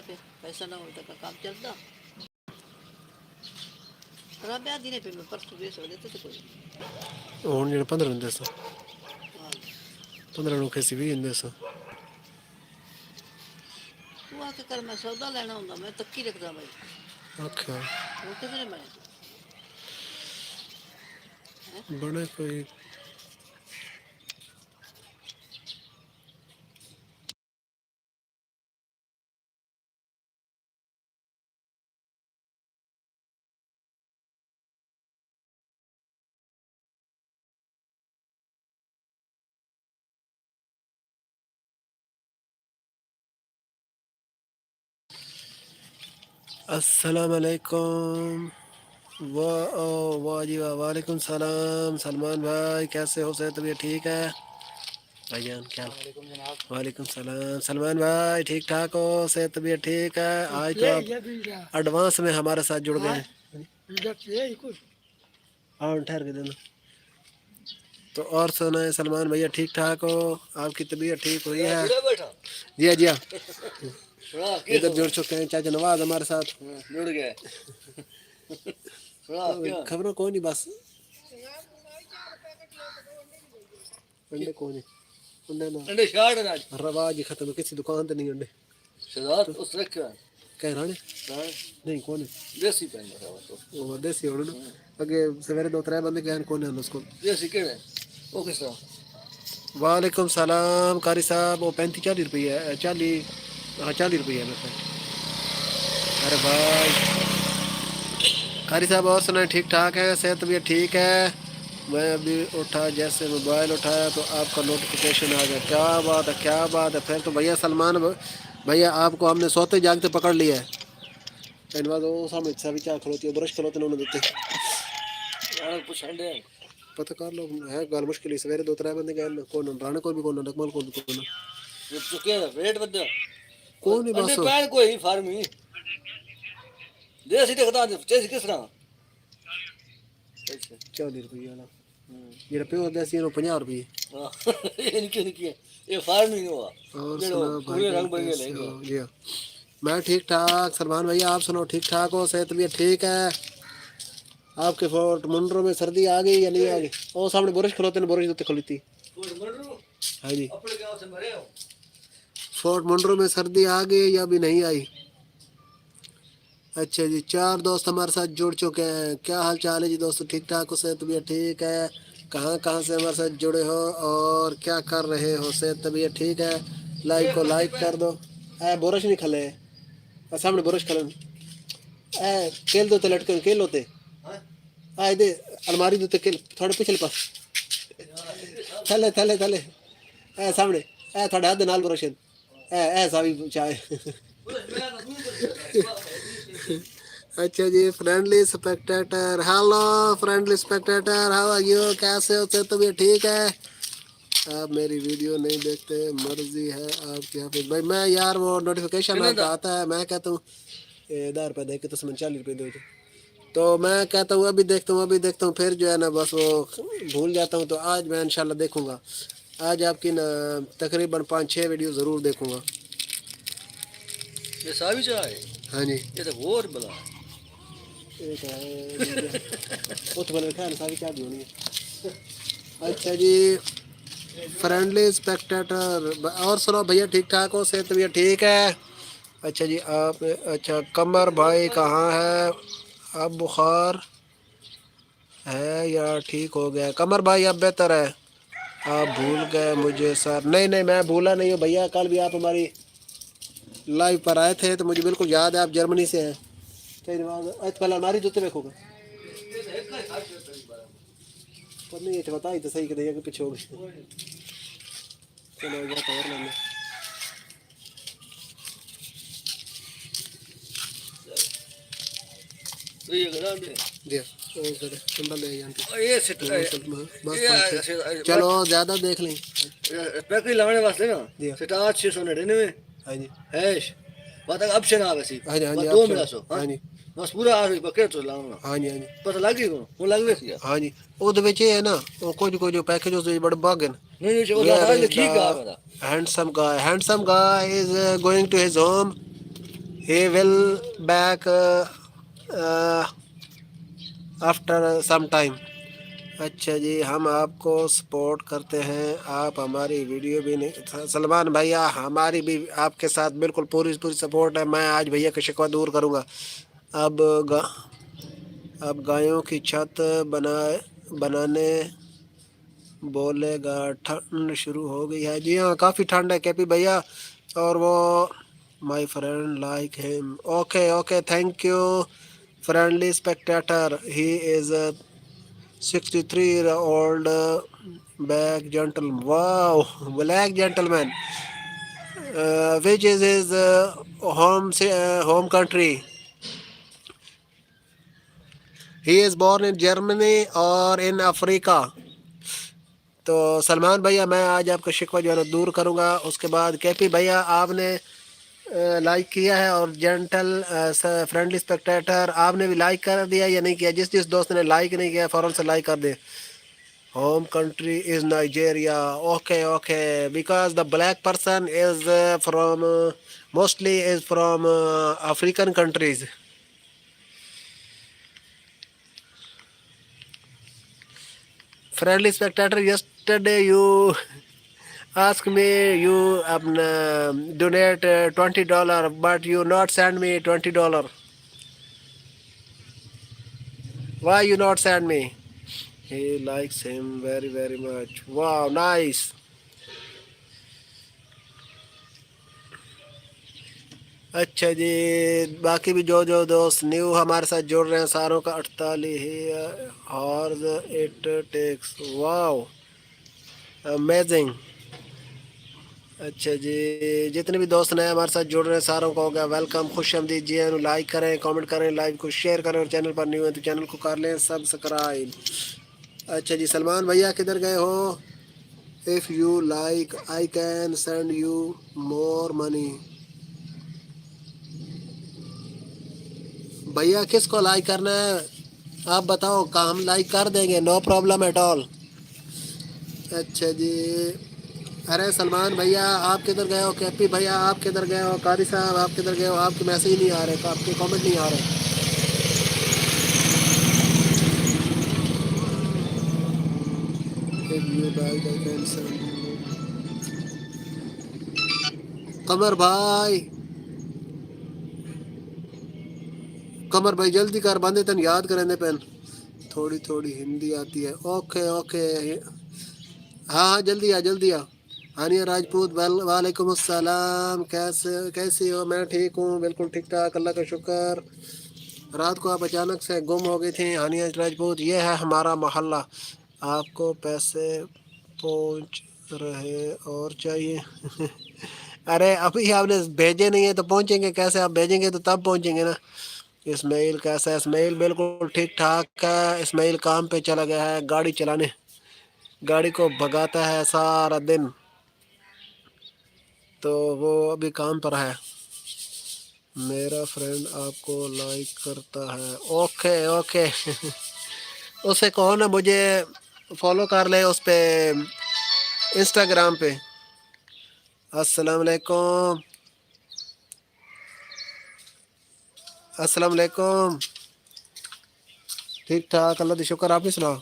پہ پیسہ نہ ہوتا کا کام چلتا خراب یاد ہی نہیں پھر میں پرسوں بیس ہو دیتے تھے کوئی ہوں جڑے 15 ہوں سو ہاں 15 نو کسی بھی ہوں سو تو آ کے کر میں سودا لینا ہوں میں تکی رکھدا بھائی اچھا وہ کدھر میں بڑے کوئی السلام علیکم واہ جی وعلیکم السلام سلمان بھائی کیسے ہو صحت طبیعت ٹھیک ہے بھائی جان کیا وعلیکم السلام سلمان بھائی ٹھیک ٹھاک ہو صحت طبیعت ٹھیک ہے آج تو آپ ایڈوانس میں ہمارے ساتھ جڑ گئے ہاں ٹھہر کے دینا تو اور سنائیں سلمان بھیا ٹھیک ٹھاک ہو آپ کی طبیعت ٹھیک ہوئی ہے جی جی ادھر جڑ چکے ہیں چاچا نواز ہمارے ساتھ جڑ گئے خبروں کوئی نہیں بس انڈے کون انڈے رواج ہی ختم ہے کسی دکان تے نہیں انڈے اس رکھا کہہ رہا نہیں کون دیسی پہن دیسی ہونا نا اگے سویرے 2-3 بندے گئے کون ہے اس کو دیسی کہڑے وہ کس طرح وعلیکم السلام قاری صاحب وہ 35-40 روپیہ ہے 40 روپیہ ہے ارے بھائی قاری صاحب اور سنائیں ٹھیک ٹھاک ہے صحت بھی ٹھیک ہے میں ابھی اٹھا جیسے موبائل اٹھایا تو آپ کا نوٹیفیکیشن آ گیا کیا بات ہے پھر تو بھیا سلمان بھیا آپ کو ہم نے سوتے جاگتے پکڑ لیا ہے سامنے بھی چا کھلوتی ہے برش کھلوتے انہوں نے دیتے پتہ کر لو ہے گل مشکل ہی سویرے 2-3 بندے گئے کون رانے کو بھی کون نکمل کو بھی کون چکے ریٹ بدیا کون نہیں بس پین کوئی فارمی دیسی دکھتا دیسی کس طرح 40 روپیہ والا یہ پیو دیسی 50 روپیے یہ فارمنگ ہوا اور سنا بھائی رنگ بن گیا میں ٹھیک ٹھاک سلمان بھیا آپ سنو ٹھیک ٹھاک ہو صحت بھی ٹھیک ہے آپ کے فورٹ منڈروں میں سردی آ گئی یا نہیں آ گئی وہ سامنے برش کھلوتے ہیں برش دیتے کھلتی ہاں جی فورٹ منڈرو میں سردی آ گئی یا ابھی نہیں آئی اچھا جی 4 دوست ہمارے ساتھ جڑ چکے ہیں کیا حال چال ہے جی دوستو ٹھیک ٹھاک ہو صحت طبیعت ٹھیک ہے کہاں سے ہمارے ساتھ جڑے ہو اور کیا کر رہے ہو صحت طبیعت ٹھیک ہے لائک کو لائک کر دو اے برش نہیں کھلے سامنے برش کھلن اے کھیل دو لٹکن کھیل ہوتے دے الماری دے تھوڑے پچھلے پاس تھلے اے سامنے اے تھوڑے ہاتھ نال بروشن اے ساوی چائے اچھا جی friendly spectator hello friendly spectator how are you کیسے ہوتے تو بھی ٹھیک ہے آپ میری ویڈیو نہیں دیکھتے مرضی ہے آپ کی حافظ بھائی میں یار وہ نوٹیفیکیشن آپ کا آتا ہے میں کہتا ہوں 1000 روپے دے کے تو 40 روپے دے تو میں کہتا ہوں ابھی دیکھتا ہوں پھر جو ہے نا بس وہ بھول جاتا ہوں تو آج میں انشاءاللہ دیکھوں گا آج آپ کی نا تقریباً 5-6 ویڈیو ضرور دیکھوں گا یہ سابی چاہ ہے ہاں جی یہ تو اور بلا اتھ بلے خیر سابی چاہ بھی ہونی ہے اچھا جی فرینڈلی اسپیکٹیٹر اور سنو بھیا ٹھیک ٹھاک ہو صحت طبیعت ٹھیک ہے اچھا جی آپ اچھا قمر بھائی کہاں ہے اب بخار ہے یا ٹھیک ہو گیا قمر بھائی اب بہتر ہے آپ بھول گئے مجھے سر نہیں میں بھولا نہیں ہوں بھیا کل بھی آپ ہماری لائیو پر آئے تھے تو مجھے بالکل یاد ہے آپ جرمنی سے ہیں پہلے ہماری جوتے دیکھو گا نہیں بتا ہی تو صحیح کہ پیچھے ہو گئی چلو اور لینا چلو زیادہ دیکھ لیں پیکری لانے واسطے نا سٹار 699 ہاں جی ہیش بات آپشن آ گئی ہاں جی 2 منٹ سو ہاں جی بس پورا آ گئی بکے تو لاؤں گا ہاں جی پتہ لگ گئی وہ لگ گئی ہاں جی وہ وچ ہے نا کوئی جو پیکج اس بڑے باگ ہیں handsome guy is going to his home he will back uh, after some time. اچھا جی، ہم آپ کو سپورٹ کرتے ہیں، آپ ہماری ویڈیو بھی نہیں. سلمان بھیا ہماری بھی آپ کے ساتھ بالکل پوری سپورٹ ہے. میں آج بھیا کا شکوہ دور کروں گا. اب اب گایوں کی چھت بنانے بولے گا. ٹھنڈ شروع ہو گئی ہے. جی ہاں کافی ٹھنڈ ہے کے پی بھیا. اور وہ my friend like him. Okay thank you friendly spectator. He is 63-year-old black gentleman. Wow, black gentleman. Which is his home country? He is born in Germany or in Africa. تو سلمان بھیا میں آج آپ کا شکوہ جو ہے نا دور کروں گا. اس کے بعد کے پی بھیا آپ نے لائک کیا ہے، اور جینٹل فرینڈلی اسپیکٹیٹر آپ نے بھی لائک کر دیا یا نہیں کیا؟ جس دوست نے لائک نہیں کیا فوراً سے لائک کر دے. Home country is Nigeria. Okay. Because the black person is from mostly is from African countries. Friendly spectator, yesterday you asked me you donate $20, but you not send me $20. Why you not send me? He likes him very much. Wow, nice. اچھا جی، باقی بھی جو دوست new ہمارے ساتھ جڑ رہے ہیں ساروں کا 48 ہارز اٹ ٹیکس. Wow amazing. اچھا جی، جتنے بھی دوست نئے ہمارے ساتھ جڑ رہے ہیں ساروں کو ہو گیا ویلکم، خوش آمدید. جی لائک کریں، کامنٹ کریں، لائیو کو شیئر کریں، اور چینل پر نیو ہیں تو چینل کو کر لیں سبسکرائب. اچھا جی، سلمان بھیا کدھر گئے ہو؟ If you like I can send you more money. بھیا کس کو لائک کرنا ہے آپ بتاؤ، ہم لائک کر دیں گے، نو پرابلم ایٹ آل. اچھا جی، ارے سلمان بھیا آپ کدھر گئے ہو؟ کے پی بھیا آپ کدھر گئے ہو؟ قاری صاحب آپ کدھر گئے ہو؟ آپ کے میسیج نہیں آ رہے، آپ کے کامنٹ نہیں آ رہے. قمر بھائی جلدی کر بندے تن یاد کریں دے پین. تھوڑی ہندی آتی ہے. اوکے ہاں جلدی آ. ہانیہ راجپوت وعلیکم السلام. کیسی ہو؟ میں ٹھیک ہوں، بالکل ٹھیک ٹھاک، اللہ کا شکر. رات کو آپ اچانک سے گم ہو گئی تھیں. ہانیہ راجپوت یہ ہے ہمارا محلہ. آپ کو پیسے پہنچ رہے اور چاہیے. ارے ابھی آپ نے بھیجے نہیں ہیں تو پہنچیں گے کیسے؟ آپ بھیجیں گے تو تب پہنچیں گے نا. اسماعیل کیسا ہے؟ اسماعیل بالکل ٹھیک ٹھاک ہے. اسماعیل کام پہ چلا گیا ہے، گاڑی چلانے، گاڑی کو بھگاتا ہے سارا دن، تو وہ ابھی کام پر ہے. میرا فرینڈ آپ کو لائک کرتا ہے. اوکے اسے کہو نا مجھے فالو کر لے اس پہ انسٹاگرام پہ. السلام علیکم. ٹھیک ٹھاک، اللہ کا شکر. آپ ہی سناؤ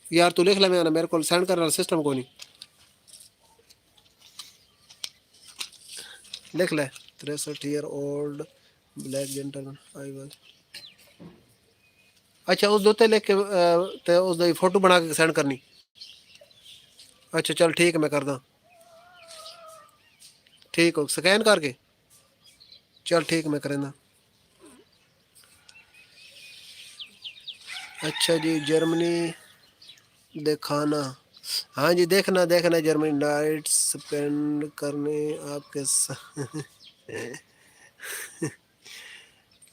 یار. تو لکھ لے میں میرے کو سینڈ کرنا سسٹم کو نہیں. لکھ لے 63-year-old black gentleman. اچھا اس دوتے لکھ کے اس دی فوٹو بنا کے سینڈ کرنی. اچھا چل ٹھیک ہے میں کردا. ٹھیک ہو سکین کر کے چل ٹھیک میں کریں. اچھا جی، جرمنی دکھانا. ہاں جی دیکھنا جرمنی نائٹ سپینڈ کرنے آپ کے ساتھ.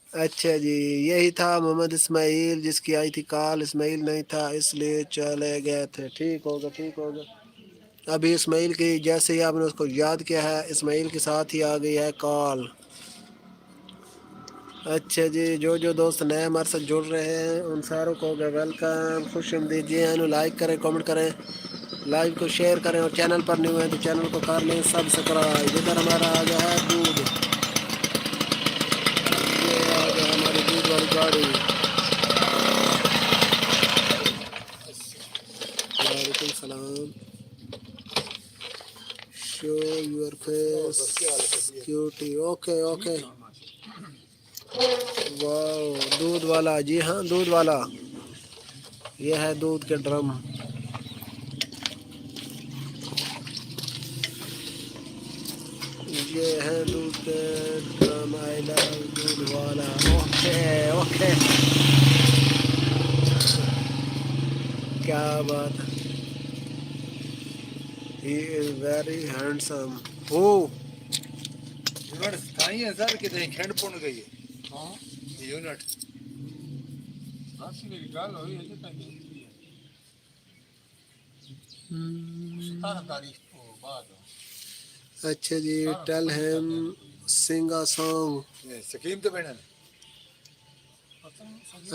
اچھا جی، یہی تھا محمد اسماعیل جس کی آئی تھی کال. اسماعیل نہیں تھا اس لیے چلے گئے تھے. ٹھیک ہوگا. ابھی اسماعیل کی جیسے ہی آپ نے اس کو یاد کیا ہے اسماعیل کے ساتھ ہی آ گئی ہے کال. اچھا جی، جو دوست نئے ہمارے ساتھ جڑ رہے ہیں ان ساروں کو ویلکم، خوش آمدید. جی لائک کریں، کامنٹ کریں. لائیو کو شیئر کریں اور چینل پر نیو ہیں تو چینل کو کر لیں سبسکرائب. ادھر ہمارا آ گیا ہے دودھ. یہ آ گیا ہماری دودھ والی گاڑی. وعلیکم السلام. Show your face cutie. Okay okay. Wow دودھ والا. جی ہاں دودھ والا. یہ ہے دودھ کے ڈرم. یہ ہے دودھ کے ڈرم. آئی لو دودھ والا. Okay okay. کیا بات ہے. He is very handsome. ہو یونٹ کھائی ہے سر کتنے کھنڈ پن گئی ہے. ہاں یونٹ بس میری گل ہوئی ہے جتنے ستارہ تاریخ کو بعد. اچھا جی. ٹیل ہیم سنگ اے سانگ. سکیم تو بہن.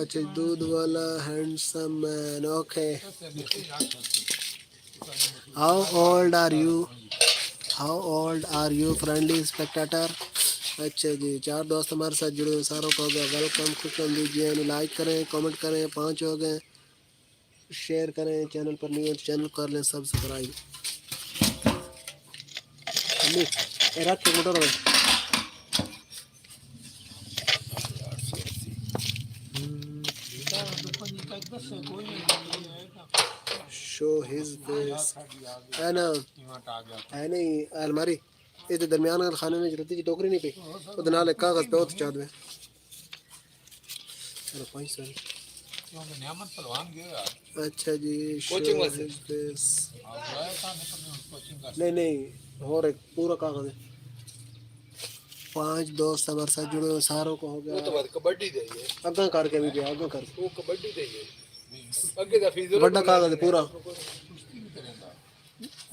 اچھا دودھ والا handsome man. Okay. How old are you. How old are you friendly spectator. اچھا جی. 4 دوست ہمارے ساتھ جڑے ہوئے ساروں کو ہو گیا ویلکم. خوش آمدید جی. لائک کریں کامنٹ کریں. 5 ہو گئے. شیئر کریں. چینل پر نیو چینل کر لیں سبسکرائب. رکھ کے موٹر میں شو ہز فیس. ہے نا ہے نہیں الماری. یہ تو درمیان خانے میں رتی کی ٹوکری نہیں پی وہ نال کاغذ پہ ہوت چاہ دے. چلو 5 سال. اچھا جی. Show his face. نہیں نہیں اور ایک پورا کاغذ ہے. 5 دوست ہمارے ساتھ جڑے ہوئے ساروں کو ہو گیا. وہ تو بعد کبڈی دے گئے. اگاں کر کے بھی دیا. اگاں کر کے وہ کبڈی دے گئے. اگے دا فیزر بڑا کاغذ ہے پورا.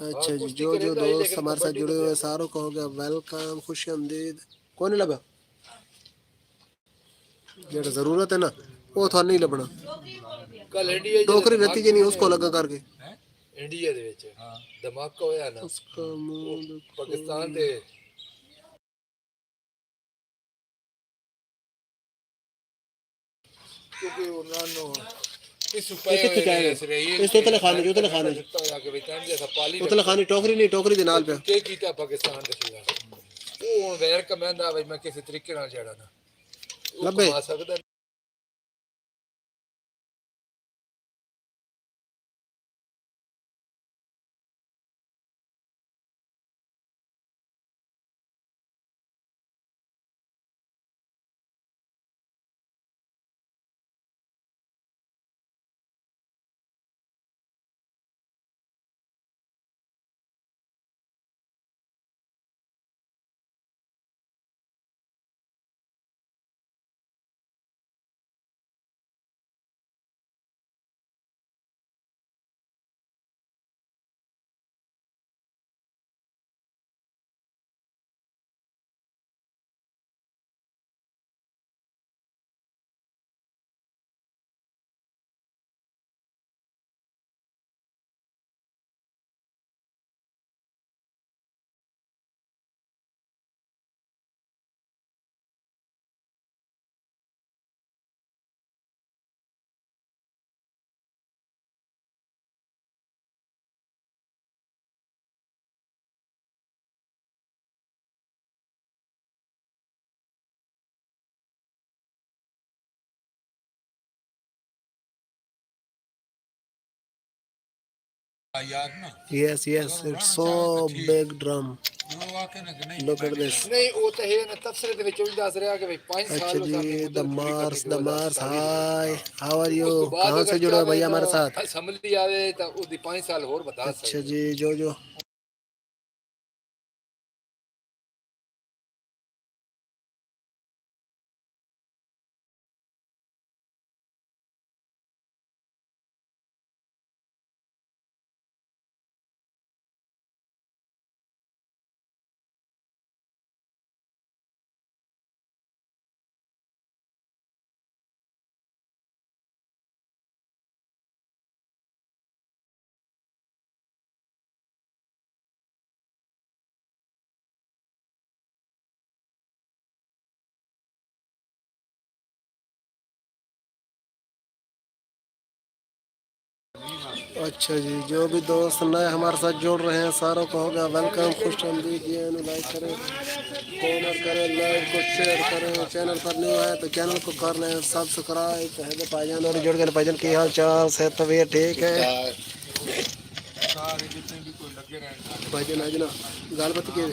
اچھا جی. جو جو دوست ہمارے ساتھ جڑے ہوئے ساروں کو ہو گیا ویلکم. خوش آمدید. کون نہیں لگا جڑا ضرورت ہے نا وہ تھوڑا نہیں لبنا. کل انڈیا ٹوکری رتی جی نہیں اس کو لگا کر کے. انڈیا دے وچ دھماکہ ہویا نا اس کا منہ دیکھو. پاکستان تے کیونکہ انہاں نو اس یہ پے کتنے ہوئے چاہے نے گا اسرائیل اس تو تلے خانے جو تلے خانے اتلے خانے ٹوکری نہیں ٹوکری دے نال پہ. کہ کیتا پاکستان دے خلاف وہ غیر کماندا بھائی میں کسی طریقے نال جڑا نا وہ لبے کما سکدا. Yes, yes, it's so big drum. Look at this. نہیں وہ تے ہے نا تفسیر دے وچ وی دس رہا کہ 5 اچھا سال جی. ہوتا دا مدت پوری کرنے مارس کے دا بعد مارس 27 hi how are us you. تو بعد کہاں سے اگر جڑے ہو چاہے بھائی تو ہمارے ساتھ. اسمبلی آوے تو اس دی 5 سال اور بتا اچھا سکتے. جی. جو اچھا جی، جو بھی دوست نئے ہمارے ساتھ جڑ رہے ہیں ساروں کو ہوگا ویلکم، خوش آمدید جی، لائک کریں، کامنٹ کریں، لائک کو شیئر کریں، چینل پر نیو ہے تو چینل کو کر لیں سبسکرائب۔ پہلے بھائی جان اور جڑ گئے بھائی جان کی حال چال، صحت طبیعت ٹھیک ہے سارے جتنے بھی کوئی لگے رہے ہیں بھائی جان؟ آج نا گال بت کے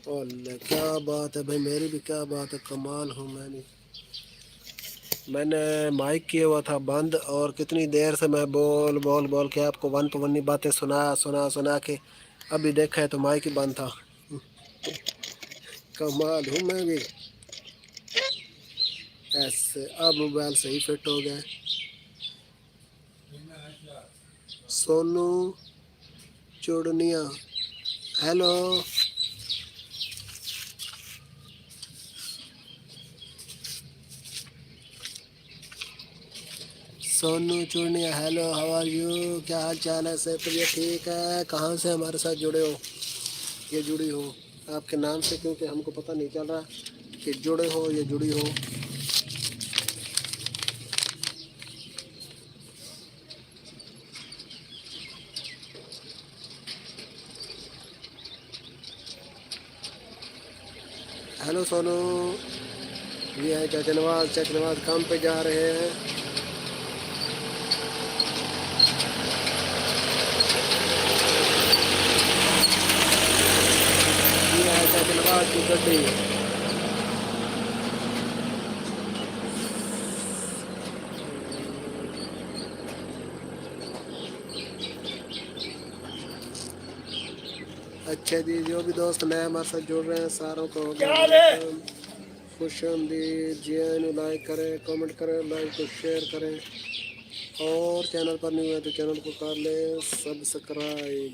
اللہ کیا بات ہے بھائی، میری بھی کیا بات ہے، کمال ہوں میں نے مائک کیا ہوا تھا بند، اور کتنی دیر سے میں بول کے آپ کو ون پہ ونی باتیں سنا کے ابھی دیکھا ہے تو مائک ہی بند تھا۔ کمال ہوں میں بھی، ایسے اب موبائل صحیح فٹ ہو گیا۔ Sonu Chorniya, hello Sonu Chorniya, hello, how are you, کیا حال چال ہے؟ صحت طبیعت ٹھیک ہے؟ کہاں سے ہمارے ساتھ جڑے ہو یا جڑی ہو؟ آپ کے نام سے، کیونکہ ہم کو پتہ نہیں چل رہا کہ جڑے ہو یا جڑی ہو۔ ہیلو سونو، یہ ہے چچا نواز کام پہ جا رہے ہیں۔ یہ ہے چچا نواز کی گڈی۔ اچھا جی، جو بھی دوست نئے ہمارے ساتھ جڑ رہے ہیں ساروں کو خوش آمدید جی، لائک کریں، کامنٹ کریں، لائک کو شیئر کریں، اور چینل پر نہیں ہوئے تو چینل کو کر لیں سبسکرائب۔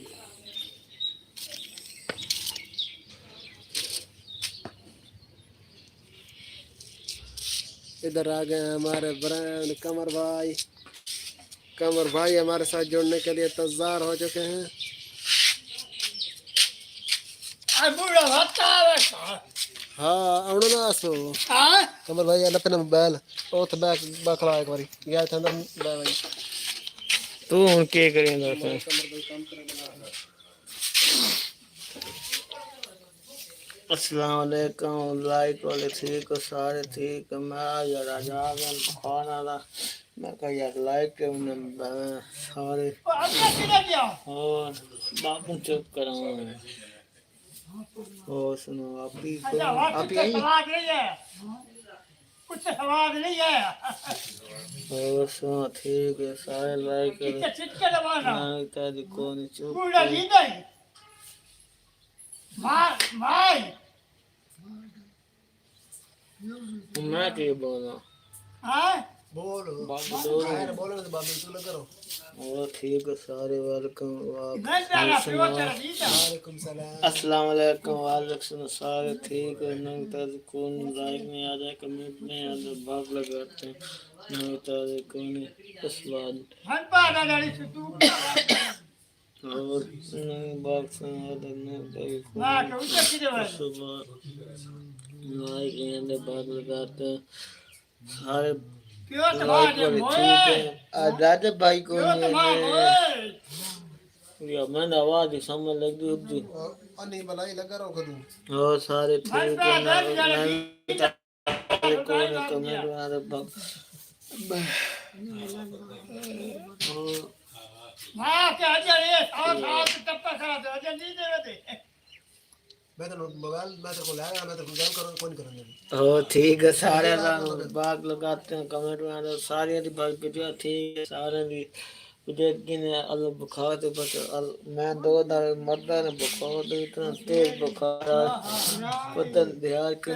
ادھر آ گئے ہیں ہمارے برینڈ قمر بھائی ہمارے ساتھ جڑنے کے لیے تیار ہو چکے ہیں۔ ہاں آنا نا آسو قمر بھائی اللہ پہ موبائل اوت بکلا ایک باری گیا تھا بھائی تو ہوں کیا کریں گا؟ السلام علیکم، لائک والے ٹھیک ہو؟ سارے ٹھیک ہے؟ میں یار آ گیا کھانا لا، میں کہا یار لائک سارے اور باپو چپ کراؤں اور سنو آپ ہی کچھ سواد نہیں آیا اور سو ٹھیک ہے سارے لائک کرے کتنے چھٹکے دبانا نہ تیری کون چپ بوڑھا جیندہ ہی مائی میں کی بولا ہاں بولو بولو بولو تو بابی تو نہ کرو اور ٹھیک ہے سارے ویلکم میں تیرا پیو تیرا جیتا وعلیکم السلام السلام علیکم وعلیکم سارے ٹھیک ہے نئی تازی کون لائک نہیں آ جائے کمنٹ نہیں آ جائے بھاگ لگاتے ہیں نئی تازی کون اس بعد ہن پاگا ڈالی سے تو اور نئی باغ سے آدھے نئی تازی ماں کے اوچا کی دے صبح لائک نہیں آتے بھاگ لگاتے ہیں سارے پیو تو ماں لائک دے والے موئے ٹھیک ہے آزاد بھائی کو پیو تو ماں نہیں موئے یا میں نے آواز ہی سمجھ لگی اردو انی بلائی لگا رہو کدوں اور سارے ہن ٹھیک پا ہے دے جڑا نئی تازی کون کمنٹ والے بھاگ ماں کے اجڑ یہ ساتھ ٹپا کھا دے اجڑ نہیں دے دے میں تو موبائل میں تو کو لایا میں تو گل کرو کون کرنے ہو ٹھیک ہے سارے باغ لگاتے ہیں کمنٹ میں سارے دی باغ پہ ٹھیک ہے سارے دی دیکھ نے اللہ بخار تے بس میں دو دار مردا نے بخار تے اتنا تیز بخار پتہ دیار کہ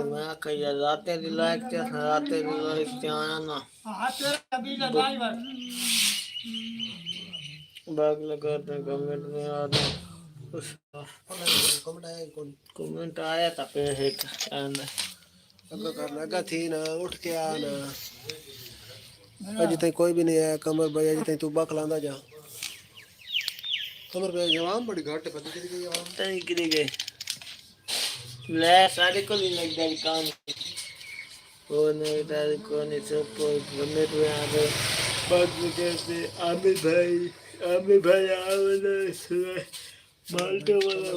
میں کہ رات دی لائق تے رات دی لائق تے آیا نا ہاں تیرا کبھی لگائی بس باغ لگاتے ہیں کمنٹ میں آنا کمنٹ آیا کون کمنٹ آیا تھا پہ ایک اگا کر لگا تھی نا اٹھ کے آنا اجی تھی کوئی بھی نہیں آیا کمر بھائی اجی تھی تو بکلاندا جا کمر بھائی جوان بڑی گھٹ پتہ کدی گئی جوان تئی کدی گئے لے سارے کو نہیں لگتا کام وہ نہیں تاری کو نہیں سب کو کمنٹ میں آ گئے بات میں کہتے عامر بھائی آوے سنا مالٹو والا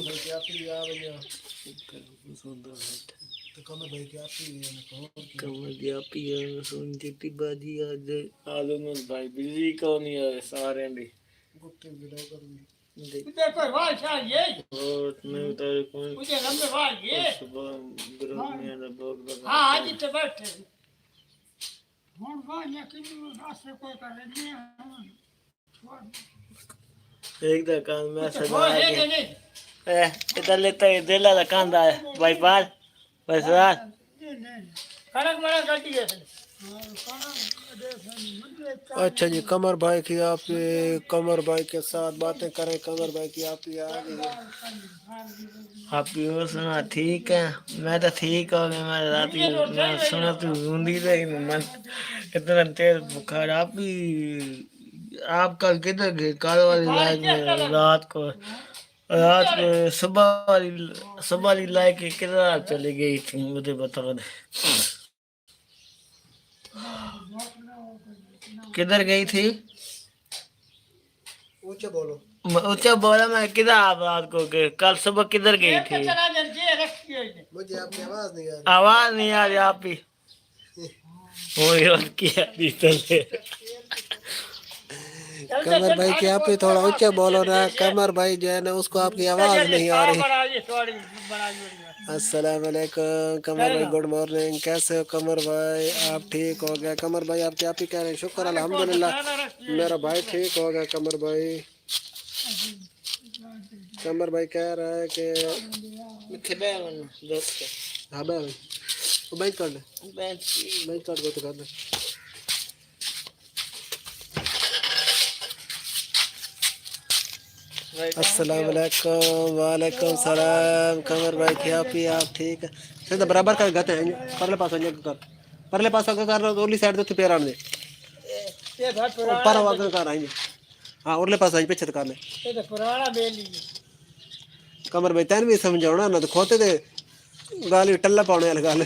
تو کمر بھائی کی آپی کمر دی آپی سن چٹی بازی آلو میں بھائی بجلی کو نہیں آئے سارے دی گٹے ویڈیو کر دی مجھے کوئی واش آئیے اور نہیں تاری کوئی مجھے لمبے واش یہ صبح گروپ میں آنا بہت لگا ہاں آج تے بیٹھے ہن واہ کنو راستے کوئی کر نہیں ایک دا کام میں وہ سنا ہے کے کہ نہیں ادھر لیتا ہے دلا دا کاندا ہے بائی پال بس رات کڑک مڑا گٹی ہے اچھا جی قمر بھائی کی آپ قمر بھائی کے ساتھ باتیں کریں قمر بھائی کی آپ آ گئی ہے آپ کی وہ سنا ٹھیک ہے میں تو ٹھیک ہو گیا میں رات میں سنا تو روندی رہی من اتنا تیز بخار آپ کل کدھر گئے کل والی لائف میں رات کو صبح والی لائف کے کدھر چلی گئی تھی مجھے بتا دے کدھر گئی تھی اونچا بولو اونچا بولا میں کدھر آپ رات کو گئے کل صبح کدھر گئی تھی مجھے آپ کی آواز نہیں آ آواز نہیں آ رہی آپ ہی قمر بھائی کی آپ ہی تھوڑا اونچا بولو نا قمر بھائی جو ہے نا اس کو آپ کی آواز نہیں آ رہی السلام علیکم قمر بھائی گڈ مارننگ کیسے ہو قمر بھائی آپ ٹھیک ہو گیا قمر بھائی آپ کیا کہہ رہے ہیں شکر الحمدللہ میرا بھائی ٹھیک ہو گیا قمر بھائی قمر بھائی کہہ رہا ہے کہ ہاں بھائی وہ بینچ کر لے بینچ کر دو تو کر لے السلام علیکم وعلیکم السلام قمر بھائی کیا پی آپ ٹھیک ہے سیدھا برابر کر گتے ہیں پرلے پاس کر پرلے پاس کر اولی سائڈ تو پیر آنے پر وگن کر آئیں ہاں اورلے پاس آئیں پیچھے کر لے پرانا بیلی قمر بھائی تین بھی سمجھاؤنا نہ تو کھوتے دے گالی ٹلا پاؤنے والے گال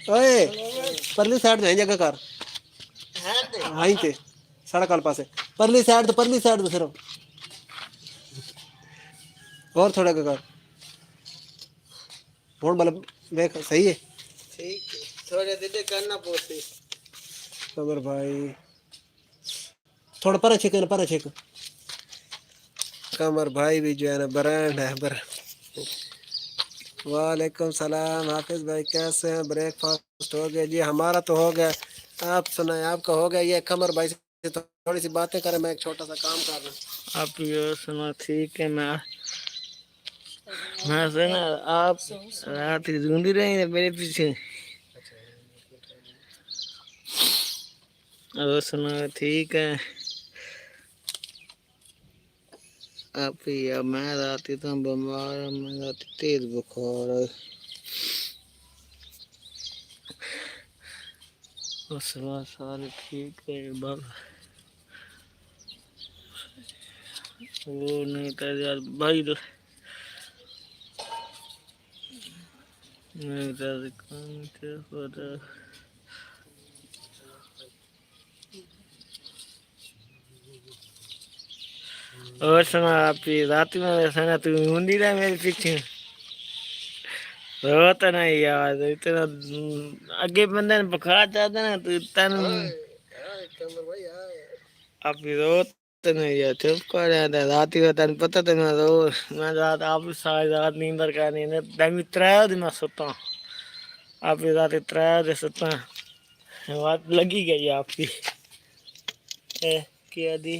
اوئے پرلی سائڈ تو جگہ کر آئیں تے سڑک والے پاسے پرلی سائڈ تو صرف اور تھوڑا کر ہوں مطلب دیکھ صحیح ہے ٹھیک ہے تھوڑے دیر کرنا پوسی قمر بھائی تھوڑا پر چھک قمر بھائی بھی جو ہے نا برانڈ ہے وعلیکم السلام حافظ بھائی، کیسے ہیں؟ بریک فاسٹ ہو گیا جی؟ ہمارا تو ہو گیا، آپ سنائیں آپ کا ہو گیا؟ یہ قمر بھائی سے تھوڑی سی باتیں کریں، میں ایک چھوٹا سا کام کر رہا ہوں۔ آپ یہ سنا ٹھیک ہے، میں سنا آپ رات ہی ڈھونڈی رہی ہیں میرے پیچھے، اور سنا ٹھیک ہے آپ ہی؟ میں رات تو بیمار ہوں، میں رات تیز بخار ہے، سنا سارے ٹھیک ہے، وہ نہیں تھا یار بھائی، نہیں تھا اور سنا آپ کی رات میں سنا تو ہونی رہا میرے پیچھے، روتا نہیں یار، اتنا اگے بندے نے بخار چاہتا نا تو تین آپ روتے نہیں یار، چپ کر رہا رات ہی تین پتہ تو میں رو، میں رات آپ ساری رات نیندر کا نہیں دمی ترا دن میں ستا، آپ کی رات ترا دے ستا، بات لگی گئی آپ کی کیا دی؟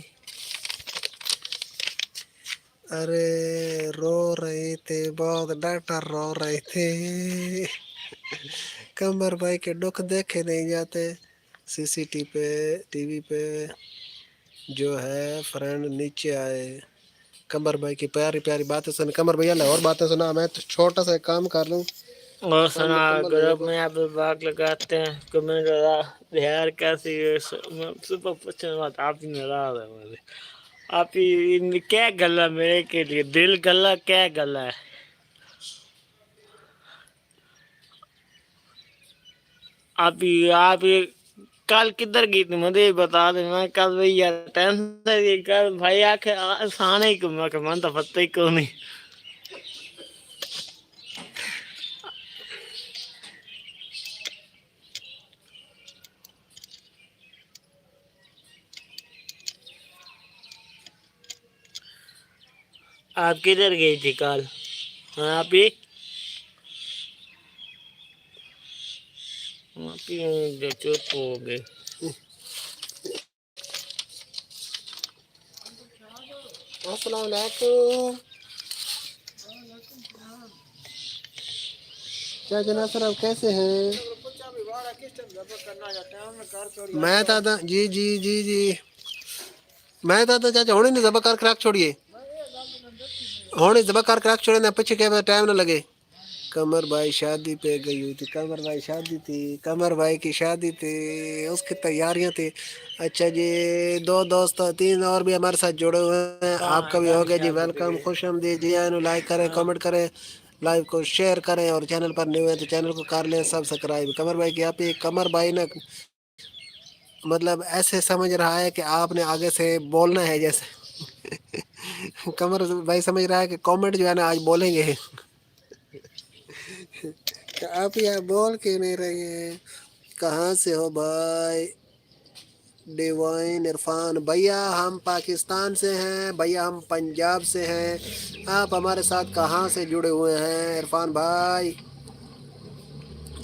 ارے رو رہے تھے بہت، ڈاکٹر رو رہے تھے، قمر بھائی کے دکھ دیکھے نہیں جاتے، ٹی وی پہ جو ہے فرینڈ نیچے آئے، قمر بھائی کی پیاری پیاری باتیں سن، قمر بھائی اللہ اور باتیں سنا، میں تو چھوٹا سا کام کر لوں، اور کام سنا مکمل ہو گروپ گا۔ میں آپ باغ لگاتے ہیں کمنٹ بہار کیسی صبح پوچھنے بات آپ ہی ناراض ہے مجھے، آپ ہی کیا گلا میرے کے لیے دل گلا کیا گلا ہے؟ آپ کل کدھر گئی تھی مجھے بتا دیں، میں کل بھائی یار ٹینشن کل بھائی آخر آسان ہی کم ہے کہ من تو پتہ ہی کون نہیں، آپ کدھر گئی تھی کل؟ آپ ہی چپ ہو گئے، السلام علیکم، کیا جناب سر آپ کیسے ہیں؟ میں دادا جی جی جی جی میں دادا چاچا ہونے نہیں ذبح کر کراک چھوڑیے، ہونے ذبح کر کراک چھوڑے نہ پیچھے کیا ٹائم نہ لگے۔ قمر بھائی شادی پہ گئی ہوئی تھی، قمر بھائی شادی تھی، قمر بھائی کی شادی تھی، اس کی تیاریاں تھی۔ اچھا جی، دو دوست تین اور بھی ہمارے ساتھ جڑے ہوئے ہیں، آپ کا بھی ہو گیا جی ویلکم، خوش آمدید جی، لائک کریں کامنٹ کریں، لائیو کو شیئر کریں، اور چینل پر نیو ہیں تو چینل کو کر لیں سبسکرائب۔ قمر بھائی کی آپ ہی، قمر بھائی نے مطلب ایسے سمجھ رہا ہے کہ آپ نے آگے سے بولنا ہے جیسے قمر بھائی سمجھ رہا ہے کہ کامنٹ جو ہے نا آج بولیں گے، آپ یہاں بول کے نہیں رہے ہیں؟ کہاں سے ہو بھائی؟ ڈیوائن عرفان بھیا ہم پاکستان سے ہیں، بھیا ہم پنجاب سے ہیں، آپ ہمارے ساتھ کہاں سے جڑے ہوئے ہیں عرفان بھائی؟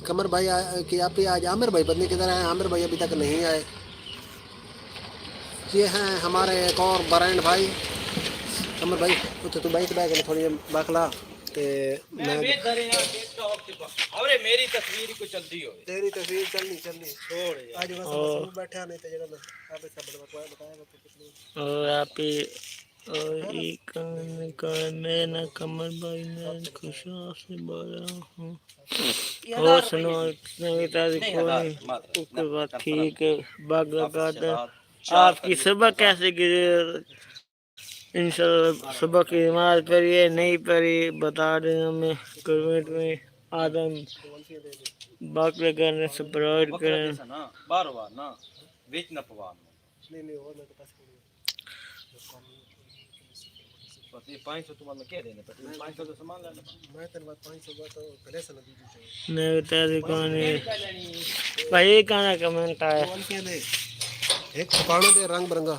قمر بھائی کہ آپ ہی آج عامر بھائی بدنی کدھر ہیں؟ عامر بھائی ابھی تک نہیں آئے۔ یہ ہیں ہمارے ایک اور برینڈ بھائی قمر بھائی، تو بائک بیگ تھوڑی بخلا میں بھی درے یہاں دیکھتا ہوں کہ اور میری تصویر کو چلتی ہو تیری تصویر چلنی چھوڑ آج یار، بس بیٹھا نہیں تھا جگہ آپ بتایا اور آپ ہی میں نہ قمر بھائی میں خوشیوں سے بولا ہوں، اور سنو نئی تاریخ کوئی بات ٹھیک ہے، باغ لگاتے آپ کی صبح کیسے گرے؟ انشاءاللہ صبح کی نماز پڑھیے، نہیں پڑھی بتا دیں ہمیں کمنٹ میں، آدم باغ لگانے سے برائڈ کریں، بار بار نا بیچ نہ پوان نہیں اور میں تو پاس پتی 500 تمہارا میں کہہ دینا پتی 500 تو سامان لینا میں تیرے بعد 500 بات تو پہلے سے لگی چاہیے نئی تاریخ بھائی کہاں کمنٹ آیا؟ ایک پکاڑوں دے رنگ برنگا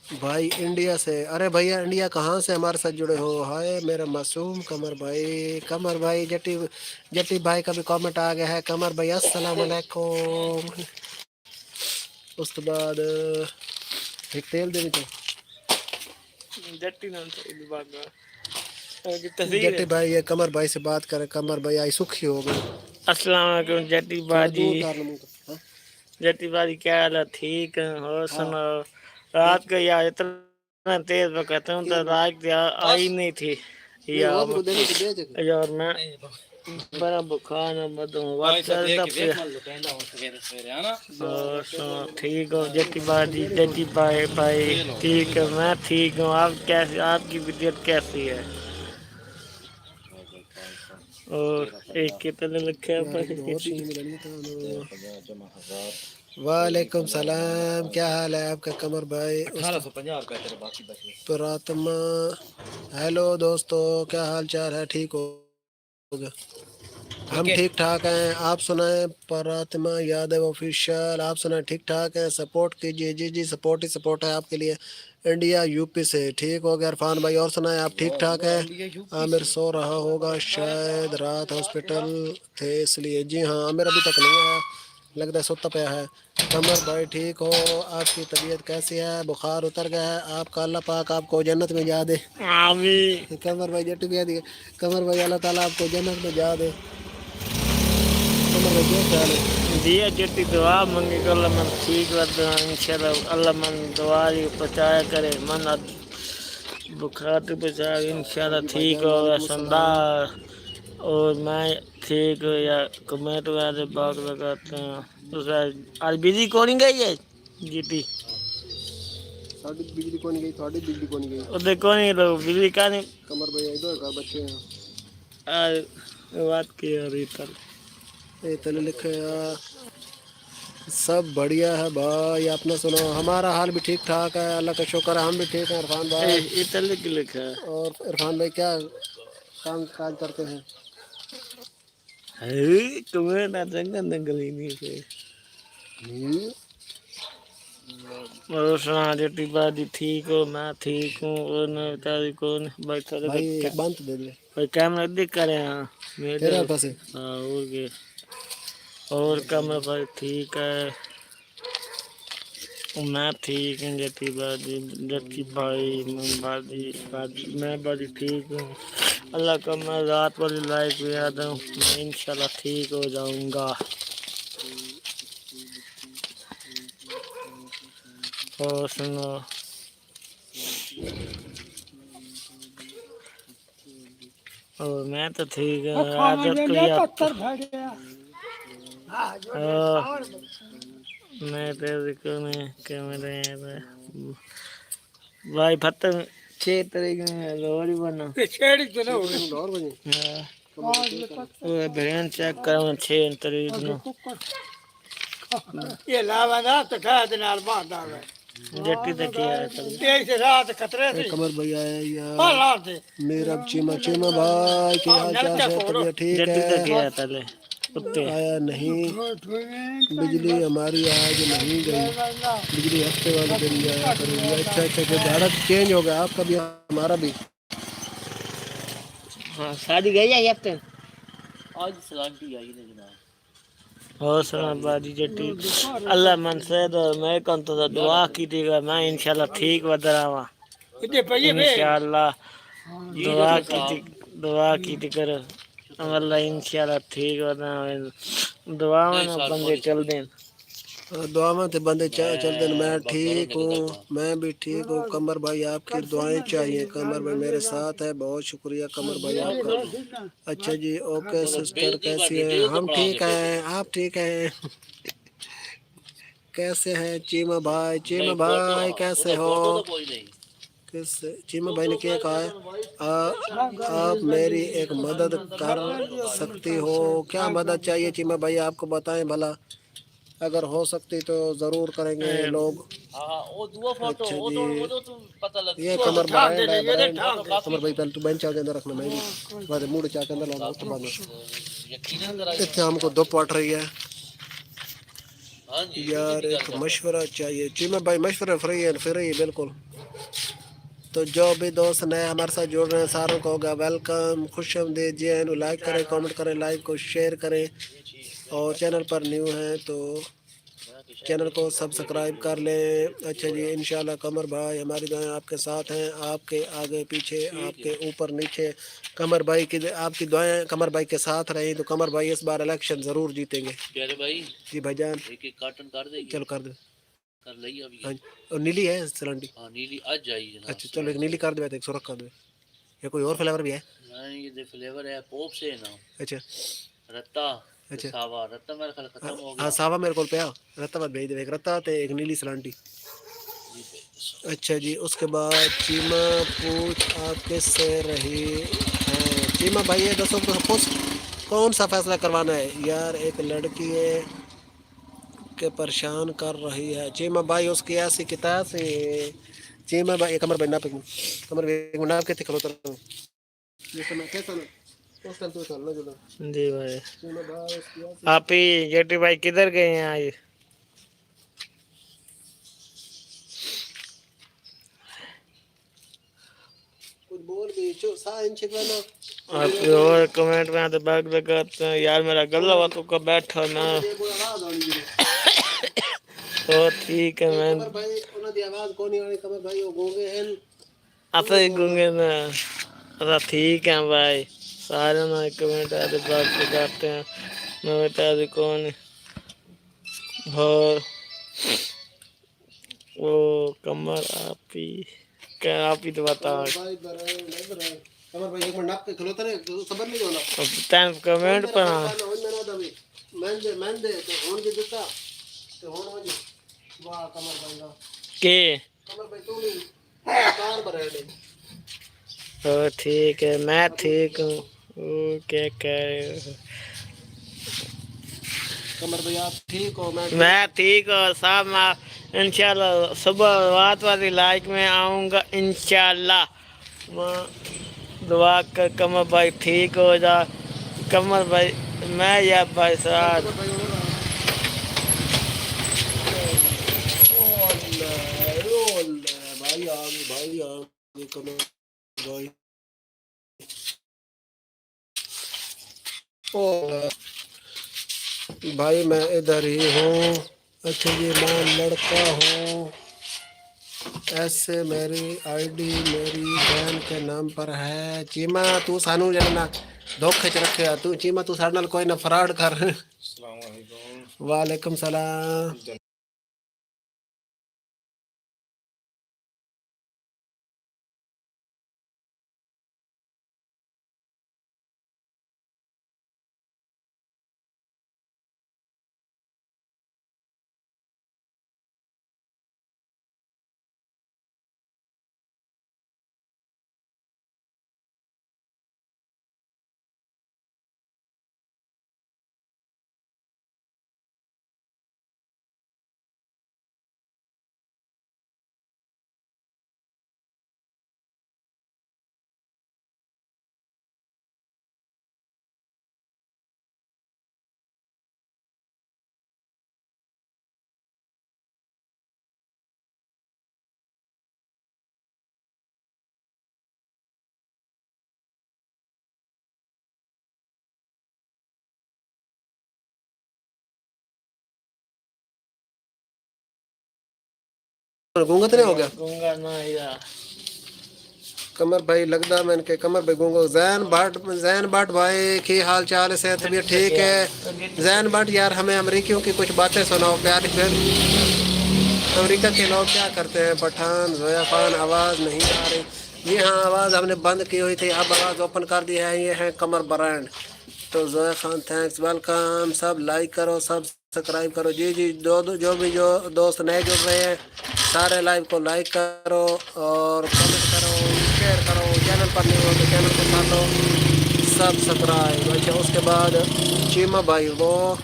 بھائی انڈیا سے. ارے بھیا انڈیا کہاں سے ہمارے ساتھ جڑے ہو؟ ہائے میرا معصوم قمر بھائی. قمر بھائی جٹی بھائی کا بھی کامنٹ آ گیا ہے. قمر بھائی السلام علیکم. اس کے بعد ایک تیل دے تو جٹی نام سے جٹی بھائی یہ قمر بھائی سے بات کرے. قمر بھائی آئی سکھی ہو گئی. السلام علیکم جٹی تھوڑا باجی. دور دار منہ تو. جٹی باجی کیا حال ہے؟ ٹھیک ہے. اور سناؤ. رات کو یار اتنا تیز میں کہتا ہوں تو رات آئی نہیں تھی یار. میں بڑا بخار ٹھیک ہو جٹی باجی. جٹی بھائی ٹھیک ہے. میں ٹھیک ہوں. آپ کیسے؟ آپ کی طبیعت کیسی ہے؟ اور ایک کتنے لکھے وعلیکم السلام. کیا حال ہے آپ کا قمر بھائی؟ 1850 باقی بچے. پراتما ہیلو دوستو کیا حال چال ہے؟ ٹھیک ہو گا؟ ہم ٹھیک ٹھاک ہیں. آپ سنائیں؟ پراتما یادو آفیشیل. آپ سنائیں؟ ٹھیک ٹھاک ہے. سپورٹ کیجیے. جی سپورٹ ہی سپورٹ ہے آپ کے لیے. انڈیا یو پی سے. ٹھیک ہو گیا عرفان بھائی. اور سنائیں آپ ٹھیک ٹھاک ہے؟ عامر سو رہا ہوگا شاید. رات ہاسپٹل تھے اس لیے. جی ہاں عامر ابھی تک نہیں آیا. لگتا ہے سوتا پیا ہے. قمر بھائی ٹھیک ہو؟ آپ کی طبیعت کیسی ہے؟ بخار اتر گیا ہے؟ آپ کا اللہ پاک آپ کو جنت میں جا دے. آمین. قمر بھائی جٹی بھی دیا. قمر بھائی اللہ تعالیٰ آپ کو جنت میں جا دے. قمر بھائی کیا خیال ہے؟ دیا جٹی دعا منگے کو اللہ من ٹھیک رہتا ہے انشاءاللہ. اللہ من دعا پہنچایا کرے. من بخار تو بچائے انشاءاللہ جی بھائی ٹھیک جان ہوگا. وعلیکم السلام. سندار اور میں ٹھیک ہوں. یا کمنٹ وغیرہ باغ لگاتے ہیں. آج بجلی کو نہیں گئی ہے جیٹی. ساڈی بجلی کون گئی. تھوڑی بجلی کون گئی. ادھر کون نہیں لوگ بجلی کا نہیں. قمر بھائی ادھر کا بچے ہیں. بات کی رہی تل یہ تلے لکھے سب بڑھیا ہے بھائی. اپنا سنو. ہمارا حال بھی ٹھیک ٹھاک ہے. اللہ کا شکر ہے. ہم بھی ٹھیک ہیں عرفان بھائی. یہ تل کی لکھا ہے. اور عرفان بھائی کیا کام کاج کرتے ہیں؟ تمہیں نہ دنگل ہی نہیں تھے. اور سنا جٹی باجی ٹھیک ہو؟ میں ٹھیک ہوں. اور تاری کون بھائی بند دے دیا بھائی کیمرہ دیکھ کرے ہیں تیرے میرے. پاس ہے. ہاں اور قمر بھائی ٹھیک ہے؟ میں ٹھیک ہوں. جٹی باجی جٹی بھائی میں باجی ٹھیک ہوں. اللہ کا میں رات والی لائف بھی آتا ہوں. میں انشاءاللہ ٹھیک ہو جاؤں گا. اور سنو. اور میں تو ٹھیک ہوں. عادت کو یا پتھر پھٹ گیا. میں بھائی فتح 6 تاریخ میں لوہڑی بنا چھیڑی تو نہ 6 ہوئے. تاریخ لاہور بجے. بہن چیک کرو 6 تاریخ نو. یہ لاوا نا تو کھا دے نال باندھ آوے. جٹی تے کیا ہے ایک رات خطرے تھی. قمر بھائی آیا ہاں یار. رات دے. میرا چیما بھائی کیا حال چال ہے؟ طبیعت ٹھیک جٹی تے ہے؟ کیا ہے پہلے کتے. آیا نہیں. بجلی ہماری آج نہیں گئی. بجلی ہفتے والے دن جایا کرے گی. اچھا جھاڑا چینج ہو گیا آپ کا بھی ہمارا بھی. ہاں شادی گئی ہے ہفتے آج سلانٹی آئی ہے جناب. اور سنا باجی جٹی اللہ من سے میں کون تو دعا کی تھی میں انشاءاللہ ٹھیک ودر آوا. انشاءاللہ دعا کی تھی کرو. اللہ انشاءاللہ ٹھیک ہونا. دعا میں بندے چل دیں. دعا میں تو بندے چلتے. میں ٹھیک ہوں. میں بھی ٹھیک ہوں. قمر بھائی آپ کی دعائیں چاہیے. قمر بھائی میرے ساتھ ہے. بہت شکریہ قمر بھائی آپ کا. اچھا جی اوکے سسٹر کیسی ہیں؟ ہم ٹھیک ہیں. آپ ٹھیک ہیں؟ کیسے ہیں چیما بھائی؟ چیما بھائی کیسے ہو؟ چیما بھائی نے کیا کہا ہے؟ آپ میری ایک مدد کر سکتی ہو. کیا مدد چاہیے چیما بھائی آپ کو بتائیں بھلا. اگر ہو سکتی تو ضرور کریں گے لوگ. اچھا جی یہ قمر برانڈ ہے. برانڈ قمر بھائی پہلے تو بینچ کے اندر رکھنا. میں بھی موڑ چا کے اندر لگا اس کے بعد اتنے ہم کو دھوپ پڑ رہی ہے. یار ایک مشورہ چاہیے چیمہ بھائی، مشورہ فری بالکل. تو جو بھی دوست نئے ہمارے ساتھ جڑ رہے ہیں ساروں کو ہوگا ویلکم، خوش آمدید. جی اینو لائک کریں، کامنٹ کریں، لائک کو شیئر کریں، اور چینل پر نیو ہیں تو چینل کو سبسکرائب کر لیں. اچھا جی، انشاءاللہ قمر بھائی ہماری دعائیں آپ کے ساتھ ہیں، آپ کے آگے پیچھے، آپ کے اوپر نیچے. قمر بھائی کی آپ کی دعائیں قمر بھائی کے ساتھ رہیں تو قمر بھائی اس بار الیکشن ضرور جیتیں گے. پیارے بھائی جی بھائی جان، ایک ایک کارٹن کر دیں. چلو کر دیں، کر لئی ابھی. ہاں، اور نیلی ہے سلنڈی؟ ہاں نیلی آج جائی جناب. اچھا چلو ایک نیلی کر دے، ایک سرخ کر دے. یا کوئی اور فلیور بھی ہے؟ نہیں، یہ فلیور ہے پوپ سے نا. اچھا رتا. اچھا ساوا رتا میرا خیال ختم ہو گیا. ہاں ساوا میرے کو پیا، رتا بات بھیج دے. ایک رتا تے ایک نیلی سلانٹی. اچھا جی، اس کے بعد چیمہ پوچھ آپ کس سے رہی ہے؟ چیمہ بھائی یہ دسو کون سا فیصلہ کروانا ہے یار؟ ایک لڑکی ہے کہ پریشان کر رہی ہے. چیمہ بھائی اس کی ایسی کتاب سے چیمہ بھائی کمر بھائی ناپ کمر بھائی ناپ کے کھلو تر جی بھائی. آپ ہی جیٹی بھائی کدھر گئے ہیں آج؟ کچھ بول بھی سا ان شکوانا. آپ اور کمنٹ میں آتے بیگ لگاتے ہیں یار میرا گلا ہوا تو کا بیٹھا نا. اور ٹھیک ہے میں قمر بھائی انہاں دی آواز کونی آنی. قمر بھائی وہ گونگے ہیں. اصل گونگے نا. اصل ٹھیک ہے بھائی. سارے نا کمنٹ آتے بیگ لگاتے ہیں. میں بتا دی کون اور وہ کمر آپ ہی کیا آپ ہی تو بتا. قمر بھائی ایک منٹ ناپ کے کھلوتا رہے صبر نہیں ہونا. ٹائم کمنٹ پر میں دے تو ہون بھی دیتا تو ہون ہو جی. واہ قمر بھائی کا کہ قمر بھائی تو نہیں کار بھرے دے. ٹھیک ہے میں ٹھیک ہوں. وہ کیا کہہ رہے ہو؟ قمر بھائی آپ ٹھیک ہو؟ میں ٹھیک ہوں صاحب. میں انشاءاللہ صبح رات والی لائک میں آؤں گا انشاءاللہ. دعا کر قمر بھائی ٹھیک ہو جا. قمر بھائی میں یا بھائی صاحب بھائی آگے بھائی آگے قمر بھائی. بھائی میں ادھر ہی ہوں. اچھا جی میں لڑکا ہوں. ایسے میری آئی ڈی میری بہن کے نام پر ہے. چیمہ تو سانو جانا دھوکھے چ رکھے تو چیمہ تو سارے نال کوئی نہ فراڈ کر. السلام علیکم. وعلیکم السلام. گونگا تو نہیں ہو گیا؟ گونگا نا یار. قمر بھائی لگتا میں کہ قمر بھائی گونگو. زین بٹ بھائی کی حال چال ہے؟ طبیعت ٹھیک ہے؟ زین بٹ یار ہمیں امریکیوں کی کچھ باتیں سناؤ پیاری بہن. امریکہ کے لوگ کیا کرتے ہیں؟ پٹھان زویا خان آواز نہیں آ رہی. جی ہاں آواز ہم نے بند کی ہوئی تھی، اب آواز اوپن کر دی ہے. یہ ہے قمر برانڈ. تو زویا خان تھینکس ویلکم. سب لائک کرو، سب سبسکرائب کرو. جی جی جو بھی جو دوست نئے جڑ رہے ہیں سارے لائیو کو لائک کرو اور کمنٹ کرو، شیئر کرو. چینل پر نہیں ہو تو چینل کو کر لو سبسکرائب. اچھا اس کے بعد چیمہ بھائی وہ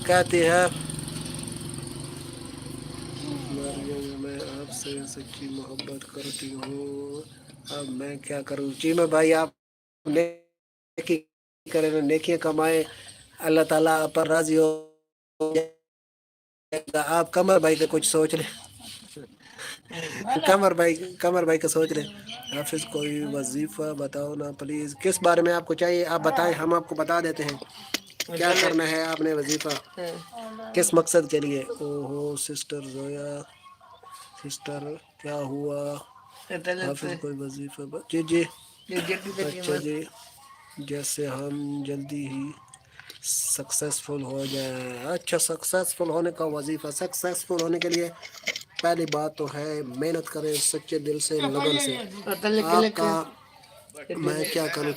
کہتی ہے مریم میں آپ سے سچی محبت کرتی ہوں، اب میں کیا کروں؟ چیمہ بھائی آپ نیکی کریں، نیکیاں کمائیں، اللہ تعالیٰ پر راضی ہو آپ کمر بھائی کا کچھ سوچ لیں. کمر بھائی کا سوچ لیں. حافظ کوئی وظیفہ بتاؤ نا پلیز. کس بارے میں آپ کو چاہیے آپ بتائیں, ہم آپ کو بتا دیتے ہیں کیا کرنا ہے آپ نے وظیفہ, کس مقصد کے لیے. او ہو سسٹر زویا, سسٹر کیا ہوا. حافظ کوئی وظیفہ جی جی اچھا جی. جیسے ہم جلدی ہی سکسیزفل ہو جائے. اچھا سکسیزفل ہونے کا وظیفہ. سکسیزفل ہونے کے لیے پہلی بات تو ہے محنت کریں سچے دل سے لگن سے. آپ کا میں کیا کروں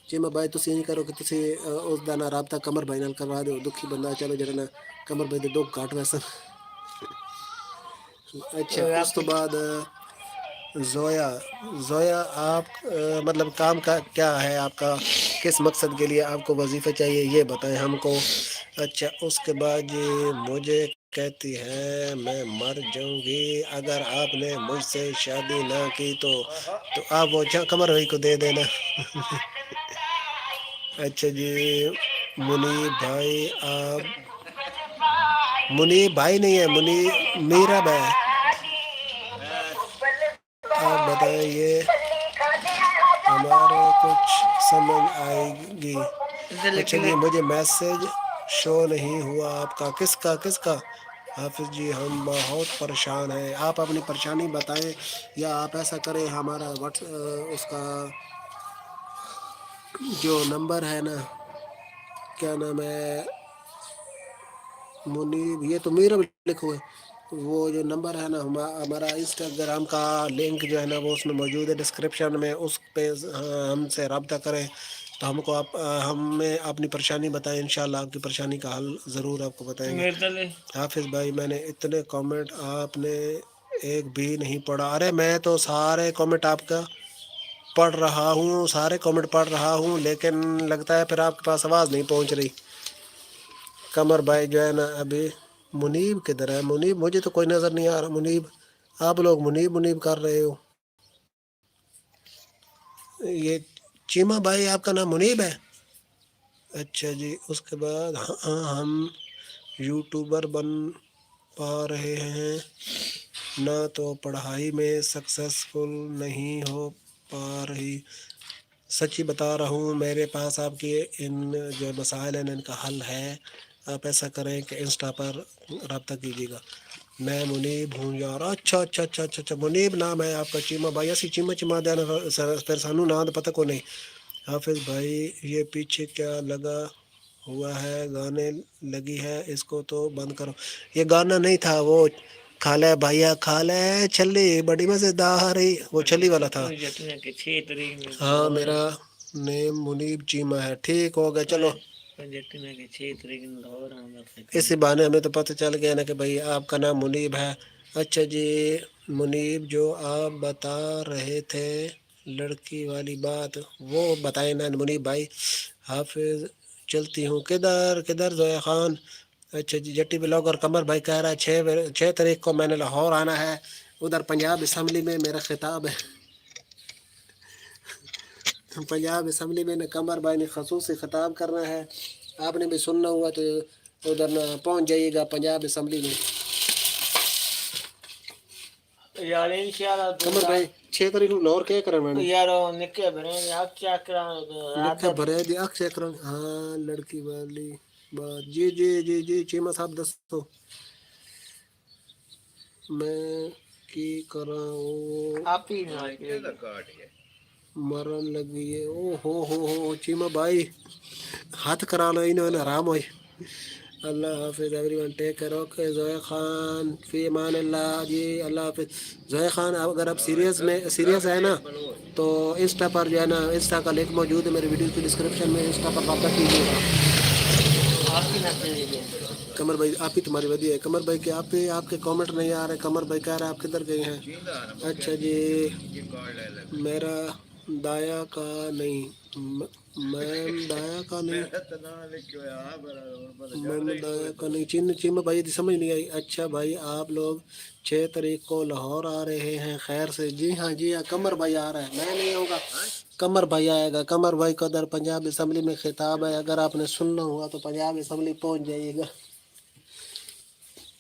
چیمہ بھائی تسی نہیں کرو کہ تسی اس دا نا رابطہ کمر بھائی نال کروا دو. دکھی بندہ چلو جڑا نا کمر بھائی دے دو گھٹ ویسن. اچھا اس تو بعد زویا آپ مطلب کام کا کیا ہے آپ کا, کس مقصد کے لیے آپ کو وظیفہ چاہیے یہ بتائیں ہم کو. اچھا اس کے بعد یہ مجھے کہتی ہے میں مر جاؤں گی اگر آپ نے مجھ سے شادی نہ کی تو آپ وہ کمر بھائی کو دے دینا. اچھا جی منیب بھائی, آپ منیب بھائی نہیں ہے میرا بھائی. آپ بتائیے ہمارے کچھ سمجھ آئے گی. چلیے مجھے میسج شو نہیں ہوا آپ کا. کس کا حافظ جی ہم بہت پریشان ہیں. آپ اپنی پریشانی بتائیں یا آپ ایسا کریں ہمارا اس کا جو نمبر ہے نا کیا نام ہے منیب, یہ تو میرا بھی لکھو ہے. وہ جو نمبر ہے نا ہمارا انسٹاگرام کا لنک جو ہے نا وہ اس میں موجود ہے ڈسکرپشن میں. اس پہ ہم سے رابطہ کریں تو ہم کو ہمیں اپنی پریشانی بتائیں. انشاءاللہ آپ کی پریشانی کا حل ضرور آپ کو بتائیں گے. حافظ بھائی میں نے اتنے کامنٹ آپ نے ایک بھی نہیں پڑھا. ارے میں تو سارے کامنٹ آپ کا پڑھ رہا ہوں, سارے کامنٹ پڑھ رہا ہوں, لیکن لگتا ہے پھر آپ کے پاس آواز نہیں پہنچ رہی. قمر بھائی جو ہے نا ابھی منیب کدھر ہے. منیب مجھے تو کوئی نظر نہیں آ رہا. منیب آپ لوگ منیب کر رہے ہو. یہ چیمہ بھائی آپ کا نام منیب ہے. اچھا جی اس کے بعد ہم یوٹیوبر بن پا رہے ہیں نہ تو پڑھائی میں سکسیزفل نہیں ہو پا رہی. سچی بتا رہا ہوں میرے پاس آپ کی ان جو مسائل ہیں ان کا حل ہے. آپ ایسا کریں کہ انسٹا پر رابطہ کیجیے گا. میں منیب ہوں یار. اچھا منیب نام ہے آپ کا. چیمہ بھائی ایسی چیمہ دینا پھر سانو نام پتہ کو نہیں. حافظ بھائی یہ پیچھے کیا لگا ہوا ہے گانے لگی ہے اس کو تو بند کرو. یہ گانا نہیں تھا, وہ کھالے بھیا کھالے چھلی بڑی مزیدار, وہ چھلی والا تھا. ہاں میرا نیم منیب چیمہ ہے. ٹھیک ہو گیا چلو. اسی بہانے ہمیں تو پتہ چل گیا نا کہ بھائی آپ کا نام منیب ہے. اچھا جی منیب جو آپ بتا رہے تھے لڑکی والی بات وہ بتائیں نا منیب بھائی. حافظ چلتی ہوں کدھر زویا خان. اچھا جی جٹی بلاگر قمر بھائی کہہ رہا ہے 6 تاریخ کو میں نے لاہور آنا ہے. ادھر پنجاب اسمبلی میں میرا خطاب ہے. پنجاب اسمبلی میں نے قمر بھائی نے خصوصی خطاب کرنا ہے. آپ نے بھی سننا ہوا تو ادھر پہنچ جائیے گا پنجاب اسمبلی میں. یار انشاءاللہ قمر بھائی 6 تاریخ کو لاہور کیا کرنا ہے یار نکے بھرے آپ کیا کرا لکھا بھرے دی اک چیک کرن. ہاں لڑکی والی بات جی چیمہ صاحب دسو میں کی کرا آپ ہی مرن لگی ہے. او ہو چیمہ بھائی ہاتھ کرا لو انہوں نے آرام ہوئی. اللہ حافظ every one take care. Okay Zoya Khan فی امان اللہ جی اللہ حافظ. زویا خان اگر آپ سیریس ہے نا تو انسٹا پر جو ہے نا انسٹا کا لنک موجود ہے میرے ویڈیو کی ڈسکرپشن میں. انسٹا پر رابطہ کیجیے گا. قمر بھائی آپ ہی تمہاری ودی ہے. قمر بھائی کہ آپ کے کامنٹ نہیں آ رہے. قمر بھائی کہہ رہے ہیں آپ کدھر گئے ہیں. اچھا جی میرا دایا کا نہیں میم دایا کا نہیں چیمہ بھائی سمجھ نہیں آئی. اچھا بھائی آپ لوگ 6 تاریخ کو لاہور آ رہے ہیں خیر سے. جی ہاں قمر بھائی آ رہا ہے. میں نہیں آؤں گا قمر بھائی آئے گا. قمر بھائی کو ادھر پنجاب اسمبلی میں خطاب ہے. اگر آپ نے سننا ہوا تو پنجاب اسمبلی پہنچ جائیے گا.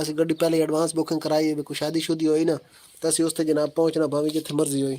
ਅਸੀਂ ਗੱਡੀ ਪਹਿਲੇ ਐਡਵਾਂਸ ਬੁਕਿੰਗ ਕਰਾਈ ਵੀ ਕੋਈ ਸ਼ਾਦੀ ਸ਼ੁਦੀ ਹੋਈ ਨਾ ਤਾਂ ਅਸੀਂ ਉਸ ਤੇ ਜਨਾਬ ਪਹੁੰਚਣਾ ਭਾਵੇਂ ਜਿੱਥੇ ਮਰਜ਼ੀ ਹੋਈ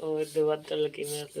ਉਹ ਦੇ ਬਦਲ ਕੀ ਮੈਂ ਤੇ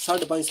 550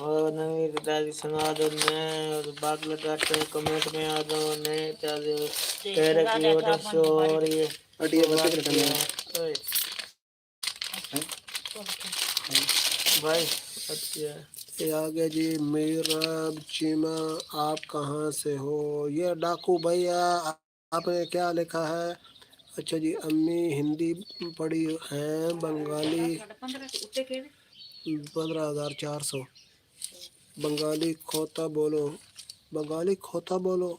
اور نئی تازی سنا دو نئے اور باغ لگاتے ہیں کمنٹ میں آ جاؤ نئے تازی کہہ رہے کہ یہ شو ہو رہی ہے اوئے بھائی اچھا یہ آگے جی میرا چیمہ آپ کہاں سے ہو؟ یہ ڈاکو بھیا آپ نے کیا لکھا ہے؟ اچھا جی امی ہندی پڑھی ہیں بنگالی 15,400 بنگالی کھوتا بولو بنگالی کھوتا بولو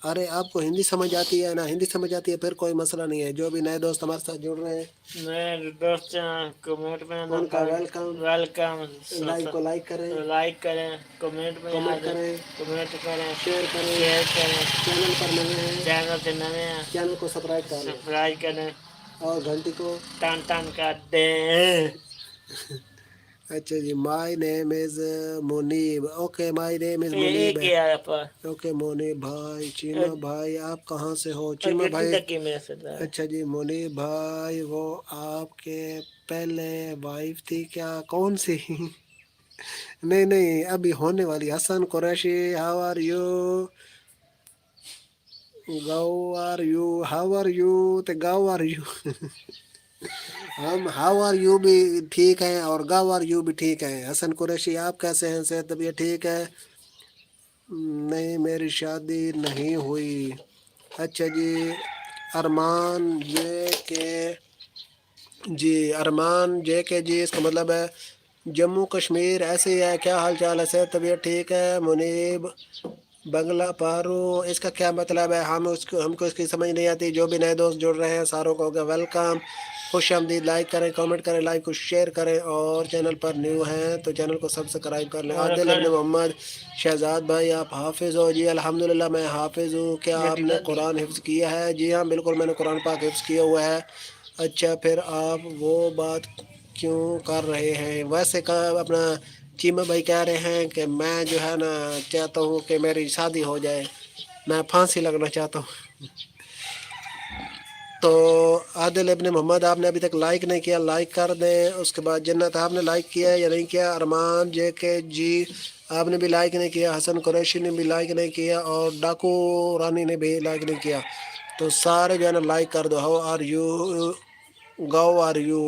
ارے آپ کو ہندی سمجھ آتی ہے نا ہندی سمجھ آتی ہے پھر کوئی مسئلہ نہیں ہے جو بھی نئے دوست ہمارے ساتھ جڑ رہے ہیں نئے دوست کمنٹ میں ان کا ویلکم ویلکم لائک کو لائک کریں لائک کریں کمنٹ میں کمنٹ کریں کمنٹ کریں شیئر کریں شیئر کریں چینل پر نئے ہیں چینل پہ نئے ہیں چینل کو سبسکرائب کر لیں سبسکرائب کریں اور گھنٹی کو ٹان ٹان کر دیں اچھا جی مائی نیم از منیب اوکے مائی نیم از یہ منیب کیا ہے پر اوکے منیب بھائی چیمہ بھائی آپ کہاں سے ہو چیمہ گٹی بھائی تک میرے سے اچھا جی منیب بھائی وہ آپ کے پہلے وائف تھی کیا کون سی نہیں نہیں ابھی ہونے والی Hassan Qureshi how are you گاؤ are you how are you تو گاؤ آر یو ہم ہاؤ آر یو بھی ٹھیک ہیں اور گاؤ آر یو بھی ٹھیک ہیں حسن قریشی آپ کیسے ہیں صحت طبیعت ٹھیک ہے نہیں میری شادی نہیں ہوئی اچھا جی ارمان یہ کہ جی ارمان جے کے جی اس کا مطلب ہے جموں کشمیر ایسے ہی ہے کیا حال چال ہے صحت طبیعت ٹھیک ہے منیب بنگلہ پارو اس کا کیا مطلب ہے ہم کو اس کی سمجھ نہیں آتی جو بھی نئے دوست جڑ رہے ہیں ساروں کو ہوگا ویلکم خوش آمدید لائک کریں کامنٹ کریں لائک کو شیئر کریں اور چینل پر نیو ہیں تو چینل کو سبسکرائب کر لیں عادل ابن محمد شہزاد بھائی آپ حافظ ہو جی الحمدللہ میں حافظ ہوں کیا آپ نے قرآن حفظ کیا ہے جی ہاں بالکل میں نے قرآن پاک حفظ کیا ہوا ہے اچھا پھر آپ وہ بات کیوں کر رہے ہیں ویسے اپنا چیمہ بھائی کہہ رہے ہیں کہ میں جو ہے نا چاہتا ہوں کہ میری شادی ہو جائے میں پھانسی لگنا چاہتا ہوں تو عادل ابن محمد آپ نے ابھی تک لائک نہیں کیا لائک کر دیں اس کے بعد جنت آپ نے لائک کیا یا نہیں کیا ارمان جے کے جی آپ نے بھی لائک نہیں کیا حسن قریشی نے بھی لائک نہیں کیا اور ڈاکو رانی نے بھی لائک نہیں کیا تو سارے جو ہے نا لائک کر دو ہاؤ آر یو گاؤ are you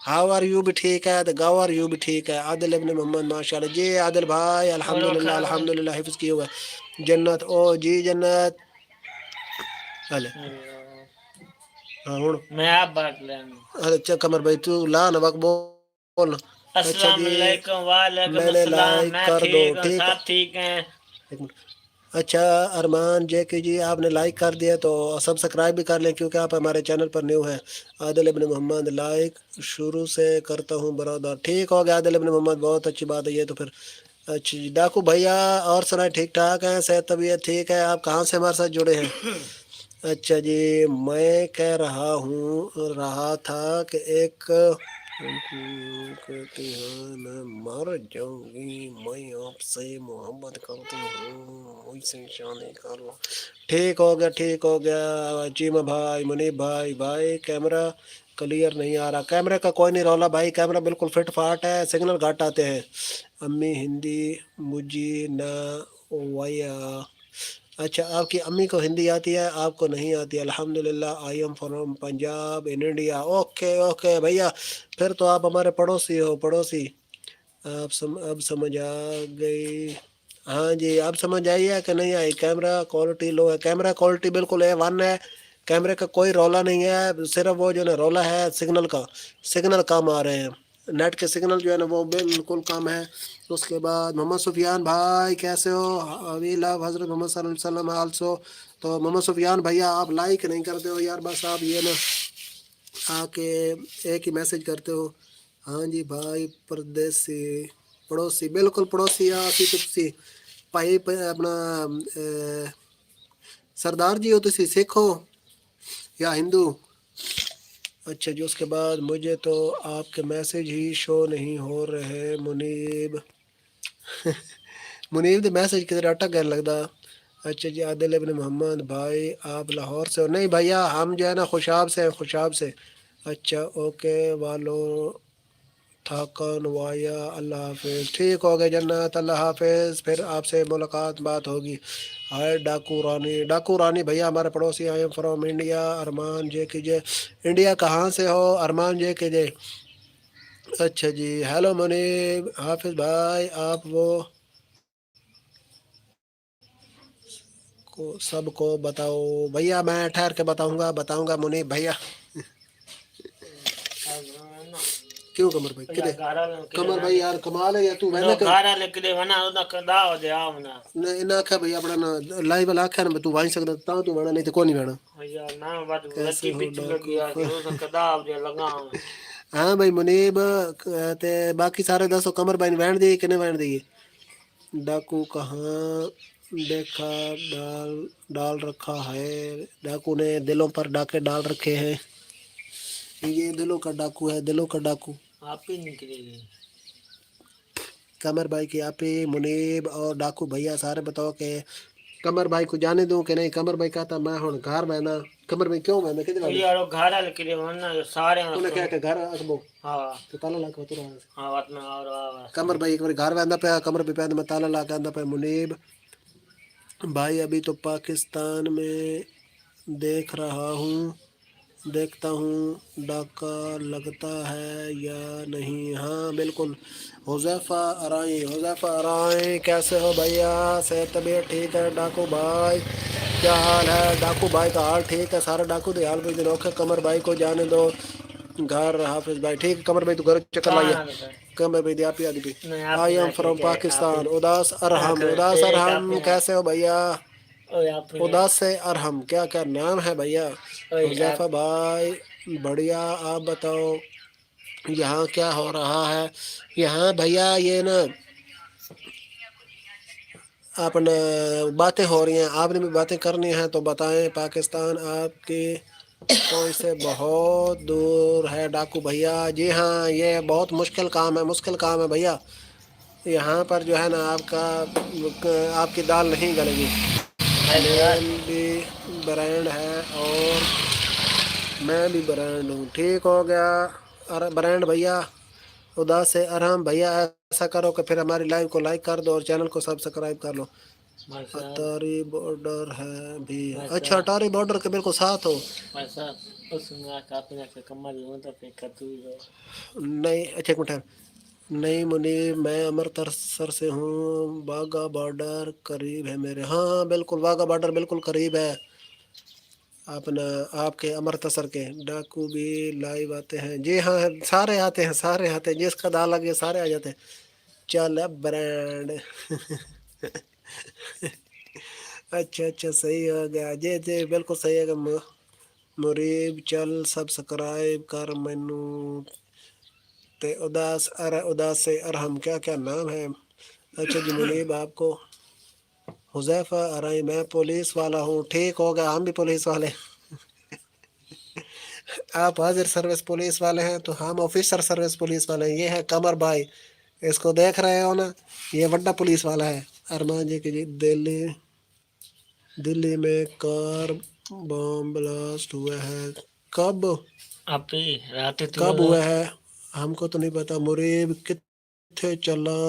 how are you بھی ٹھیک ہے تو گاؤ آر یو بھی ٹھیک ہے عادل ابن محمد ماشاء اللہ جی عادل بھائی الحمدللہ حفظ کیے ہوئے جنت او جی جنت ہاں ہوں میں آپ بات لینا اچھا قمر بھائی تو لا نا وقت بول اچھا السلام جی علیکم وعلیکم میں نے السلام لائک میں کر دو ٹھیک ہوں ٹھیک سب ٹھیک ہیں ایک منٹ اچھا ارمان جے کے جی آپ نے لائک کر دیا تو سبسکرائب بھی کر لیں کیونکہ آپ ہمارے چینل پر نیو ہیں عادل ابن محمد لائک شروع سے کرتا ہوں برادر ٹھیک ہو گیا عادل ابن محمد بہت اچھی بات ہے یہ تو پھر اچھا جی ڈاکو بھیا اور سنائیں ٹھیک ٹھاک ہیں صحت طبیعت ٹھیک ہے آپ کہاں سے ہمارے ساتھ جڑے ہیں اچھا جی میں کہہ رہا تھا کہ ایک کہتی ہیں میں مر جاؤں گی میں آپ سے محبت کرتی ہوں سے شادی کر لو ٹھیک ہو گیا چیمہ بھائی منیب بھائی کیمرہ کلیئر نہیں آ رہا کیمرے کا کوئی نہیں رولا بھائی کیمرہ بالکل فٹ فاٹ ہے سگنل گھٹ آتے ہیں امی ہندی مجھے نہ ویا اچھا آپ کی امی کو ہندی آتی ہے آپ کو نہیں آتی الحمدللہ آئی am from Punjab in India okay بھیا پھر تو آپ ہمارے پڑوسی ہو پڑوسی اب سمجھ آ گئی ہاں جی اب سمجھ آئی ہے کہ نہیں آئی کیمرہ کوالٹی لو ہے کیمرہ کوالٹی بالکل A1 ہے کیمرے کا کوئی رولا نہیں ہے صرف وہ جو ہے رولا ہے سگنل کم آ رہے ہیں نیٹ کے سگنل جو ہے نا وہ بالکل کم ہے اس کے بعد محمد سفیان بھائی کیسے ہو وی لو حضرت محمد صلی اللہ علیہ وسلم آلسو تو محمد سفیان بھیا آپ لائک نہیں کرتے ہو یار بس آپ یہ نا آ کے ایک ہی میسج کرتے ہو ہاں جی بھائی پردیسی پڑوسی بالکل پڑوسی تپسی بھائی اپنا سردار جی ہو تسی سکھ ہو یا ہندو اچھا جی اس کے بعد مجھے تو آپ کے میسج ہی شو نہیں ہو رہے منیب دے میسج کدھر اٹک گیا لگتا اچھا جی عادل ابن محمد بھائی آپ لاہور سے ہو نہیں بھیا ہم جو ہے نا خوشاب سے اچھا اوکے تھاکن وایا اللہ حافظ. ٹھیک ہو گئے جنت, اللہ حافظ. پھر آپ سے ملاقات بات ہوگی. ہائے ڈاکو رانی بھیا ہمارے پڑوسی. I am from India. Arman جے کیجے. انڈیا کہاں سے ہو ارمان جے کیجے؟ اچھا جی. ہیلو منیب حافظ بھائی, آپ وہ سب کو بتاؤ بھیا. میں ٹھہر کے بتاؤں گا منیب بھیا. کیوں قمر بھائی کدے قمر بھائی یار کمال ہے. یا تو وینا کہ گھر والے کدے ونا ادا کدا ہو دے آونا نہ آخیا بھائی اپنا لائیو والا آخیا نا تو وائن سکتا تا تو وینا نہیں تو کون نہیں وینا. یار نا بات کیسے لکی ہو پچ لگی ڈاکو؟ آ کہ اس کدا ہو دے لگا ہاں بھائی منیب تے باقی سارے دسو قمر بھائی وین دی کہ نہیں وین دی؟ ڈاکو کہاں دیکھا ڈال رکھا ہے. ڈاکو نے دلوں پر ڈاکے ڈال رکھے ہیں. یہ دلوں کا ڈاکو ہے, دلوں کا ڈاکو. آپ ہی نکلے گئے. قمر بھائی کی آپ ہی منیب اور ڈاکو بھیا سارے بتاؤ کہ قمر بھائی کو جانے دوں کہ نہیں. قمر بھائی کہتا میں ہوں گھر بہنا. قمر بھائی کیوں بہنا کتنے بہنا یار گھر والے کدے ونا سارے انہیں کہا کہ گھر اکبو ہاں تو تالا لا کے تو ہاں بات میں اور قمر بھائی ایک بار گھر بہندا پیا. قمر بھائی پہندا میں تالا لا کے آندا پیا. منیب بھائی ابھی تو پاکستان میں دیکھتا ہوں ڈاکہ لگتا ہے یا نہیں. ہاں بالکل. حذیفہ ارائیں کیسے ہو بھیا؟ صحت طبیعت ٹھیک ہے؟ ڈاکو بھائی کیا حال ہے؟ ڈاکو بھائی کا حال ٹھیک ہے. سارے ڈاکو دے حال بھی دن اوکھے. قمر بھائی کو جانے دو گھر. حافظ بھائی ٹھیک ہے. قمر بھائی تو گھر چکر لائیے. قمر بھائی دی آپ ہی آدھی بھی. نہیں آپ آئی نہ ایم فرام ٹھیک ہے آپ پاکستان. اداس ارحم کیسے ہو بھیا؟ اداس سے ارحم کیا کیا نام ہے بھیا؟ حذیفہ بھائی بڑھیا. آپ بتاؤ یہاں کیا ہو رہا ہے؟ یہاں بھیا یہ نا اپنا باتیں ہو رہی ہیں. آپ نے بھی باتیں کرنی ہیں تو بتائیں. پاکستان آپ کی کوئی سے بہت دور ہے ڈاکو بھیا. جی ہاں یہ بہت مشکل کام ہے بھیا. یہاں پر جو ہے نا آپ کی دال نہیں گلے گی. نیم بھی برانڈ ہے اور میں بھی برانڈ ہوں. ٹھیک ہو گیا برانڈ بھیا. اداس سے ارحم بھیا ایسا کرو کہ پھر ہماری لائیو کو لائک کر دو اور چینل کو سبسکرائب کر لو. اٹاری بارڈر ہے بھی. اچھا اٹاری بارڈر کے بالکل ساتھ ہو. نہیں اچھا ایک منٹ نہیں منیب میں امرتسر سے ہوں. واگا بارڈر قریب ہے میرے. ہاں بالکل واگا بارڈر بالکل قریب ہے اپنا آپ کے امرتسر کے. ڈاکو بھی لائیو آتے ہیں. جی ہاں سارے آتے ہیں جس کا دال لگے سارے آ جاتے ہیں. چل برانڈ اچھا صحیح ہو گیا. جی بالکل صحیح ہے. مریب چل سبسکرائب کر مینو تے اداس سے ارحم کیا نام ہے. اچھا جی منیب آپ کو حذیفہ ارائیں میں پولیس والا ہوں. ٹھیک ہو گیا ہم بھی پولیس والے. آپ حاضر سروس پولیس والے ہیں تو ہم آفیسر سروس پولیس والے ہیں. یہ ہے قمر بھائی اس کو دیکھ رہے ہو نا. یہ بڑا پولیس والا ہے. ارمان جی کی دلی میں کار بم بلاسٹ ہوا ہے. کب ہوا ہے ہم کو تو نہیں پتا. مریب کتنے چلا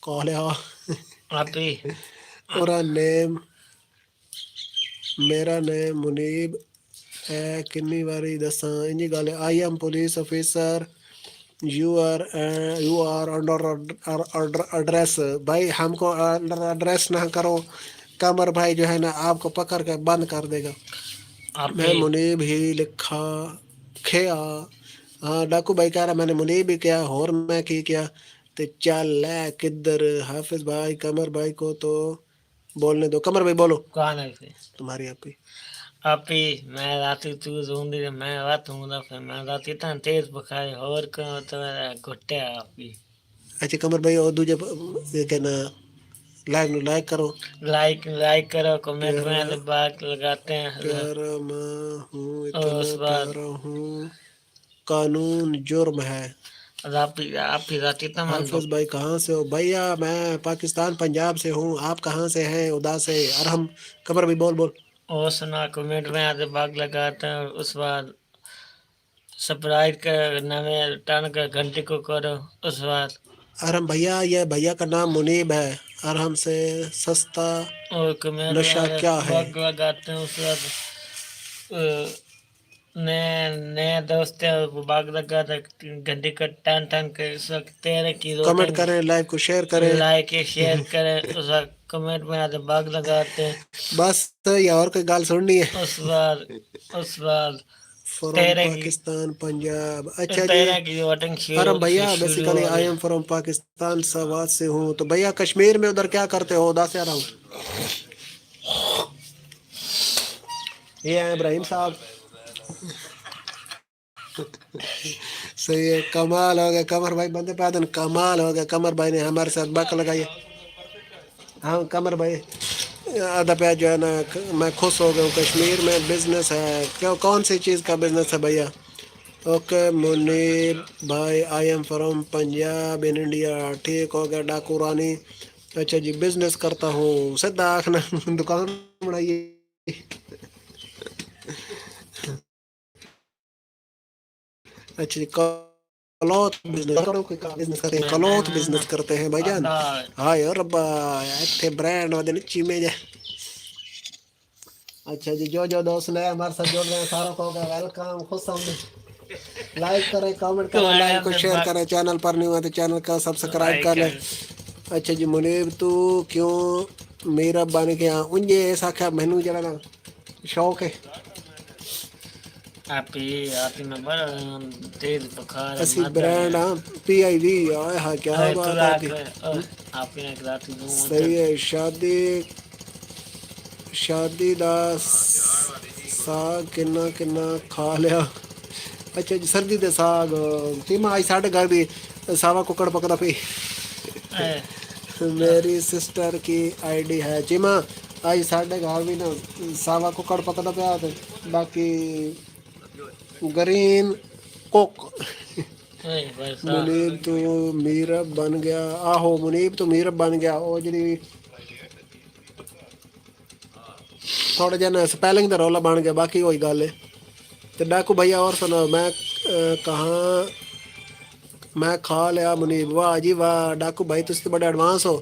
کالیا اور میرا نیم منیب ہے. کنی باری دساں انجی گل. I am police officer. You are under address. بھائی ہم کو انڈر ایڈریس نہ کرو. قمر بھائی جو ہے نا آپ کو پکڑ کے بند کر دے گا. میں منیب ہی لکھا کھیا. ہاں ڈاکو بھائی کہہ رہا میں نے منیب ہی کیا اور میں کی کیا تو چل لے کدھر. حافظ بھائی قمر بھائی کو تو بولنے دو. قمر بھائی بولو تمہاری آپ ہی. آپ ہی میں راتی میں رات ہوں میں راتی اتنا تیز بخار اور گھٹے آپ ہی. اچھا قمر بھائی اور دوجے کہنا لائک کرو. لائک کرو کمنٹ میں بات لگاتے ہیں. پیارا میں ہوں اور اتنا اس بعد پیارا ہوں قانون جرم ہے. آپ ہی راتی حافظ بھائی کہاں سے ہو؟ بھیا میں پاکستان پنجاب سے ہوں. آپ کہاں سے ہیں؟ اداس سے ارحم. قمر بھائی بول اور سنا کمنٹ میں آتے باغ لگاتے ہیں. اس بعد سبسکرائب کر نویں ٹن کا گھنٹی کو کرو اس بعد ارحم بھیا، یہ بھیا کا نام منیب ہے. ارحم سے سستا اور کمنٹ نشہ کیا ہے؟ بگ لگاتے ہیں. اس بعد نئے دوست باغ لگا گھنٹی کا ٹن کے تیرے کی کمنٹ کریں، لائک کو شیئر کریں. لائک شیئر کریں. اس بعد کمنٹ میں آتے باغ لگاتے ہیں. بس یا اور کوئی گال سننی ہے؟ اس بعد فرام پاکستان پنجاب. اچھا جی تیرے کی ووٹنگ ارحم بھیا شروع بیسیکلی ہو آئی گئی. ایم فرام پاکستان سوات سے ہوں. تو بھیا کشمیر میں ادھر کیا کرتے ہو؟ دس رہا ہوں. یہ ہے ابراہیم صاحب. صحیح ہے، کمال ہو گیا. قمر بھائی بندے پادن کمال ہو گیا. قمر بھائی نے ہمارے ساتھ بک لگائی. ہاں قمر بھائی آدھا پہ جو ہے نا میں خوش ہو گیا ہوں. کشمیر میں بزنس ہے. کون سی چیز کا بزنس ہے بھیا؟ اوکے منیب بھائی آئی am from Punjab in India. ٹھیک ہو گیا. ڈاکو رانی اچھا جی بزنس کرتا ہوں. سیدھا آخنا دکان بنائیے. اچھا جی کلوتھ بزنس کرتے ہیں بھائی جان. ہاں یار ربا ایتھے برانڈ ودے نچی میں جا. اچھا جی جو دوست نئے ہمارے ساتھ جڑ رہے ہیں ساروں کو ویلکم. خوش آمدید. لائک کریں، کامنٹ کریں، لائک کو شیئر کریں. چینل پر نہیں ہوا تو چینل کا سبسکرائب کر لیں. اچھا جی منیب تو کیوں میرا بن گیا انجے ایسا کیا مینو جڑا نا شوق ہے. آپ میں بڑا تیز بخار اسی برانڈ ہاں پی آئی وی. ہاں کیا بات ہے آپ کی. آپ نے رات صحیح ہے. شادی دا ساگ کنا کھا لیا. اچھا جی سردی دے ساگ چیما آج ساڈے گھر بھی ساوا ککڑ پکدا پئی. میری سسٹر کی آئی ڈی ہے چیما. آج ساڈے گھر بھی نا ساوا ککڑ پکدا پیا. باقی گرین کوک. منیب تو میرب بن گیا. آہو منیب تو میرب بن گیا. وہ جی تھوڑا جہا نا سپیلنگ کا رولا بن گیا. باقی وہی گل ہے. تو ڈاکو بھیا اور سناؤ. میں کہاں میں کھا لیا منیب. واہ جی واہ ڈاکو بھائی تسی تو بڑے ایڈوانس ہو.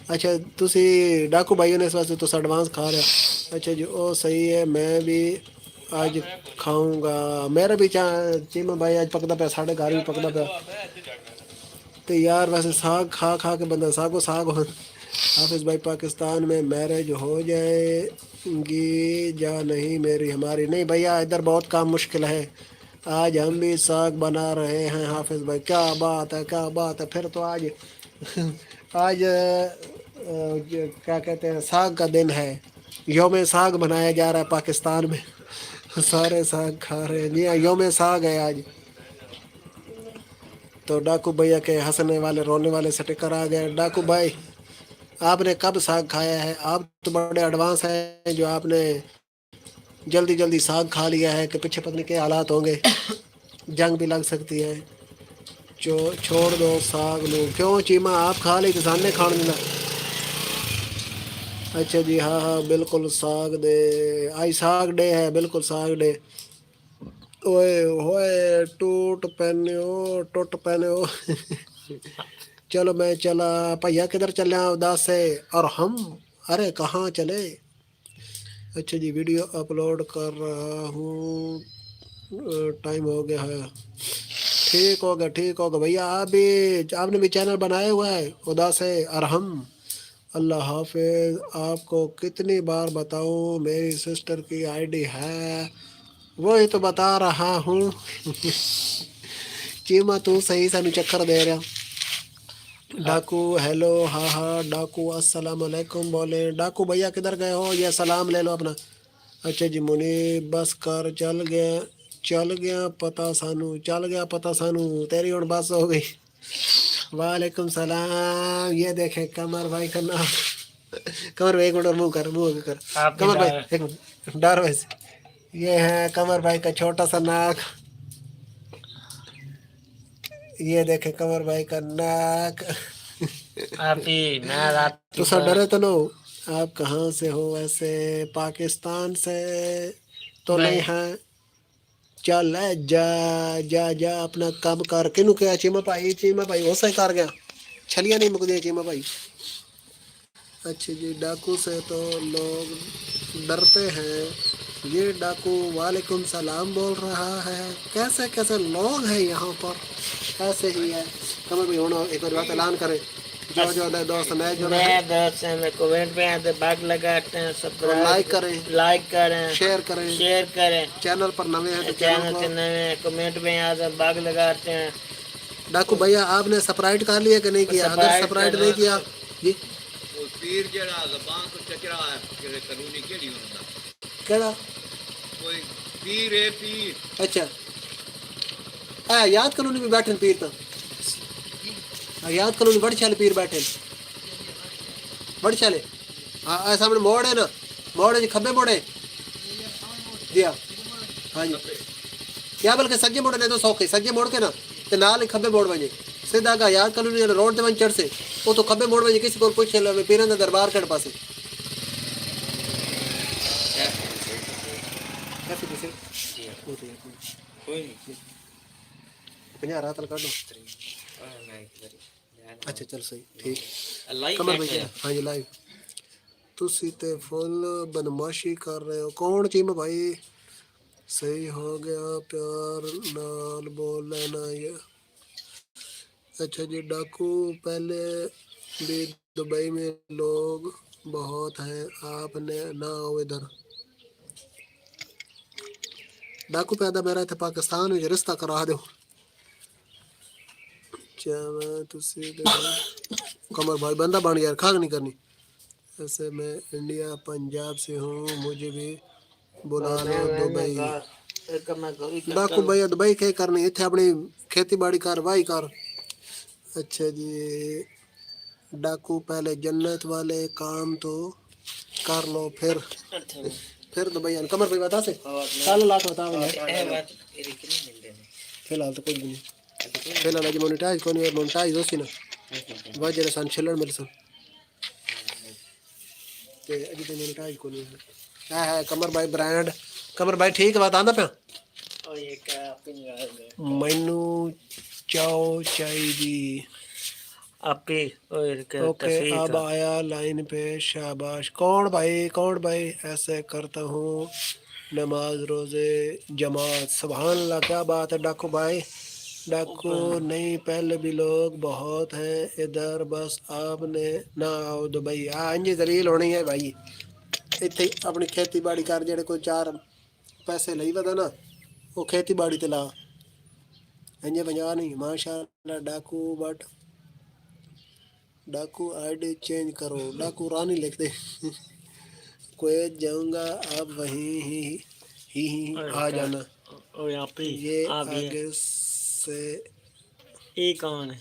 اچھا تسی ڈاکو بھائی نے اس واسطے تو ایڈوانس کھا لیا. اچھا جی او صحیح ہے. میں بھی آج کھاؤں گا. میرا بھی چیما بھائی آج پکدا پیا. ساڈے گھر بھی پکدا پیا. تو یار ویسے ساگ کھا کے بندہ ساگ ہو. حافظ بھائی پاکستان میں میرج ہو جائے گی یا نہیں میری ہماری؟ نہیں بھیا ادھر بہت کام مشکل ہے. آج ہم بھی ساگ بنا رہے ہیں. حافظ بھائی کیا بات ہے کیا بات ہے. پھر تو آج کیا کہتے ہیں ساگ کا دن ہے. یوم ساگ منایا جا رہا ہے پاکستان میں. سارے ساگ کھا رہے ہیں. جی ہاں یوم ساگ ہے آج. تو ڈاکو بھیا کے ہنسنے والے رونے والے سٹیکر آ گئے. ڈاکو بھائی آپ نے کب ساگ کھایا ہے؟ آپ تو بڑے ایڈوانس ہیں جو آپ نے جلدی ساگ کھا لیا ہے کہ پیچھے پتہ نہیں کے حالات ہوں گے. جنگ بھی لگ سکتی ہے. چھوڑ دو ساگ لو. کیوں چیما آپ کھا لی تو سامنے کھان دینا. اچھا جی ہاں بالکل ساگ دے آئی ساگ ڈے ہے. بالکل ساگ ڈے. اوئے ہوئے ٹوٹ پہنے ہو. چلو میں چلا. بھیا کدھر چلے اداس سے اور ہم ارے کہاں چلے. اچھا جی ویڈیو اپلوڈ کر رہا ہوں. ٹائم ہو گیا ہے. ٹھیک ہوگا بھیا. آپ نے بھی چینل بنایا ہوا ہے خدا سے ارحم. اللہ حافظ. آپ کو کتنی بار بتاؤں میری سسٹر کی آئی ڈی ہے. وہی تو بتا رہا ہوں. چیما تو صحیح سانو چکر دے رہا. ڈاکو ہیلو ہاں ڈاکو السلام علیکم بولیں. ڈاکو بھیا کدھر گئے ہو؟ یہ سلام لے لو اپنا. اچھا جی منیب بس کر چل گیا پتا سانو تیری ہوں بس ہو گئی. وعلیکم السلام. یہ دیکھیں قمر بھائی کا نام. قمر بھائی ایک منٹ منہ کر قمر بھائی ایک منٹ ڈر ویسے. یہ ہے قمر بھائی کا چھوٹا سا ناک. یہ دیکھیں قمر بھائی کا ناک. تو سر ڈرے تو نو. آپ کہاں سے ہو ویسے؟ پاکستان سے تو نہیں ہیں. ਚੱਲ ਜਾ ਆਪਣਾ ਕੰਮ ਕਰ। ਕਿਹਨੂੰ ਕਿਹਾ ਚੀਮਾ ਭਾਈ ਉਸੇ ਕਰ ਗਿਆ, ਛਲੀਆਂ ਨਹੀਂ ਮੁੱਕਦੀਆਂ ਚੀਮਾ ਭਾਈ। اچھا جی ڈاکو سے تو لوگ ڈرتے ہیں، یہ ڈاکو وعلیکم السلام بول رہا ہے، کیسے لوگ ہیں یہاں پر، ایسے ہی ہے۔ کمر بھی ہونا ایک بار اعلان کریں، جو دوست نئے جو نئے دوست ہیں کمنٹ پہ آتے باغ لگاتے ہیں، لائک کریں، شیئر کریں، چینل پر نئے ہیں تو چینل کے نئے کمنٹ پہ آتے باغ لگاتے ہیں۔ ڈاکو بھیا آپ نے سپرائٹ کر لیا کہ نہیں کیا؟ اگر سپرائٹ نہیں کیا جی پیر جڑا زبان تو چکرا ہے کہ قانونی کیڑی ہوندا کیڑا کوئی پیر ہے پیر اچھا اے یاد کالونی میں بیٹھے پیر تو یاد کالونی بڑی چالے پیر بیٹھے بڑی چالے ہاں سامنے موڑ ہے نا، موڑ ہے جی کھبے موڑے دیا ہاں جی کیا بلکہ سجے موڑ نے تو سوکھے سجے موڑ کے نا تے نال ہی کھبے موڑ ونجے سیدھا کا یاد کالونی روڈ تے ون چڑھ سے وہ تو کھبے موڑ ونجے کسی کو پوچھ لو پیراں دا دربار کڑ پاسے کوئی نہیں 50 رات کر دو اچھا چل صحیح ٹھیک اللہ کمر بھائی ہاں جی لائیو تسی تے فل بدماشی کر رہے ہو کون چیما بھائی صحیح ہو گیا پیار نال بول لینا یہ اچھا جی ڈاکو پہلے بھی دبئی میں لوگ بہت ہیں آپ نے نہ آؤ ادھر ڈاکو پیدا میرا تھا پاکستان میں رشتہ کرا دو کمر بھائی بندہ بن گیا کھاگ نہیں کرنی ایسے میں انڈیا پنجاب سے ہوں مجھے بھی بلا لو دبئی ڈاکو بھائی دبئی کیا کرنی اتنے اپنی کھیتی باڑی کر وائی کر اچھا جی ڈاکو پہلے جنت والے کام تو کر لو پھر دبئی کمر بھائی بتا سے سال لاکھ بتا فی الحال تو کچھ بھی نہیں فی الحال اج مونیٹائز کو نہیں مونیٹائز ہو سی نا وجہ سان چھلن مل سن تے اج تے مونیٹائز کو نہیں ہے کمر بھائی برانڈ کمر بھائی ٹھیک بات آندا پیا مینو چاؤ چاہیے اوکے اب آیا لائن پہ شاباش کون بھائی ایسے کرتا ہوں نماز روزے جماعت سبحان اللہ کیا بات ہے ڈاکو بھائی ڈاکو نہیں پہلے بھی لوگ بہت ہیں ادھر بس آپ نے نہ آؤ دبئی انجی دلیل ہونی ہے بھائی اتنے اپنی کھیتی باڑی کر جڑے کوئی 4 پیسے لئی ودا نا وہ کھیتی باڑی تے لا انجے 50 نہیں ماشاء اللہ ڈاکو بٹ ڈاکو آئی ڈی چینج کرو ڈاکو رانی لکھ دے کویت جاؤں گا اب وہیں ہی آ جانا یہ آگے سے کون ہے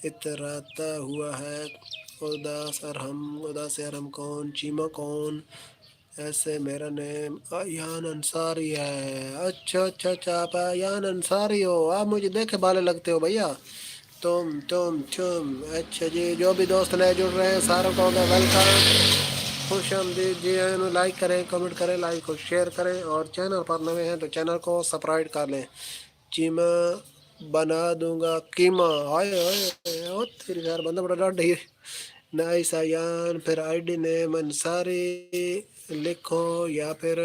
اتراتا ہوا ہے خدا سے ارم کون چیما کون ایسے میرا نیم ایان انصاری ہے اچھا آپ ایان انصاری ہو آپ مجھے دیکھے بالے لگتے ہو بھیا تم اچھا جی جو بھی دوست نئے جڑ رہے ہیں ساروں کو ہوگا ویلکم خوش آمدید جی لائک کریں کمنٹ کریں لائک کو شیئر کریں اور چینل پر نئے ہیں تو چینل کو سبسکرائب کر لیں چیما بنا دوں گا قیمہ آئے تیری یار بندہ بڑا ڈاڈ ہے نائس ایان پھر آئی ڈی نیم انصاری لکھو یا پھر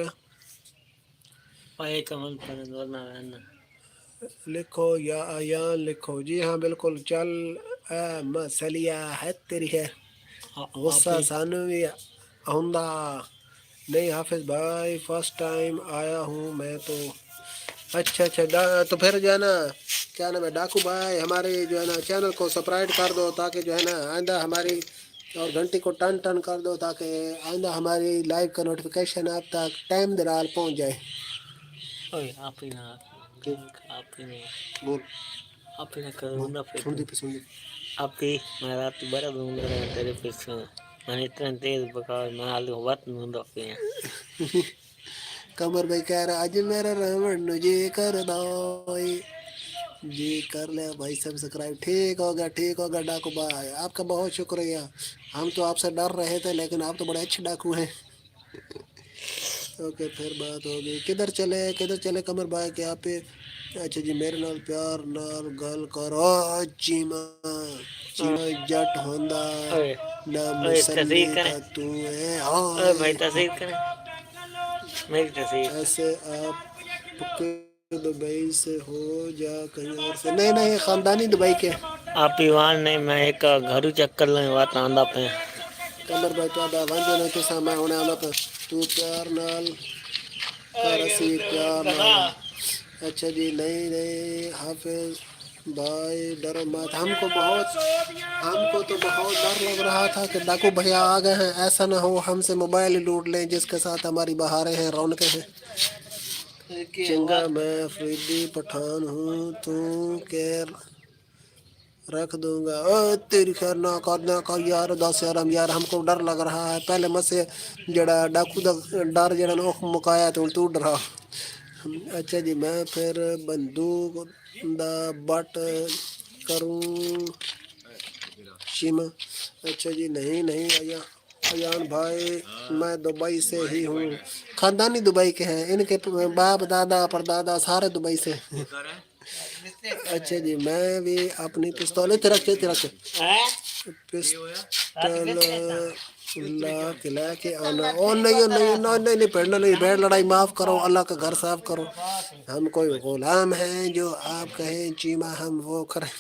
لکھو یا ایان لکھو جی ہاں بالکل چل مسئلہ ہے تیری ہے غصہ سانو بھی ہوندا نہیں حافظ بھائی فرسٹ ٹائم آیا ہوں میں تو اچھا تو پھر جو ہے نا کیا نام ہے ڈاکو بھائی ہمارے جو ہے نا چینل کو سبسکرائب کر دو تاکہ جو ہے نا آئندہ ہماری اور گھنٹی کو ٹن کر دو تاکہ آئندہ ہماری لائیو کا نوٹیفیکیشن آپ تک ٹائم درال پہنچ جائے بول میں رات بڑا گھوم رہا تیرے پیچھے میں اتنا تیز بکا میں آلو وقت نہیں پیا کمر بھائی کہہ رہا آج میرا رمن جی کر دو جی کر لے بھائی سبسکرائب ٹھیک ہوگا ڈاکو بھائی آپ کا بہت شکریہ ہم تو آپ سے ڈر رہے تھے لیکن آپ تو بڑے اچھے ڈاکو ہیں اوکے پھر بات ہوگی. کدھر چلے قمر بھائی کہ آپ اچھا جی میرے نال پیار نال گل کرو. چیما جٹ ہوندا اوئے نہ اوئے مسلی تصدیق کریں. دا تو ہے. اوئے بھائی تصدیق کریں میری تصدیق. ایسے آپ پکے دبئی سے ہو یا کہیں اور سے؟ نہیں خاندانی دبئی کے. آپ ایوان نہیں میں ایک گھرو چکر لیں بات آندا پہ. قمر بھائی تو ونجو نہیں تو میں ہونے آنا پہ تو پیار نال کر اسی پیار نال. اچھا جی نہیں حافظ بھائی ڈرو مت. ہم کو تو بہت ڈر لگ رہا تھا کہ ڈاکو بھیا آ گئے ہیں. ایسا نہ ہو ہم سے موبائل ہی لوٹ لیں جس کے ساتھ ہماری بہاریں ہیں رونقیں ہیں. چنگا میں افریدی پٹھان ہوں تو کیر رکھ دوں گا. او تیری خیر نہ کر یار. 10 یار ہم کو ڈر لگ رہا ہے. پہلے مجھ سے جڑا ڈاکو دا ڈر جڑا نہ مکایا تو ڈرا. اچھا جی میں پھر بندوق دا بٹ کروں شیما. اچھا جی نہیں ایان بھائی میں دبئی سے ہی ہوں. خاندانی دبئی کے ہیں. ان کے باپ دادا پردادا سارے دبئی سے. اچھا جی میں بھی اپنی پستول پسٹل لا کے آنا. اور نہیں پڑھنا نہیں. بیٹھ لڑائی معاف کرو. اللہ کا گھر صاف کرو. ہم کوئی غلام ہیں جو آپ کہیں چیما ہم وہ کریں.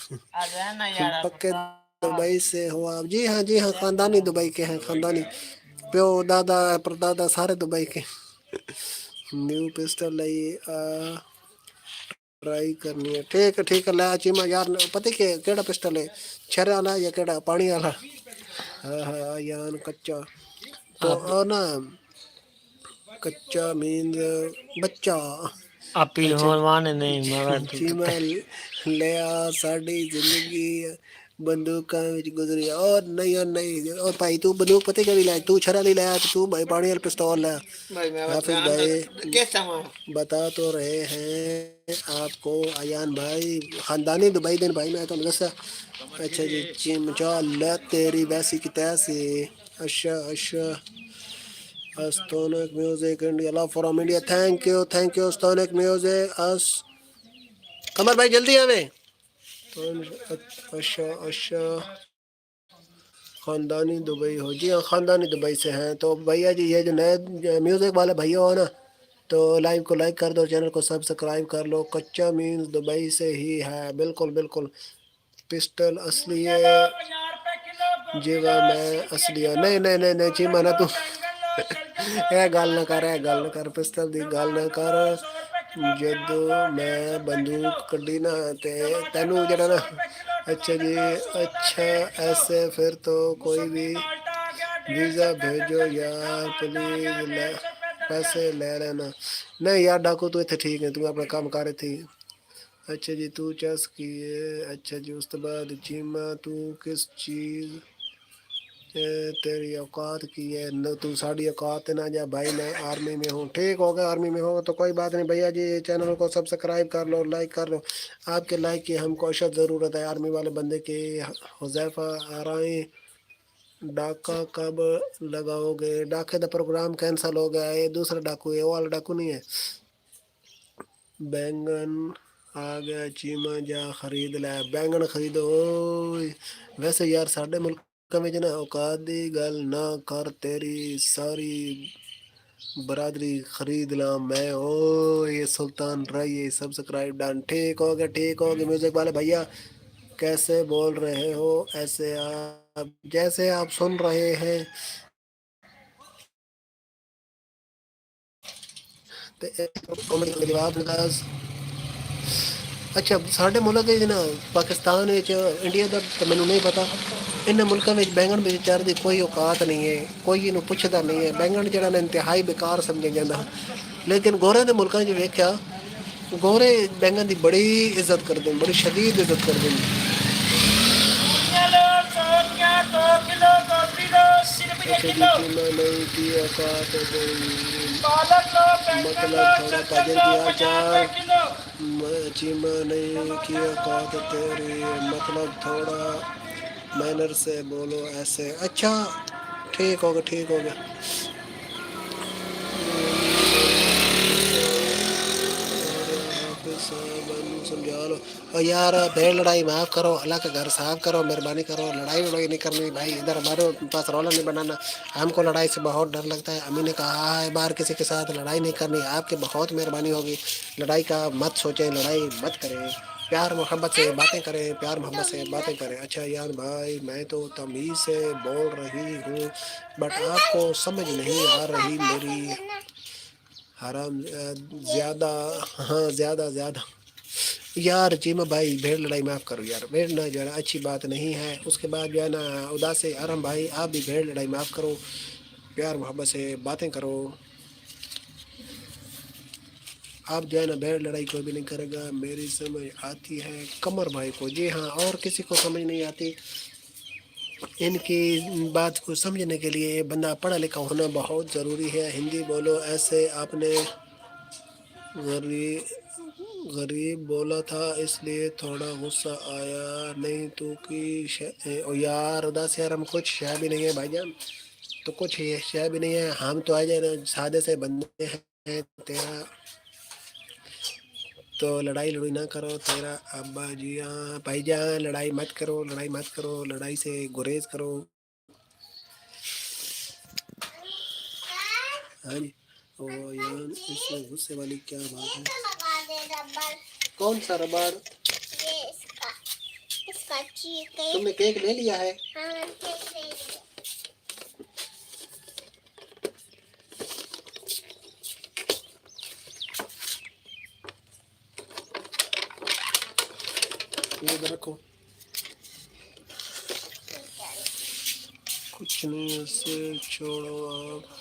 پکے دبئی سے ہو آپ؟ جی ہاں خاندانی دبئی کے ہیں. خاندانی پیو دادا پردادا سارے دبئی کے. نیو پسٹل لئی ٹرائی کرنی ہے. ٹھیک ہے لے چیما یار. پتہ کہ کیڑا پسٹل ہے چھرے والا یا کیڑا پانی والا؟ ہاں یان کچا تو نا کچا مینز بچہ. آپ ایوان نہیں مگر چیما لیا ساڈی زندگی بندوقاں وچ گزری. اور نہیں اور بھائی تو بندوق پتہ کیڑی لے تو چھرا نہیں لایا تو بھائی پانی والا پستول لے. حافظ بھائی بتا تو رہے ہیں آپ کو ایان بھائی خاندانی دبئی دن بھائی میں تو دسا. اچھا جی چمچا لے تیری ویسی کی تیسی. اچھا استونک music India love from India. Thank you استونک میوزک. قمر بھائی جلدی آویں. اچھا خاندانی دبئی ہو؟ جی ہاں خاندانی دبئی سے ہیں. تو بھیا جی یہ جو نئے میوزک والے بھیا ہو نا تو لائیو کو لائک کر دو. چینل کو سبسکرائب کر لو. کچا مینز دبئی سے ہی ہے. بالکل پسٹل اصلی ہے جیوا میں اصلی ہے. نہیں چیما نہ تو اے گل نہ کر پسٹل دی گل نہ کر. جدو میں بندوق کڈی نا تے تینوں جڑا نا. اچھا جی اچھا ایسے پھر تو کوئی بھی ویزا بھیجو یار پلیز. پیسے لے لینا. نہیں یار ڈاکو تو اتنے ٹھیک ہے. تو اپنا کام کر رہی تھی. اچھا جی تو چس کی ہے. اچھا جی اس کے بعد چیما تو کس چیز تیری اوقات کی ہے؟ تو ساڑی اوقات نہ جا بھائی میں آرمی میں ہوں. ٹھیک ہوگا آرمی میں ہوگا تو کوئی بات نہیں بھیا جی. چینل کو سبسکرائب کر لو لائک کر لو. آپ کے لائک کی ہم کو اشد ضرورت ہے. آرمی والے بندے کی. حذیفہ آرائیں ڈاکہ کب لگاؤ گے؟ ڈاکے دا پروگرام کینسل ہو گیا ہے. دوسرا ڈاکو ہے وہ والا ڈاکو نہیں ہے. بینگن آ گیا چیما جا خرید لے. بینگن خریدو. ویسے یار ساڈے ملک میں نا اوقات دی گل نہ کر. تیری ساری برادری خرید لاں میں. یہ سلطان رائی سبسکرائب ڈن. ٹھیک ہو گیا میوزک والے بھیا. کیسے بول رہے ہو ایسے آپ جیسے آپ سن رہے ہیں. اچھا ساڈے ملک نا پاکستان انڈیا کا تو مینوں نہیں پتا. ان ملکوں میں بینگن بیچار دی کوئی اوقات نہیں ہے. کوئی انہوں پوچھتا نہیں ہے. بینگن جڑا نا انتہائی بیکار سمجھا جاتا. لیکن گورے دے ملکوں وچ ویکھیا گورے بینگن دی بڑی عزت کرتے ہیں. بڑی شدید عزت کرتے ہیں. نہیں کی اوقات مطلب تھوڑا پاجل کیا چار. چیما نہیں کی اوقات تیری مطلب تھوڑا مینر سے بولو ایسے. اچھا ٹھیک ہو گیا سمجھا لو. اور یار بھیڑ لڑائی معاف کرو, اللہ کا گھر صاف کرو, مہربانی کرو, لڑائی وڑائی نہیں کرنی بھائی, ادھر ہمارے پاس رولا نہیں بنانا, ہم کو لڑائی سے بہت ڈر لگتا ہے. امی نے کہا ہے باہر کسی کے ساتھ لڑائی نہیں کرنی, آپ کی بہت مہربانی ہوگی, لڑائی کا مت سوچیں, لڑائی مت کریں, پیار محبت سے باتیں کریں, پیار محبت سے باتیں کریں. اچھا یار بھائی میں تو تمیز سے بول رہی ہوں بٹ آپ کو سمجھ نہیں آ رہی میری حرام زیادہ, ہاں زیادہ یار چیمہ بھائی بھیڑ لڑائی معاف کرو یار, بھیڑ نہ جو ہے نا اچھی بات نہیں ہے. اس کے بعد جو ہے نا اداس ارم بھائی آپ بھی بھیڑ لڑائی معاف کرو, پیار محبت سے باتیں کرو. آپ جو ہے نا بھیڑ لڑائی کوئی بھی نہیں کرے گا, میری سمجھ آتی ہے قمر بھائی کو, جی ہاں اور کسی کو سمجھ نہیں آتی. ان کی بات کو سمجھنے کے لیے بندہ پڑھا لکھا ہونا بہت ضروری ہے. ہندی بولو ایسے آپ نے غریب بولا تھا اس لیے تھوڑا غصہ آیا, نہیں تو کہ یار اداس یار ہم کچھ شے بھی نہیں ہے بھائی جان, تو کچھ شے بھی نہیں ہے, ہم تو آ جائے نا سادے سے بندے ہیں. تیرا تو لڑائی لڑائی نہ کرو, تیرا ابا جی ہاں بھائی جان لڑائی مت کرو, لڑائی مت کرو, لڑائی سے گریز کرو. ہاں جی یار اس میں غصے والی کیا بات ہے, کون سا ربڑ, تم نے کیک لے لیا ہے, یہ رکھو کچھ نہیں اسے چھوڑو آپ.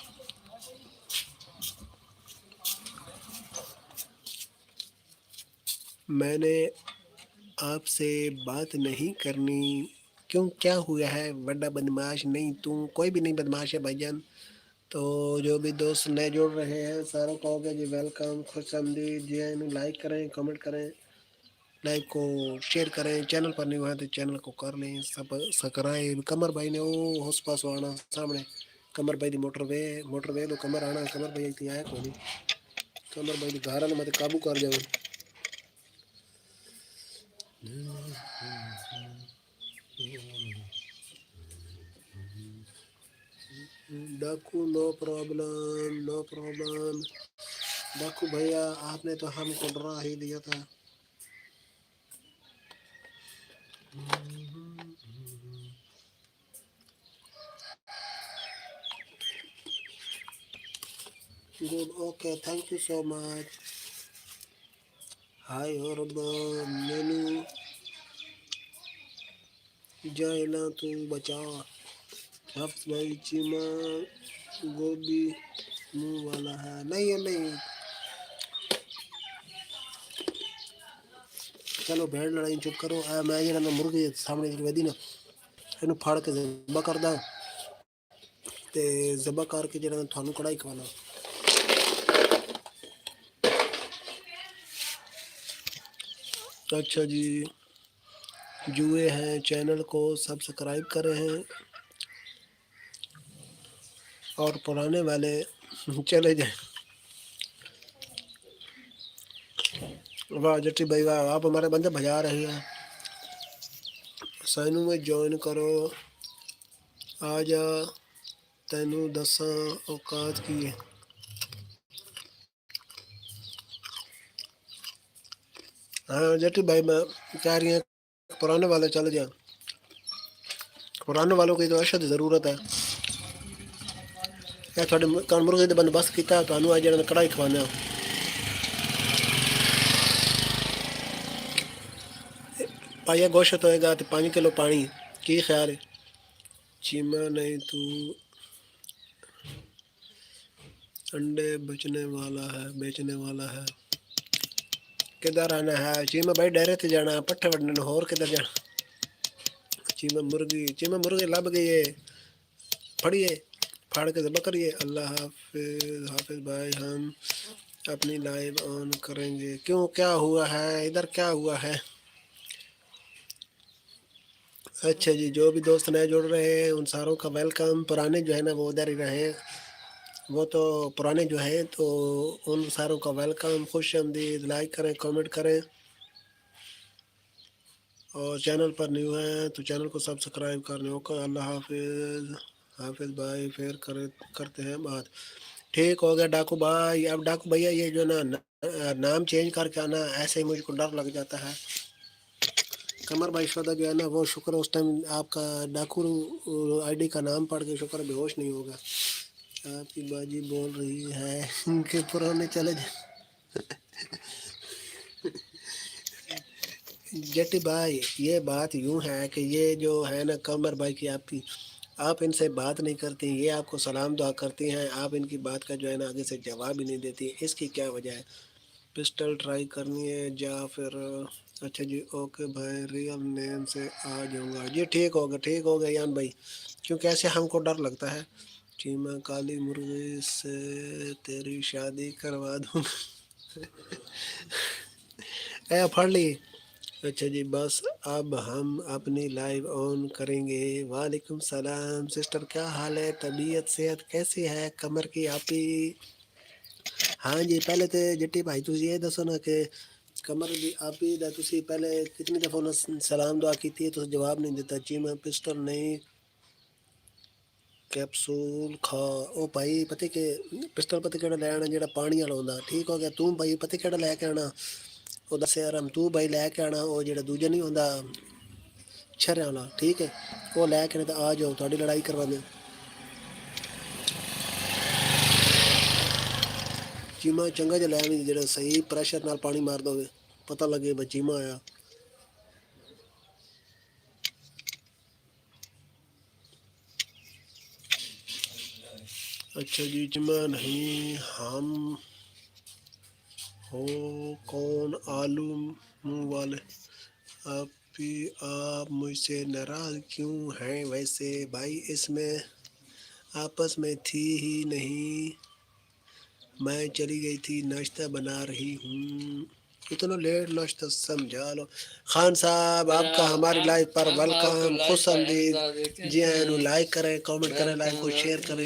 میں نے آپ سے بات نہیں کرنی, کیوں کیا ہوا ہے, بڑا بدماش نہیں تو کوئی بھی نہیں بدماش ہے بھائی جان. تو جو بھی دوست نئے جڑ رہے ہیں ساروں کو ہوگے جی ویلکم, خوش آمدید جی. لائک کریں, کمنٹ کریں, لائک کو شیئر کریں, چینل پر نہیں ہوا تو چینل کو کر لیں سبسکرائب. کمر بھائی نے وہ ہوس پاس آنا سامنے, کمر بھائی دی موٹر وے تو کمر آنا, کمر بھائی اتنی آیا کوئی نہیں, کمر بھائی دی گھر میں قابو کر جاؤ. ڈاکو نو پرابلم, ڈاکو بھیا آپ نے تو ہم کو ڈرا ہی دیا تھا. Good okay thank you so much. ہائے اور مینو جائنا تو بچا, حفظ بھائی چیمہ گوبھی منہ والا ہے, نہیں چلو بھیڑ لڑائی چپ کرو. میں جا مرغی سامنے ودی نا یہ پھاڑ کے ذبح کردا, تے ذبح کر کے جا تھانوں کڑائی کھوانا. اچھا جی جوئے ہیں, چینل کو سبسکرائب کرے ہیں اور پرانے والے چلے جائیں. واہ جٹی بھائی واہ, آپ ہمارے بندے بجا رہے ہیں. سینو میں جوائن کرو, آ جا تینوں دساں اوقات کی. ہاں جٹی بھائی میں کہہ رہی ہیں پرانے والے چل جائیں, پرانے والوں کی تو اشد ضرورت ہے. تھوڑے کان مرغے کا بندوبست کیا تو آ جانا کڑائی کھوانا. پائیا گوشت ہوئے گا تو 5 کلو پانی, کی خیال ہے. چیمہ نہیں تو انڈے بیچنے والا ہے. کدھر آنا ہے چیمہ بھائی, ڈیرے تے جانا ہے پٹھے وڈنے, ہور کدھر جانا. چیمہ مرغی لب گئی ہے, پھڑیے پھاڑ کے ذبح کریے. اللہ حافظ بھائی, ہم اپنی لائیو آن کریں گے. کیوں کیا ہوا ہے ادھر, کیا ہوا ہے. اچھا جی جو بھی دوست نئے جڑ رہے ہیں ان ساروں کا ویلکم. پرانے جو ہے نا وہ ادھر ہی رہے, وہ تو پرانے جو ہیں، تو ان ساروں کا ویلکم، خوش آمدید، لائک کریں، کامنٹ کریں، اور چینل پر نیو ہیں تو چینل کو سبسکرائب کرنے اوکے۔ اللہ حافظ، حافظ بھائی، پھر کرتے ہیں بات۔ ٹھیک ہو گیا ڈاکو بھائی۔ اب ڈاکو بھیا یہ جو نا نام چینج کر کے آنا، ایسے ہی مجھ کو ڈر لگ جاتا ہے۔ قمر بھائی شودا جو ہے نا، وہ شکر اس ٹائم آپ کا ڈاکو آئی ڈی کا نام پڑھ کے شکر بے ہوش نہیں ہوگا۔ آپ کی باجی بول رہی ہے کہ پرانے چلے جائیں۔ جٹی بھائی یہ بات یوں ہے کہ یہ جو ہے نا قمر بھائی کی آپ ان سے بات نہیں کرتی، یہ آپ کو سلام دعا کرتی ہیں، آپ ان کی بات کا جو ہے نا آگے سے جواب ہی نہیں دیتی، اس کی کیا وجہ ہے؟ پسٹل ٹرائی کرنی ہے یا پھر اچھا جی اوکے بھائی، ریئل نیم سے آ جاؤں گا جی۔ ٹھیک ہوگا یان بھائی، کیونکہ ایسے ہم کو ڈر لگتا ہے۔ چیما کالی مرغی سے تیری شادی کروا دوں گا۔ اے پڑھ لی۔ اچھا جی بس اب ہم اپنی لائیو آن کریں گے۔ وعلیکم السلام سسٹر، کیا حال ہے؟ طبیعت صحت کیسی ہے قمر کی آپی؟ ہاں جی، پہلے تو جٹی بھائی تسی یہ دسو نا کہ قمر دی آپی دا تسی پہلے کتنی دفعہ انہوں سلام دعا کی تھی تو جواب نہیں دیتا۔ چیما پسٹل نہیں کیپسول کھا او بھائی، پتہ کہ پسٹل پتہ کہڑا لے آنا جڑا پانی والا ہوندا۔ ٹھیک ہو گیا، توں بھائی پتہ کہڑا لے کے آنا، او دس یارم تو بھائی لے کے آنا، او جڑا دوجا نہیں ہوندا چھرے والا، ٹھیک ہے، وہ لے کے آ جاؤ، تھوڑی لڑائی کروا دیں۔ چیما چنگا جا لے آویں جڑا صحیح پریشر نال پانی مار دو، پتہ لگے بھئی چیما آیا۔ اچھا جی، چیما نہیں ہم ہو کون آلو منہ والے؟ آپ مجھ سے ناراض کیوں ہیں ویسے؟ بھائی اس میں آپس میں تھی ہی نہیں، میں چلی گئی تھی، ناشتہ بنا رہی ہوں۔ اتنا لیٹ ناشتہ سمجھا لو۔ خان صاحب آپ کا ہماری لائف پر ویلکم، خوش آمدید جی اینو لائک کریں، کامنٹ کریں، لائک کو شیئر کریں،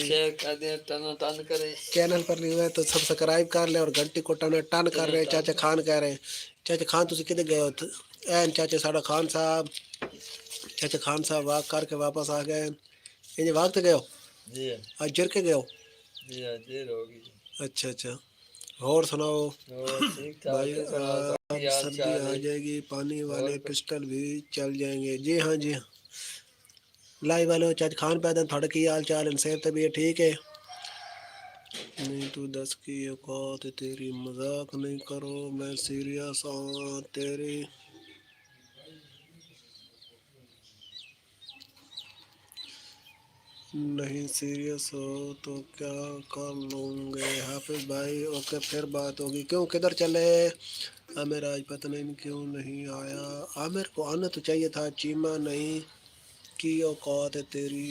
چینل پر نہیں ہوئے تو سبسکرائب کر لیں اور گھنٹی کو ٹن کر رہے ہیں۔ چاچا خان کہہ رہے ہیں، چاچا خان تسی کدھر گئے ہو؟ این چاچا ساڑا خان صاحب، چاچا خان صاحب واک کر کے واپس آ گئے۔ یہ واک تے گئے ہو؟ آج جر کے گئے ہو؟ اچھا اور سناؤ بھائی؟ اب سردی آ جائے گی، پانی والے پسٹل بھی چل جائیں گے۔ جی ہاں لائی والے چاچ خان پیدا تھوڑا کی حال چال ان صحت طبیعت ٹھیک ہے؟ نہیں تو دس کی اوقات تیری، مذاق نہیں کرو، میں سیریس ہوں تیری۔ نہیں سیریس ہو تو کیا کر لوں گے؟ حافظ بھائی اوکے پھر بات ہوگی۔ کیوں کدھر چلے؟ عامر آج پتہ نہیں کیوں نہیں آیا، عامر کو آنا تو چاہیے تھا۔ چیما نہیں کی اوقات ہے تیری،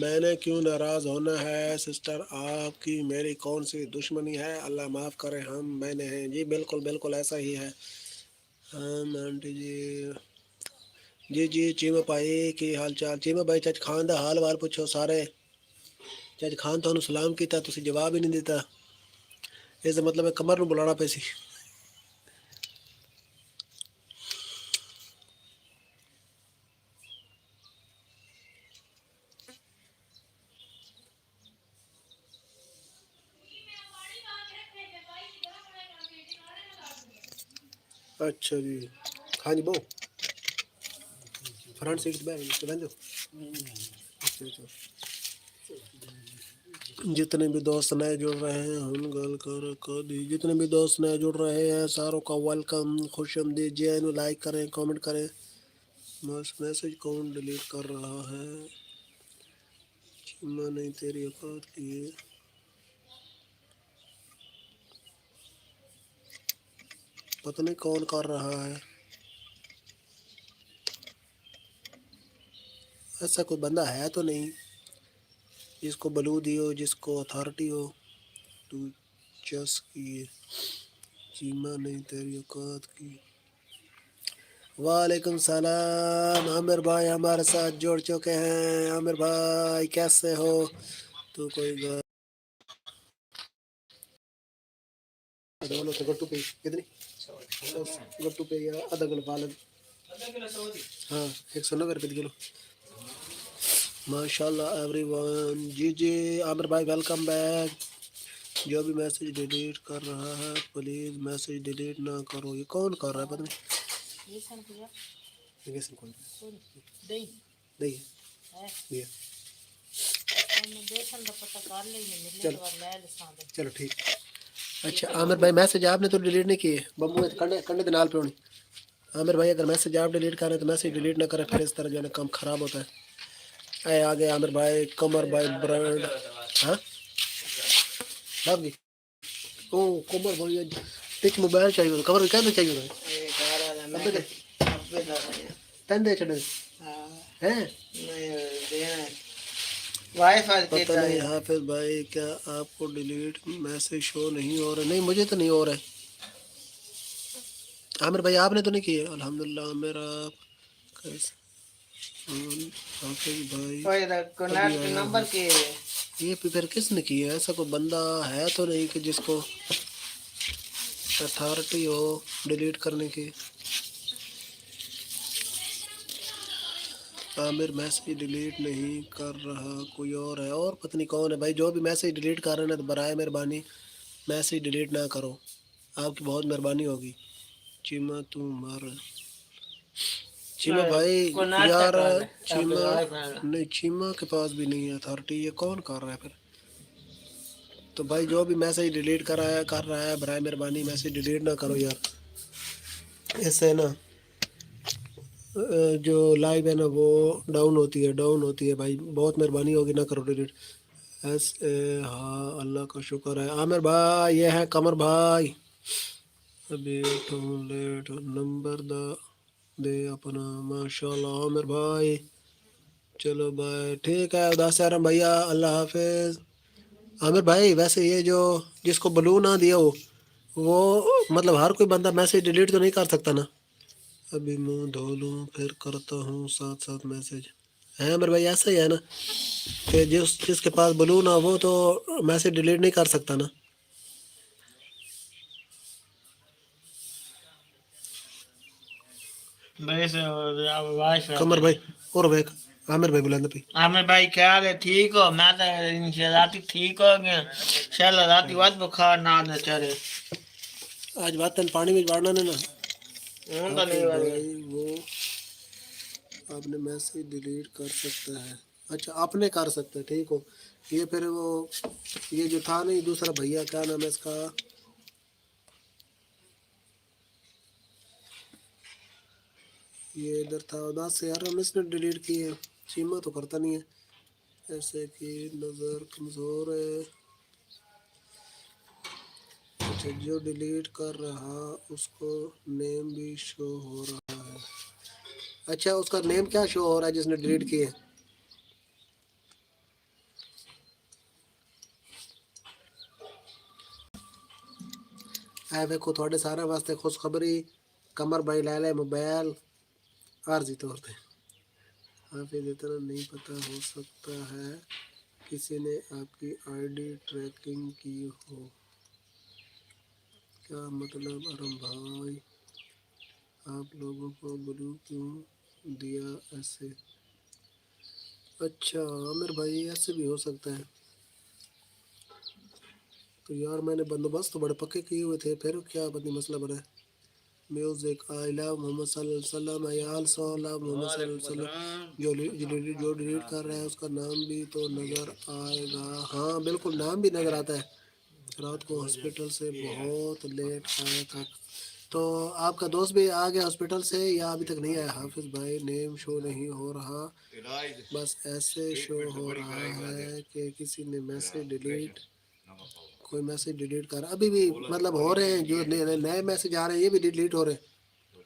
میں نے کیوں ناراض ہونا ہے؟ سسٹر آپ کی میری کون سی دشمنی ہے؟ اللہ معاف کرے، میں نے ہیں جی، بالکل ایسا ہی ہے۔ آنٹی جی چیما بھائی کی حال چال؟ چیما بھائی چچ خان دا حال وال پوچھو سارے۔ چچ خان تو سلام کیتا تسی جواب ہی نہیں دیتا، اس دا مطلب ہے قمر نو بلانا پے سی۔ اچھا جی ہاں جی، بو فرنٹ سیٹ بہن دو۔ اچھا جتنے بھی دوست نئے جڑ رہے ہیں ہم گل کر دی، جتنے بھی دوست نئے جڑ رہے ہیں ساروں کا ویلکم، خوش آمدید جی اینو لائک کریں، کامنٹ کریں۔ بس میسج کون ڈیلیٹ کر رہا ہے؟ چیما نہیں تیری اوقات کی ہے، پتہ نہیں کون کر رہا ہے۔ ایسا کوئی بندہ ہے تو نہیں جس کو بلودی ہو، جس کو اتھارٹی ہو تو چس کی ہے۔ چیما نہیں تیری اوقات کی۔ وعلیکم السلام، عامر بھائی ہمارے ساتھ جڑ چکے ہیں۔ عامر بھائی کیسے ہو؟ تو کوئی ڈولو تو گٹو پہ کتنی گٹو پہ یا آدھا کلو پالک ہاں 190 روپے کلو ماشاء اللہ ایوری ون جی عامر بھائی ویلکم بیک جو بھی میسج ڈیلیٹ کر رہا ہے پلیز میسج ڈیلیٹ نہ کرو یہ کون کر رہا ہے پتہ نہیں یہ کیسے کون نہیں ہے چلو ٹھیک اچھا عامر بھائی میسج آپ نے تو ڈیلیٹ نہیں کیے بمو کنڈے دے نال پہ ہونی عامر بھائی اگر میسج آپ ڈیلیٹ کر رہے ہیں تو میسج ڈیلیٹ نہ کریں پھر اس طرح جو ہے نا کام خراب ہوتا ہے اے آگے عامر بھائی قمر بھائی برانڈ ہاں باب جی او قمر بھائی ایک موبائل چاہیے ہوتا قمر کہنا چاہیے ہوتا تین دے چھڑے ہیں پتہ نہیں حافظ بھائی کیا آپ کو ڈیلیٹ میسج شو نہیں ہو رہا نہیں مجھے تو نہیں ہو رہا ہے عامر بھائی آپ نے تو نہیں کیا الحمدللہ میرا حافظ بھائی نمبر کے یہ پھر کس نے کیا ایسا کوئی بندہ ہے تو نہیں کہ جس کو اتھارٹی ہو ڈیلیٹ کرنے کی عامر میسیج ڈیلیٹ نہیں کر رہا کوئی اور ہے اور پتہ نہیں کون ہے بھائی جو بھی میسیج ڈیلیٹ کر رہے ہیں تو برائے مہربانی میسیج ڈیلیٹ نہ کرو آپ کی بہت مہربانی ہوگی چیما تمہارا چیما بھائی یار چیما نہیں چیما کے پاس بھی نہیں ہے اتھارٹی یہ کون کر رہا ہے پھر تو بھائی جو بھی میسیج ڈیلیٹ کر رہا ہے برائے مہربانی میسیج ڈیلیٹ نہ کرو یار اس سے نا جو لائیو ہے نا وہ ڈاؤن ہوتی ہے بھائی بہت مہربانی ہوگی نہ کرو ڈیلیٹ ہاں اللہ کا شکر ہے عامر بھائی یہ ہے قمر بھائی ابھی لیٹ نمبر دے اپنا ماشاء اللہ عامر بھائی چلو بھائی ٹھیک ہے اداس آرام بھیا اللہ حافظ عامر بھائی ویسے یہ جو جس کو بلو نہ دیا ہو وہ مطلب ہر کوئی بندہ میسیج ڈیلیٹ تو نہیں کر سکتا نا ابھی منہ دھو لوں پھر کرتا ہوں ساتھ میسیج ہے عامر بھائی ایسا ہی ہے نا کہ جس کے پاس بلو نہ ہو تو میسیج ڈیلیٹ نہیں کر سکتا نا قمر بھائی اور بھائی عامر بھائی بلند پہ عامر بھائی کیا ہے ٹھیک ہو میں تو راتی ٹھیک ہو گیا شالا راتی ود بخار نہ چڑھے آج بات تین پانی میں وڑنا نے نا ہوں تو نہیں بھائی وہ آپ نے میسیج ڈیلیٹ کر سکتا ہے اچھا آپ نے کر سکتا ہے ٹھیک ہو یہ پھر وہ یہ جو تھا نہیں دوسرا بھیا کیا نام ہے اس کا یہ ادھر تھا اداس سے یار ہم اس نے ڈیلیٹ کی ہے چیما تو کرتا نہیں ہے ایسے کی نظر کمزور ہے اچھا جو ڈیلیٹ کر رہا اس کو نیم بھی شو ہو رہا ہے اچھا اس کا نیم کیا شو ہو رہا ہے جس نے ڈیلیٹ کیے اے دیکھو تھوڑے سارے واسطے خوشخبری قمر بھائی لے لے موبائل عارضی طور پہ حافظ اتنا نہیں پتہ ہو سکتا ہے کسی نے آپ کی آئی ڈی ٹریکنگ کی ہو کیا مطلب ارم بھائی آپ لوگوں کو بلو کیوں دیا ایسے اچھا عامر بھائی ایسے بھی ہو سکتا ہے تو یار میں نے بندوبست تو بڑے پکے کیے ہوئے تھے پھر کیا پتہ مسئلہ بنا ہے میوزک آئی لو محمد صلی اللہ علیہ وسلم آئی آلسو لو محمد صلی اللہ علیہ وسلم جو ڈیلیٹ کر رہا ہے اس کا نام بھی تو نظر آئے گا ہاں بالکل نام بھی نظر آتا ہے رات کو ہاسپٹل سے بہت لیٹ آیا تھا تو آپ کا دوست بھی آ گیا ہاسپٹل سے یا ابھی تک نہیں آیا حافظ بھائی نیم شو نہیں ہو رہا بس ایسے شو ہو رہا ہے کہ کسی نے میسیج ڈیلیٹ کوئی میسیج ڈیلیٹ کر رہا ابھی بھی مطلب ہو رہے ہیں جو نئے میسیج آ رہے ہیں یہ بھی ڈیلیٹ ہو رہے ہیں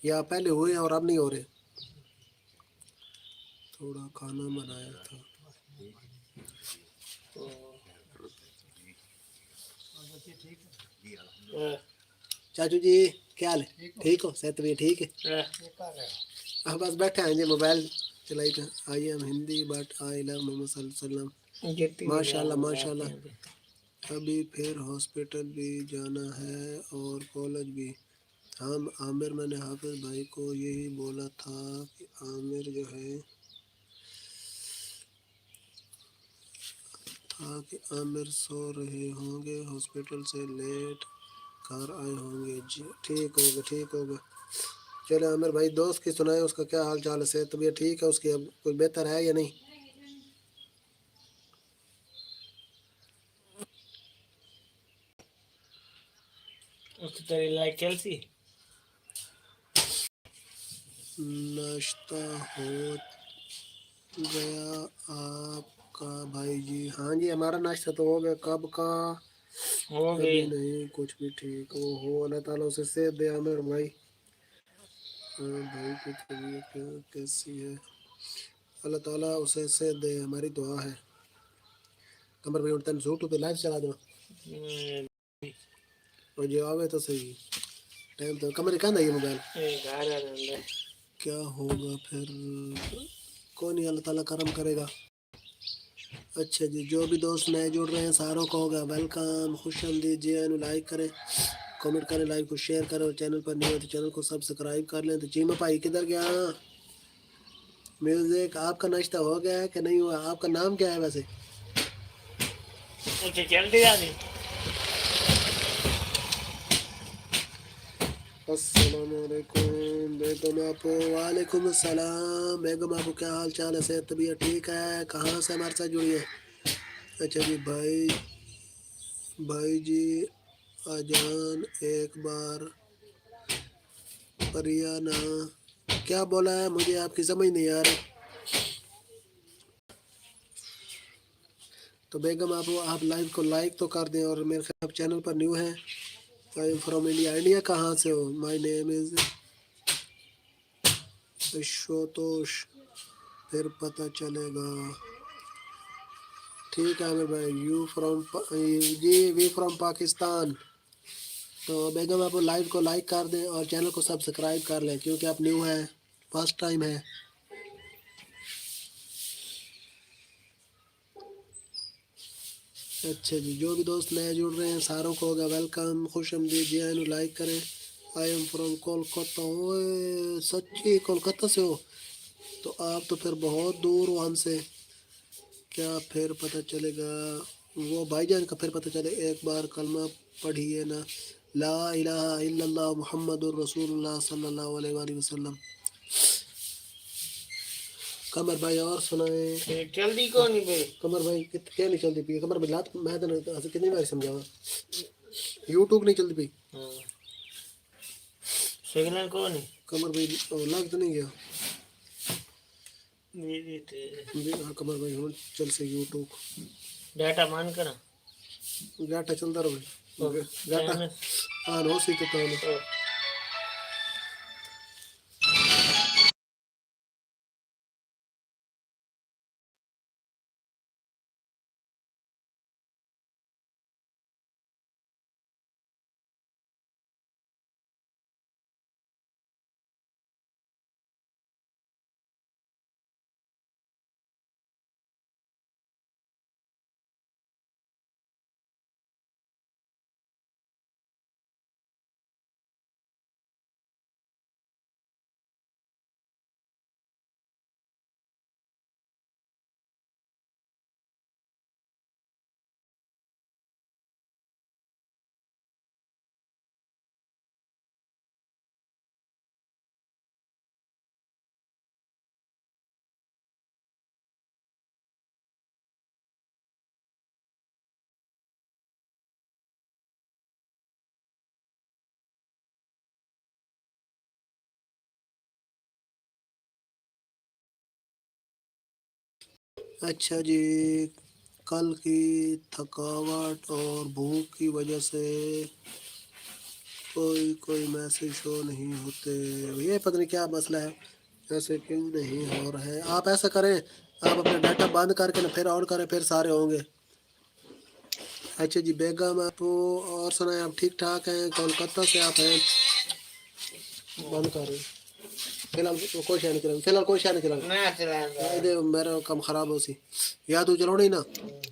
یا پہلے ہوئے ہیں اور اب نہیں ہو رہے تھوڑا کھانا بنایا تھا چاچو جی کیا حال ہے ٹھیک ہو صحت بھی ٹھیک ہے ہاں بس بیٹھے ہیں جی موبائل چلائی تھا I am Hindi but I love Muhammad صلی اللہ علیہ وسلم ماشاء اللہ ابھی پھر ہاسپٹل بھی جانا ہے اور کالج بھی. ہم عامر میں نے حافظ بھائی کو یہی بولا تھا کہ عامر جو ہے کہ عامر سو رہے ہوں گے ہاسپٹل سے لیٹ گھر آئے ہوں گے. جی ٹھیک ہوگا ٹھیک ہوگا. چلے عامر بھائی دوست کی سنائے اس کا کیا حال چال ہے, صحت طبیعت ٹھیک ہے اس کی, اب کوئی بہتر ہے یا نہیں؟ اس کی تیری لائٹ چلتی. ناشتہ ہو گیا آپ کا بھائی جی؟ ہاں جی ہمارا ناشتہ تو ہو گیا کب کا. ہو گئی. ابھی نہیں کچھ بھی. ٹھیک ہو اللہ تعالیٰ اسے صحت دے عامر بھائی. ہاں بھائی کی طبیعت کیسی ہے؟ اللہ تعالیٰ اسے صحت دے, ہماری دعا ہے. کمر بھائی اٹھتا ہے یوٹیوب پہ لائیو چلا دو اور جو آوے تو صحیح ٹائم تو. کمر کہاں ہے یہ موبائل؟ کیا ہوگا پھر کوئی نہیں, اللہ تعالیٰ کرم کرے گا. اچھا جی, جو بھی دوست نئے جڑ رہے ہیں ساروں کو ہوگا ویلکم, خوش آمدید. جی اینو لائک کریں, کمنٹ کریں, لائک کو شیئر کریں, اور چینل پر نہیں ہو تو چینل کو سبسکرائب کر لیں. تو چیمہ بھائی کدھر گیا؟ میوزک آپ کا ناشتہ ہو گیا ہے کہ نہیں ہوا؟ آپ کا نام کیا ہے ویسے؟ اچھا چلتی جاتی. السلام علیکم بیگم آپ. وعلیکم السلام بیگم آپ, کیا حال چال ہے؟ صحت طبیعت ٹھیک ہے؟ کہاں سے ہمارے ساتھ جڑی ہے؟ اچھا جی بھائی جی اجان ایک بار پریانا کیا بولا ہے مجھے آپ کی سمجھ نہیں آ رہی. تو بیگم آپ لائیو کو لائک تو کر دیں, اور میرے خیال چینل پر نیو ہیں. آئی ایم فرام انڈیا. انڈیا کہاں سے ہو؟ مائی نیم از شوتوش, پھر پتہ چلے گا. ٹھیک ہے عامر بھائی. You from G V from Pakistan. تو بیگم آپ لائیو کو لائک کر دیں اور چینل کو سبسکرائب کر لیں کیونکہ آپ نیو ہیں, فرسٹ ٹائم ہے. اچھا جی, جو بھی دوست نئے جڑ رہے ہیں ساروں کو ہوگا ویلکم, خوش آمدید. جی اینو لائک کریں. I am from Kolkata. اوے سچی کولکتہ سے ہو؟ تو آپ تو پھر بہت دور ہو ہم سے. کیا پھر پتہ چلے گا وہ بھائی جان کا؟ پھر پتہ چلے ایک بار کلمہ پڑھیے نا, لا الہ الا اللہ محمد الرسول اللہ صلی اللہ علیہ وآلہ وسلم. قمر بھائی اور سنائیں. جلدی کو نہیں بھائی. قمر بھائی کیا نہیں چلتی پی؟ قمر بھائی لات میں تو کتنی بار سمجھاوا, یوٹیوب نہیں چلتی پی. سگنل کو نہیں. قمر بھائی لگ تو نہیں گیا. قمر بھائی ہوں چل سے یوٹیوب ڈاٹا مان کرا گاٹا چلتا رہو گاٹا ہاں نو سی تو پہلے. اچھا جی, کل کی تھکاوٹ اور بھوک کی وجہ سے کوئی میسج شو نہیں ہوتے. یہ پتہ نہیں کیا مسئلہ ہے, ایسے کیوں نہیں ہو رہا ہے. آپ ایسا کریں, آپ اپنا ڈاٹا بند کر کے پھر آن کریں, پھر سارے ہوں گے. اچھا جی بیگم آپ اور سنائیں, آپ ٹھیک ٹھاک ہیں؟ کولکتہ سے آپ ہیں, بند کریں. فی الحال کوئی شے نہیں چلانا، فی الحال کوئی شے نہیں چلانا، میں چلانا یہ میرا کام خراب ہو سی یا تو چلاؤ نا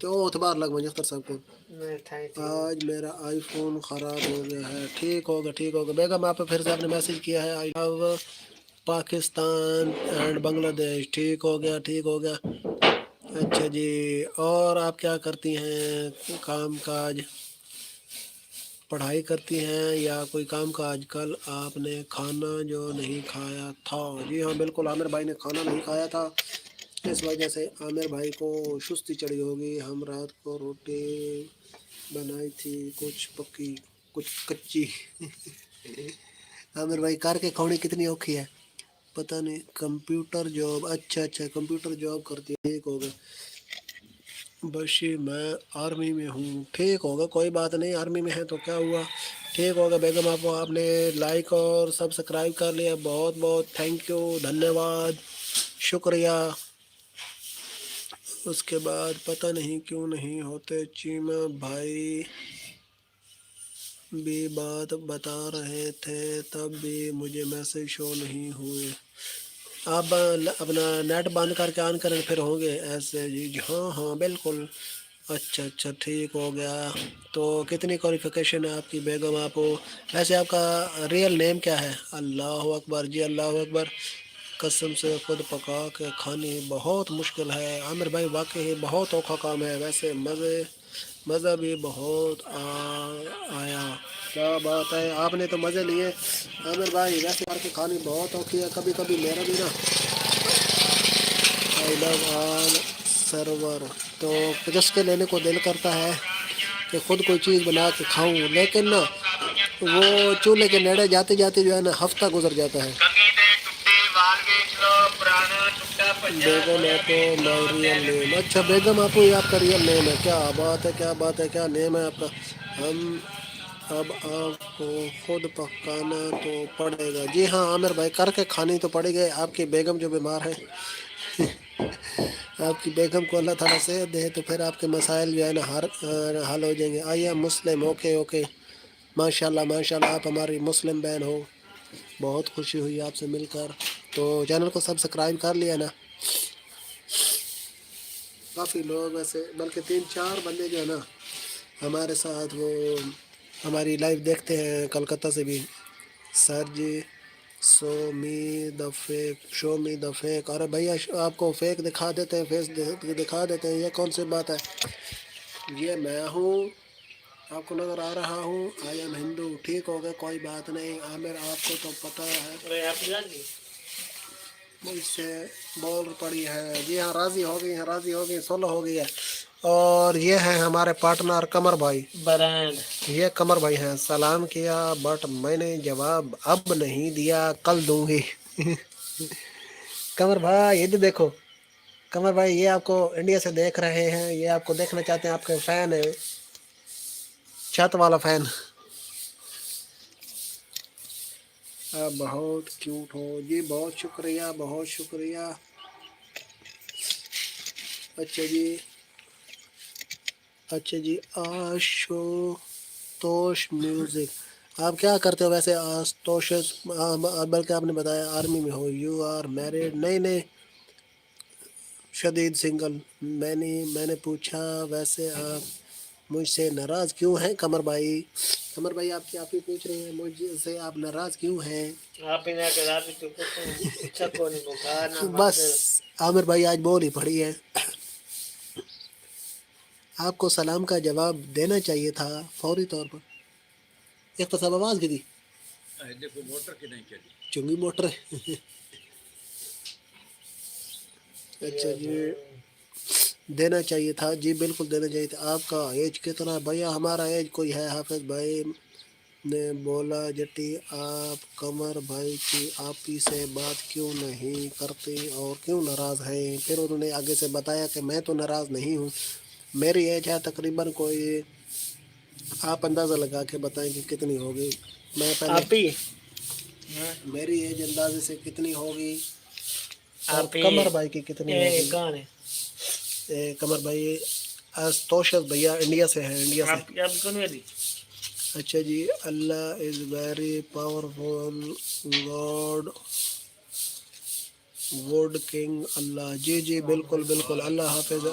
تو اعتبار لگ مجھے اختر صاحب کو میں تھینک آج میرا آئی فون خراب ہو گیا ہے. ٹھیک ہوگا ٹھیک ہوگا. بیگم آپ پھر سے آپ نے میسج کیا ہے آئی لو پاکستان اینڈ بنگلہ دیش. ٹھیک ہو گیا ٹھیک ہو گیا. اچھا جی، اور آپ کیا کرتی ہیں کام کاج؟ پڑھائی کرتی ہیں یا کوئی کام کاج؟ کل آپ نے کھانا جو نہیں کھایا تھا. جی ہاں بالکل، عامر بھائی نے کھانا نہیں کھایا تھا، اس وجہ سے عامر بھائی کو سستی چڑھی ہوگی. ہم رات کو روٹی بنائی تھی، کچھ پکی کچھ کچی. عامر بھائی کر کے کھاؤنی کتنی اوکھی ہے پتہ نہیں. کمپیوٹر جاب، اچھا اچھا کمپیوٹر جاب کرتی ہے. ٹھیک ہوگا بشی میں آرمی میں ہوں. ٹھیک ہوگا کوئی بات نہیں، آرمی میں ہے تو کیا ہوا. ٹھیک ہوگا بیگم آپ نے لائک اور سبسکرائب کر لیا، بہت بہت تھینک یو، دھنیہ واد، شکریہ. اس کے بعد پتہ نہیں کیوں نہیں ہوتے. چیمہ بھائی بھی بات بتا رہے تھے تب بھی مجھے میسج شو نہیں ہوئے. آپ اپنا نیٹ بند کر کے آن کریں پھر ہوں گے ایسے. جی ہاں ہاں بالکل. اچھا اچھا ٹھیک ہو گیا. تو کتنی کوالیفیکیشن ہے آپ کی بیگم آپ کو؟ ویسے آپ کا ریئل نیم کیا ہے؟ اللہ اکبر. جی اللہ اکبر. قسم سے خود پکا کے کھانی بہت مشکل ہے. عامر بھائی واقعی بہت اوکھا کام ہے. ویسے مزہ بھی بہت آیا. کیا بات ہے، آپ نے تو مزے لیے عامر بھائی. ویسے کر کے کھانی بہت اوکھی ہے. کبھی کبھی میرا بھی نا آئی لو آل سرور تو چسکے لینے کو دل کرتا ہے کہ خود کوئی چیز بنا کے کھاؤں، لیکن نا وہ چولہے کے نیڑے جاتے جاتے جو ہے نا ہفتہ گزر جاتا ہے. بیگم آپ کو مائی ریئل نیم. اچھا بیگم آپ کو یہ آپ کا ریئل نیم ہے. کیا بات ہے کیا بات ہے، کیا نیم ہے آپ کا. ہم اب آپ کو خود پکانا تو پڑے گا. جی ہاں عامر بھائی کر کے کھانی تو پڑے گی. آپ کی بیگم جو بیمار ہے آپ کی بیگم کو اللہ تعالیٰ صحت دے تو پھر آپ کے مسائل جو ہے نا حل ہو جائیں گے. I am Muslim. Okay okay ماشاء اللہ ماشاء اللہ. آپ ہماری مسلم بہن ہو، بہت خوشی ہوئی آپ سے مل کر. تو چینل کو سبسکرائب کر لیا نا. کافی لوگ ویسے بلکہ 3-4 بندے جو ہے نا ہمارے ساتھ وہ ہماری لائیو دیکھتے ہیں کلکتہ سے بھی. سر جی شو می دا فیک. ارے بھیا آپ کو فیک دکھا دیتے ہیں، فیس دکھا دیتے ہیں، یہ کون سی بات ہے. یہ میں ہوں، آپ کو نظر آ رہا ہوں. آئی ایم ہندو. ٹھیک ہو گیا کوئی بات نہیں. عامر آپ کو تو پتہ ہے مجھ سے بول پڑی ہے. جی ہاں راضی ہو گئی ہیں راضی ہو گئی، صلح ہو گئی ہے. اور یہ ہیں ہمارے پارٹنر قمر بھائی. یہ قمر بھائی ہیں. سلام کیا بٹ میں نے جواب اب نہیں دیا، کل دوں گی. قمر بھائی یہ دیکھو، قمر بھائی یہ آپ کو انڈیا سے دیکھ رہے ہیں، یہ آپ کو دیکھنا چاہتے ہیں، آپ کے فین ہے، چھت والا فین. آپ بہت کیوٹ ہو. جی بہت شکریہ بہت شکریہ. اچھا جی اچھا جی. توش میوزک. آپ کیا کرتے ہو ویسے توش؟ بلکہ آپ نے بتایا آرمی میں ہو. You are married? نہیں شدید سنگل. میں نے پوچھا ویسے آپ مجھ سے ناراض کیوں ہیں قمر بھائی؟ قمر بھائی آپ ہی پوچھ رہے ہیں مجھ سے آپ ناراض کیوں ہیں. بس عامر بھائی آج بول ہی پڑی ہے. آپ کو سلام کا جواب دینا چاہیے تھا فوری طور پر. اختصاب آواز کی تھی دیکھو موٹر کی نہیں چلی. چنگی موٹر. اچھا جی دینا چاہیے تھا. جی بالکل دینا چاہیے تھا. آپ کا ایج کتنا؟ بھیا ہمارا ایج کوئی ہے. حافظ بھائی نے بولا جٹی آپ قمر بھائی کی آپی سے بات کیوں نہیں کرتی اور کیوں ناراض ہیں؟ پھر انہوں نے آگے سے بتایا کہ میں تو ناراض نہیں ہوں، میری ایج ہے تقریباً کوئی، آپ اندازہ لگا کے بتائیں کہ کتنی ہوگی. میں پہلے میری ایج اندازے سے کتنی ہوگی اور قمر بھائی کی کتنی ہوگی. قمر بھائی توشد بھیا انڈیا سے ہیں، انڈیا سے. اچھا جی. Allah is very powerful god ووڈ کنگ اللہ، جی جی بالکل بالکل، اللہ حافظ۔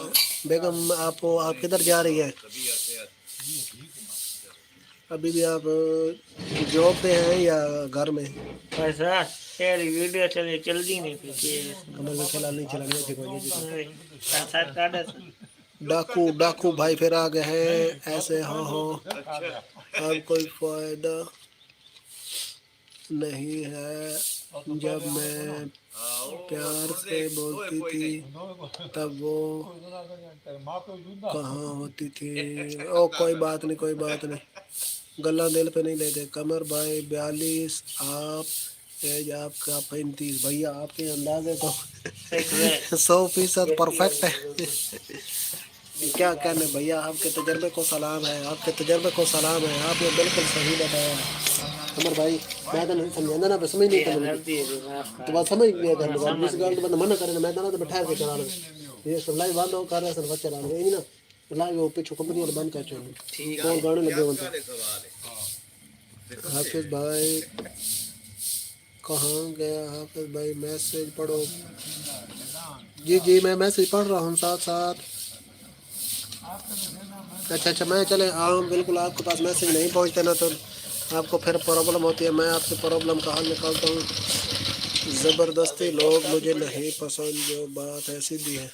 بیگم آپ کدھر جا رہی ہے؟ ابھی بھی آپ جاب پہ ہیں یا گھر میں؟ ایسا تیری ویڈیو چل دی نہیں پی کمر میں کھیلا نہیں چلانے تھی کوئی جی۔ ساتھ کاٹا ڈاکو بھائی پھر آ گئے ہیں ایسے، ہاں ہاں اب کوئی فائدہ نہیں ہے، جب میں پیار سے بولتی تھی تب وہ کہاں ہوتی تھی؟ او کوئی بات نہیں کوئی بات نہیں، گلا دل پہ نہیں لیتے۔ قمر بھائی 42، آپ ایج آپ کا 35، بھیا آپ کے اندازے تو 100% پرفیکٹ ہے۔ کیا کہنے بھیا، آپ کے تجربے کو سلام ہے، آپ کے تجربے کو سلام ہے، آپ نے بالکل صحیح بتایا۔ قمر بھائی میں تو نہیں سمجھا نا، بس سمجھ نہیں تھی تو بات سمجھ لیا کر لو، جس گل تو بندہ منع کرے نا میں تو بٹھا کے چلا لوں، یہ سپلائی بند ہو کر رہا سن بچہ لا لے نا، لائے وہ پیچھے کمپنی والے بند کر چاہیے کون گانے لگے ہوتے۔ حافظ بھائی کہاں گیا؟ حافظ بھائی میسج پڑھو۔ جی جی میں میسج پڑھ رہا ہوں ساتھ ساتھ۔ اچھا میں چلے عام بالکل آپ کے پاس میسج نہیں پہنچتے نا تو آپ کو پھر پرابلم ہوتی ہے، میں آپ کی پرابلم کا حل نکالتا ہوں۔ زبردستی لوگ مجھے نہیں پسند، جو بات ہے سیدھی ہے۔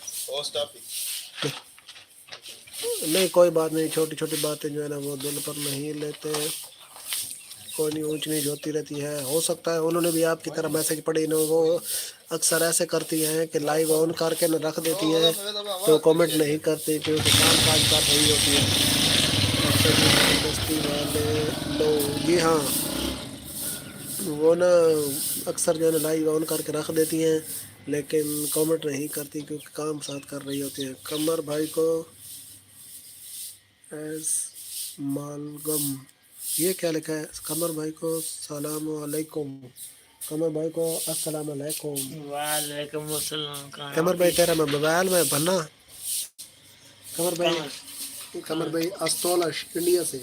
نہیں کوئی بات نہیں، چھوٹی چھوٹی باتیں جو ہے نا وہ دل پر نہیں لیتے، کوئی نہیں، اونچ نیچ ہوتی رہتی ہے، ہو سکتا ہے انہوں نے بھی آپ کی طرح میسج پڑھی نا، وہ اکثر ایسے کرتی ہیں کہ لائیو آن کر کے نہ رکھ دیتی ہیں تو کامنٹ نہیں کرتی کیونکہ کام کاج کر رہی ہوتی ہے۔ اچھا جی زبردستی والے لوگ، جی ہاں وہ نا اکثر جو ہے نا لائیو آن کر کے رکھ دیتی ہیں لیکن کامنٹ نہیں کرتی کیونکہ کام ساتھ کر رہی ہوتی ہیں۔ قمر بھائی کو ایس مالگم، یہ کیا لکھا ہے؟ قمر بھائی کو السلام علیکم، قمر بھائی کو السلام علیکم۔ وعلیکم السلام۔ قمر بھائی تیرا میں موبائل میں بننا، قمر بھائی استولش انڈیا سے۔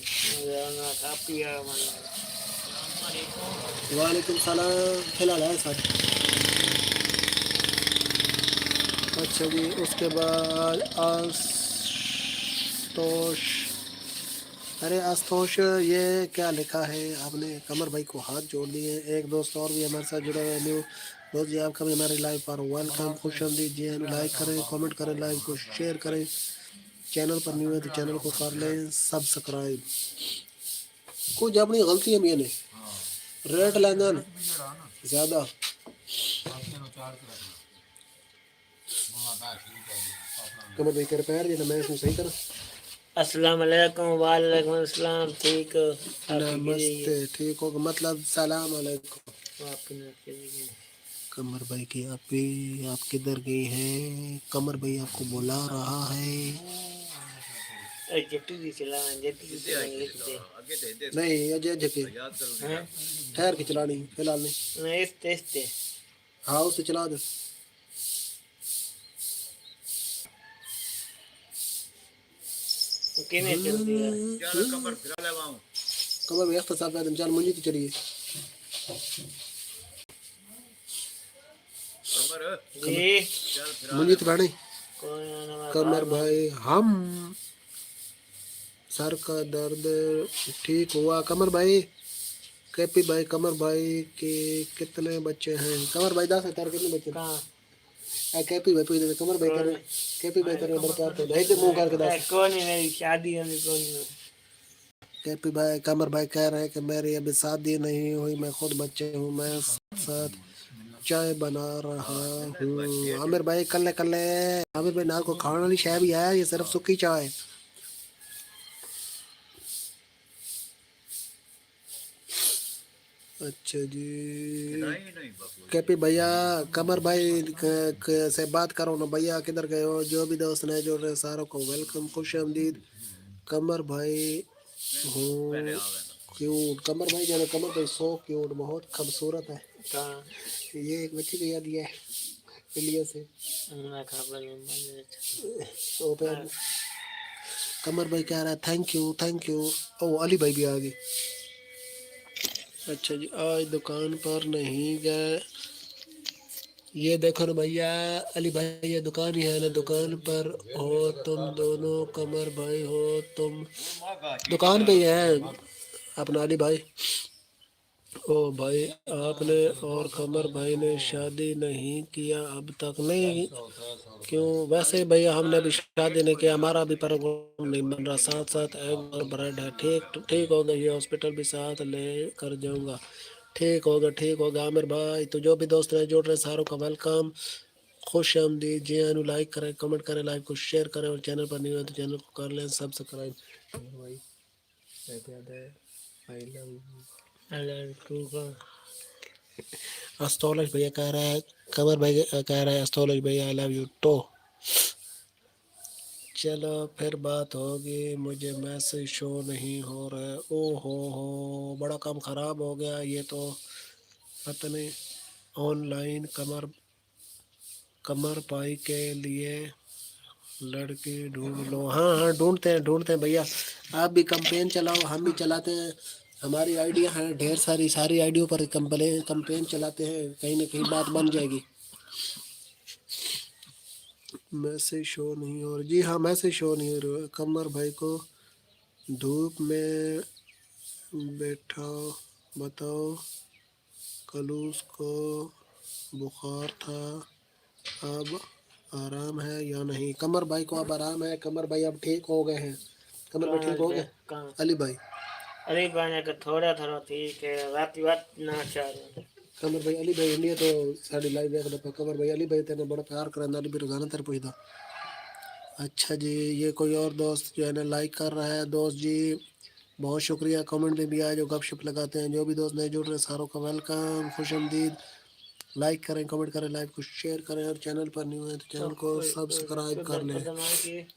وعلیکم السلام، فی الحال ہے سر۔ اچھا جی اس کے بعد آستوش یہ کیا لکھا ہے آپ نے؟ قمر بھائی کو ہاتھ جوڑ دیے۔ ایک دوست اور بھی ہمارے ساتھ جڑا ہوا ہے نیو دوست جی، آپ کا بھی ہمارے لائیو پر ویلکم، خوش آمدید جی۔ لائک کریں، کامنٹ کریں، لائیو کو شیئر کریں، چینل پر نیو ہے تو چینل کو کر لیں سبسکرائب۔ کچھ اپنی غلطی ہے نے ریٹ لینا زیادہ۔ قمر بھائی کے پیر جی میں اس میں صحیح کرا۔ السلام علیکم۔ وعلیکم السلام، ٹھیک نمستے، ٹھیک ہوگا مطلب السلام علیکم۔ قمر بھائی کی آپ کدھر گئی ہیں؟ قمر بھائی آپ کو بلا رہا ہے۔ نہیں اجے جھکے ٹھہر کے چلانی فی الحال نہیں، ہاں اسے چلا دے۔ قمر بھائی اختصار پیدم چل منجی تو چلیے۔ منجی تو بیٹھے۔ قمر بھائی ہم سر کا درد ٹھیک ہوا؟ قمر بھائی کیپی بھائی قمر بھائی کے کتنے بچے ہیں؟ قمر بھائی 10 ہے، تیرے کتنے بچے ہیں؟ کیپی بھائی پوچھ قمر بھائی کرے، کیپی بھائی کرے برکار تو بھائی تے منہ کر کے دس۔ کون میری شادی ہوئی کون؟ کیپی بھائی قمر بھائی کہہ رہے ہیں کہ میری ابھی شادی نہیں ہوئی، میں خود بچے ہوں، میں ساتھ چائے بنا رہا ہوں۔ عامر بھائی کلے عامر بھائی نال کو کھانے والی شے بھی ہے، یہ صرف سکی چائے؟ اچھا جی کیپی بھیا قمر بھائی سے بات کرو نا بھیا، کدھر گئے ہو؟ جو بھی دوست نے جڑ رہے ساروں کو ویلکم، خوش آمدید۔ قمر بھائی ہو کیوٹ، قمر بھائی جو ہے قمر بھائی سو کیوٹ، بہت خوبصورت ہے۔ یہ ایک بچی کو یاد دیا ہے انڈیا سے۔ قمر بھائی کہہ رہا ہے تھینک یو۔ او علی بھائی بھی آ گئے۔ اچھا جی آج دکان پر نہیں گئے؟ یہ دیکھو نا بھیا علی بھائی یہ دکان ہی ہے نا دکان پر ہو تم دونوں قمر بھائی ہو تم دکان پہ ہی ہے اپنا علی بھائی او بھائی آپ نے اور قمر بھائی نے شادی نہیں کیا اب تک نہیں کیوں ویسے بھیا ہم نے ابھی شادی نہیں کیا ہمارا بھی پروگرام نہیں بن رہا ساتھ ساتھ ایگ اور بریڈ ہے ٹھیک ہوگا یہ ہاسپٹل بھی ساتھ لے کر جاؤں گا ٹھیک ہوگا عامر بھائی تو جو بھی دوست ہیں جوڑ رہے ساروں کا ویلکم خوش آمدید جی آنو لائک کریں کمنٹ کریں لائک کو شیئر کریں اور چینل پر نہیں ہو تو چینل کو کر لیں سبسکرائب بھائی استولج بھیا کہہ رہا ہے قمر بھائی کہہ رہا ہے استولج بھیا آئی لو یو ٹو چلو پھر بات ہوگی مجھے میسج شو نہیں ہو رہا ہے او ہو بڑا کام خراب ہو گیا یہ تو پتہ نہیں آن لائن کمر پائی کے لیے لڑکی ڈھونڈ لو ہاں ڈھونڈتے ہیں بھیا آپ بھی کمپین چلاؤ ہم بھی چلاتے ہیں ہماری آئیڈیا ہیں ڈھیر ساری آئیڈیوں پر کمپین چلاتے ہیں کہیں نہ کہیں بات بن جائے گی میسج شو نہیں ہو رہا جی ہاں میسج شو نہیں ہو رہا قمر بھائی کو دھوپ میں بیٹھا بتاؤ کلوس کو بخار تھا اب آرام ہے یا نہیں قمر بھائی کو اب آرام ہے قمر بھائی اب ٹھیک ہو گئے ہیں قمر بھائی ٹھیک ہو گئے علی بھائی تھوڑا ٹھیک ہے رات نہ چاہ قمر بھائی علی بھائی انڈیا تو ساری لائف دیکھ لو قمر بھائی علی بھائی تینے بڑا پیار کرنا علی بھائی روزانہ تیر پوچھتا اچھا جی یہ کوئی اور دوست جو ہے نا لائک کر رہا ہے دوست جی بہت شکریہ کمنٹ میں بھی آئے جو گپ شپ لگاتے ہیں جو بھی دوست نئے جڑ رہے ہیں ساروں کا ویلکم خوش آمدید لائک کریں کمنٹ کریں لائک کو شیئر کریں اور چینل پر نہیں ہوئے تو چینل کو سبسکرائب کر لیں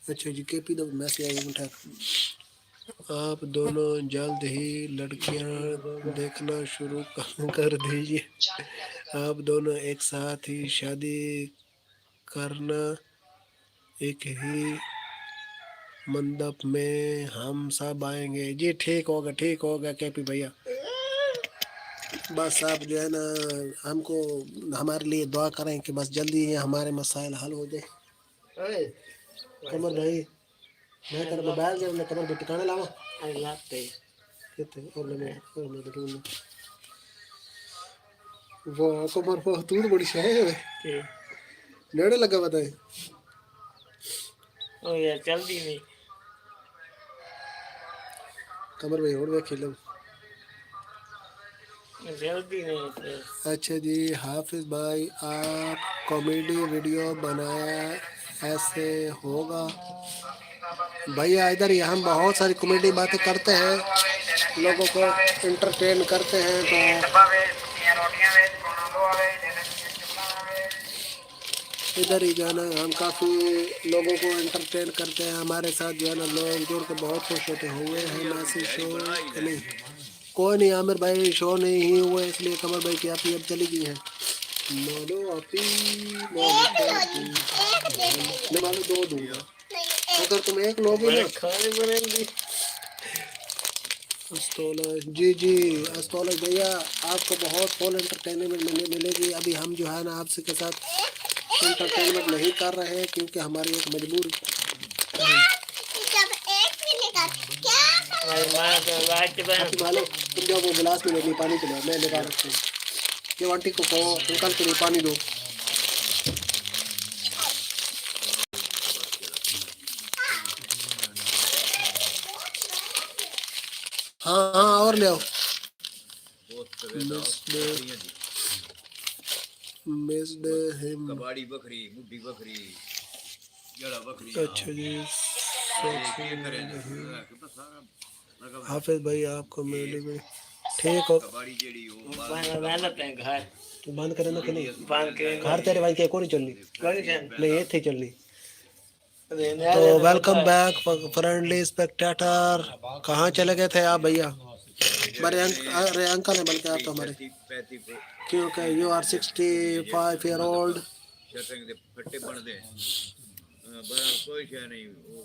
اچھا جی کے پی دو میسج آئی اٹھا آپ دونوں جلد ہی لڑکیاں دیکھنا شروع کر دیجیے آپ دونوں ایک ساتھ ہی شادی کرنا ایک ہی منڈپ میں ہم سب آئیں گے جی ٹھیک ہوگا کے پی بھیا بس آپ جو ہے نا ہم کو ہمارے لیے دعا کریں کہ بس جلدی ہمارے مسائل حل ہو جائے قمر بھائی میں تیرے موبائل سے قمر بھائی ٹکانے لاؤں وہ قمر تو تو بڑی شاید ہے نیڑے لگا بتائے چلتی نہیں قمر بھائی اور دیکھ لو جلدی نہیں اچھا جی حافظ بھائی آپ کامیڈی ویڈیو بنایا ایسے ہوگا بھیا ادھر ہی ہم بہت ساری کامیڈی باتیں کرتے ہیں لوگوں کو انٹرٹین کرتے ہیں تو ادھر ہی جو ہے نا ہم کافی لوگوں کو انٹرٹین کرتے ہیں ہمارے ساتھ جو ہے نا لوگ جوڑ کے بہت خوش ہوتے ہوئے ہیں میسج شو نہیں کوئی نہیں عامر بھائی شو نہیں ہی ہوا اس لیے قمر بھائی کی آپ ہی اب چلی گئی ہیں مانو آپ میں مانو دو دوں گا اگر تم ایک لوگ ہی نا جی استولج بھیا آپ کو بہت فل انٹرٹینمنٹ ملے گی ابھی ہم جو ہے نا آپ سے کے ساتھ انٹرٹینمنٹ نہیں کر رہے ہیں کیونکہ ہماری ایک مجبور تم جاؤ وہ گلاس میں پانی پلاؤ میں لگا رکھتا ہوں یہ آنٹی کو کہو انکل کے لیے پانی دو ہاں اور لے آؤ کباڑی بکری بڈھی بکری جڑا بکری اچھا جی حافظ بھائی آپ کو میرے بھی ٹھیک ہو کباڑی جڑی وہ گھر تو بند کرے نا کہ نہیں گھر تیرے بھائی کے کون چلنی نہیں یہ تھی چلنی تو ویلکم بیک فرینڈلی اسپیکٹیٹر کہاں چلے گئے تھے آپ بھیا ارے انکل ہیں بلکہ آپ تو ہمارے کیونکہ یو آر 65 ایئر اولڈ شٹنگ دے پھٹے بن دے بہرحال کوئی شے نہیں وہ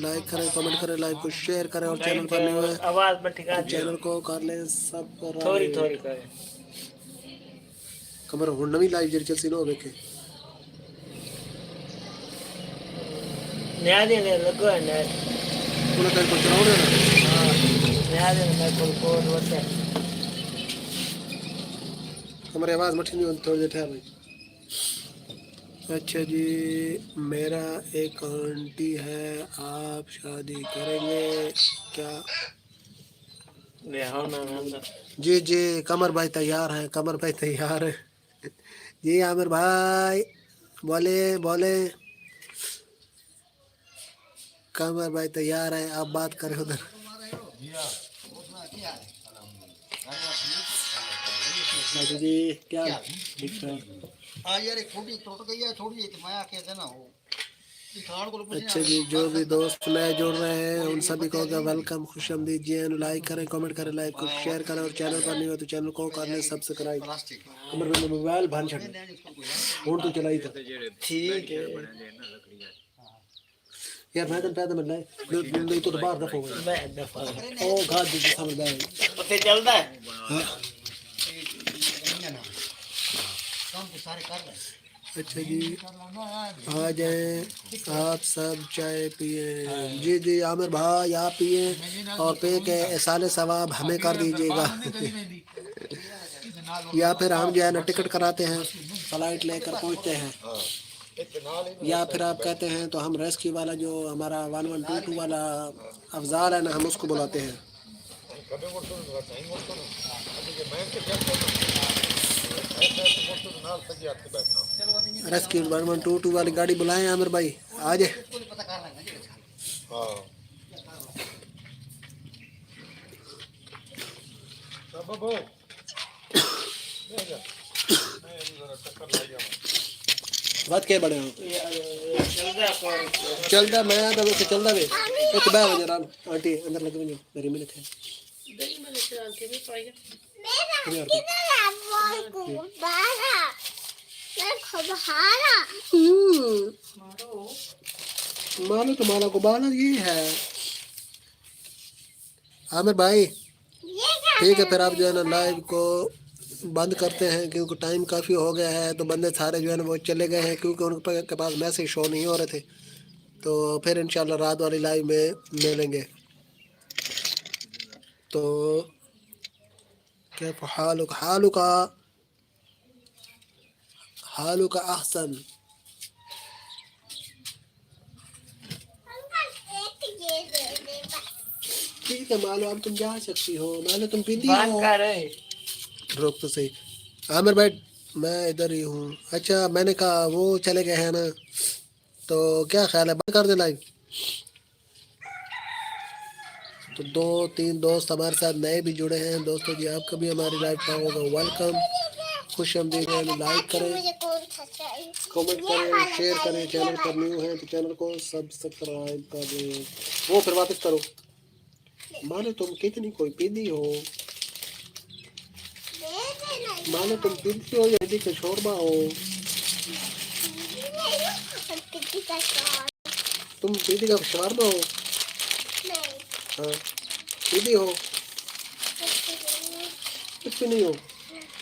لائک کریں، کمنٹ کریں، لائک کو شیئر کریں، اور چینل پر نہیں ہوئے آواز میں ٹھکا تو چینل کو کر لیں سب تھوڑی تھوڑی کرے کمر ہن نویں لائیو جڑی چلسی نو ویکھے نیا دن لگو ہے نیا انہاں تک کو چلاونے نا نیا دن میں کوڈ ہوتا ہے ہماری آواز مٹھی نہیں ہوتی تھوڑی دیر ٹھہر بھائی. اچھا جی، میرا ایک آنٹی ہے، آپ شادی کریں گے کیا؟ جی جی قمر بھائی تیار ہیں، قمر بھائی تیار ہیں. جی عامر بھائی بولے بولے. قمر بھائی تیار ہیں، آپ بات کریں ادھر. اچھا جی کیا ٹھیک ٹھاک. ہاں یار ایک چھوٹی ٹوٹ گئی ہے تھوڑی جی میں آ کے دینا ہو. اچھا جی، جو بھی دوست نئے جڑ رہے ہیں ان سبھی کو ہوگا ویلکم، خوش آمدید جی. لائک کریں، کمنٹ کریں، لائک کو شیئر کریں، اور چینل پر نہیں ہو تو چینل کو کر لیں سبسکرائب. عمر میں موبائل بھان چھڑ فون تو چلائی تھا. ٹھیک ہے یار میں تو پیدا میں لائے نہیں تو باہر دفعہ ہو گیا میں دفعہ او گھاٹ دی سمجھ میں پتہ چلتا ہے اچھا جی آ جائیں آپ سب چائے پیئیں. جی جی عامر بھائی آپ پیئیں اور پی کے احسان ثواب ہمیں کر دیجیے گا. یا پھر ہم جو ہے نا ٹکٹ کراتے ہیں فلائٹ لے کر پہنچتے ہیں، یا پھر آپ کہتے ہیں تو ہم ریسکیو والا جو ہمارا 1122 والا افضال ہے نا ہم اس کو بلاتے ہیں. ریسکیو 1122 والی گاڑی بلائیں عامر بھائی آ جائے. بات کیا بڑے ہوں چلتا میں تو ویسے چلتا بھی ایک بہ بجے رام آنٹی اندر لگ بجے میری ملک ہے مالو تو مالا کو بالا یہ ہے. عامر بھائی ٹھیک ہے پھر آپ جو ہے نا لائیو کو بند کرتے ہیں کیونکہ ٹائم کافی ہو گیا ہے. تو بندے سارے جو ہے نا وہ چلے گئے ہیں کیونکہ ان کے پاس میسج شو نہیں ہو رہے تھے. تو پھر انشاءاللہ رات والی لائیو میں ملیں گے. تو کیف حالک حالک احسن. ٹھیک ہے مالو اب تم جا سکتی ہو. مالو تم پیندی ہو روک تو صحیح. عامر بھائی میں ادھر ہی ہوں. اچھا میں نے کہا وہ چلے گئے ہیں نا تو کیا خیال ہے بند کر دیں لائیو. تو 2-3 دوست ہمارے ساتھ نئے بھی جڑے ہیں. دوستوں جی آپ کا بھی ہماری لائیو کا ہوگا ویلکم، خوش آمدید. لائک کریں، کمنٹ کریں، شیئر کریں. چینل پر نیو ہیں تو چینل کو سبسکرائب کریں. وہ پھر واپس کرو. مانو تم کتنی کوئی پیندی ہو، مانو تم پیندی ہو یا ہڈی کا شوربہ ہو. تم پیندی کا شوربہ ہو. ہاں پیندی ہو کچھ بھی نہیں ہو.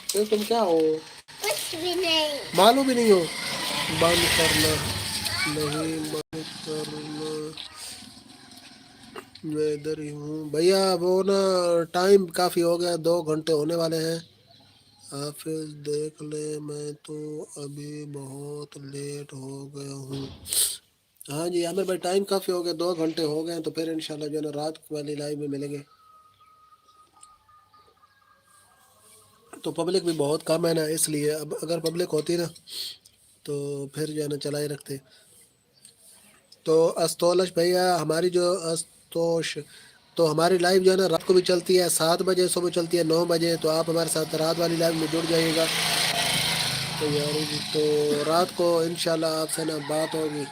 پھر تم کیا ہو؟ معلوم بھی نہیں ہو. بند کرنا نہیں بند کرنا. میں ادھر ہی ہوں بھیا. وہ نا ٹائم کافی ہو گیا، 2 گھنٹے ہونے والے ہیں. حافظ دیکھ لے میں تو ابھی بہت لیٹ ہو گیا ہوں. ہاں جی عامر بھائی ٹائم کافی ہو گیا، 2 گھنٹے ہو گئے ہیں. تو پھر انشاءاللہ جو ہے نا رات والی لائیو میں ملیں گے. تو پبلک بھی بہت کم ہے نا اس لیے اب اگر پبلک ہوتی نا تو پھر جو ہے نا چلائے رکھتے. تو استولش بھیا ہماری جو استوش تو ہماری لائیو جو ہے نا رات کو بھی چلتی ہے 7 بجے، صبح چلتی ہے 9 بجے. تو آپ ہمارے ساتھ رات والی لائیو میں جڑ جائیے گا. تو رات کو انشاءاللہ آپ سے نا بات ہوگی.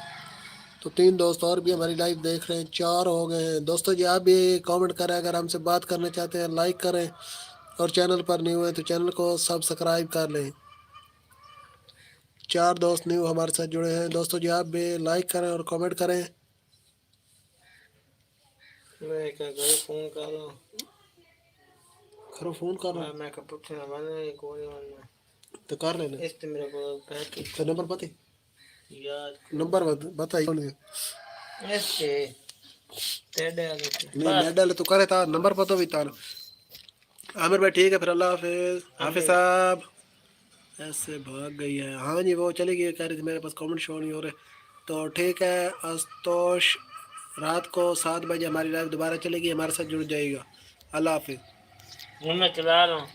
تو 3 دوست اور بھی ہماری لائیو دیکھ رہے ہیں، 4 ہو گئے ہیں. دوستو جی آپ بھی کامنٹ کریں اگر ہم سے بات کرنا چاہتے ہیں، لائک کریں، اور چینل پر نہیں ہوئے تو چینل کو سبسکرائب کر لیں. 4 دوست نیو ہمارے ساتھ جڑے ہیں. دوستوں جی آپ بھی لائک کریں اور کامنٹ کریں. میں کیا کروں فون کر رہا ہوں کرو فون کر رہا میں کہ پوچھنا بنے کوئی نہیں تو کر لینا. اس تے میرے کو پیسے تو نمبر پتہ یاد نمبر بتائی کون ہے؟ اس تے تیرے نہیں میڈل تو کرے تھا نمبر پتہ بھی تھا. عامر بھائی ٹھیک ہے پھر اللہ حافظ. حافظ صاحب ایسے بھاگ گئی ہے. ہاں جی وہ چلی گئی کہہ رہی تھی میرے پاس کامنٹ شو نہیں ہو رہے. تو ٹھیک ہے استوش رات کو 7 بجے ہماری لائف دوبارہ چلے گی ہمارے ساتھ جڑ جائے گا. اللہ حافظ. میں چلا رہا ہوں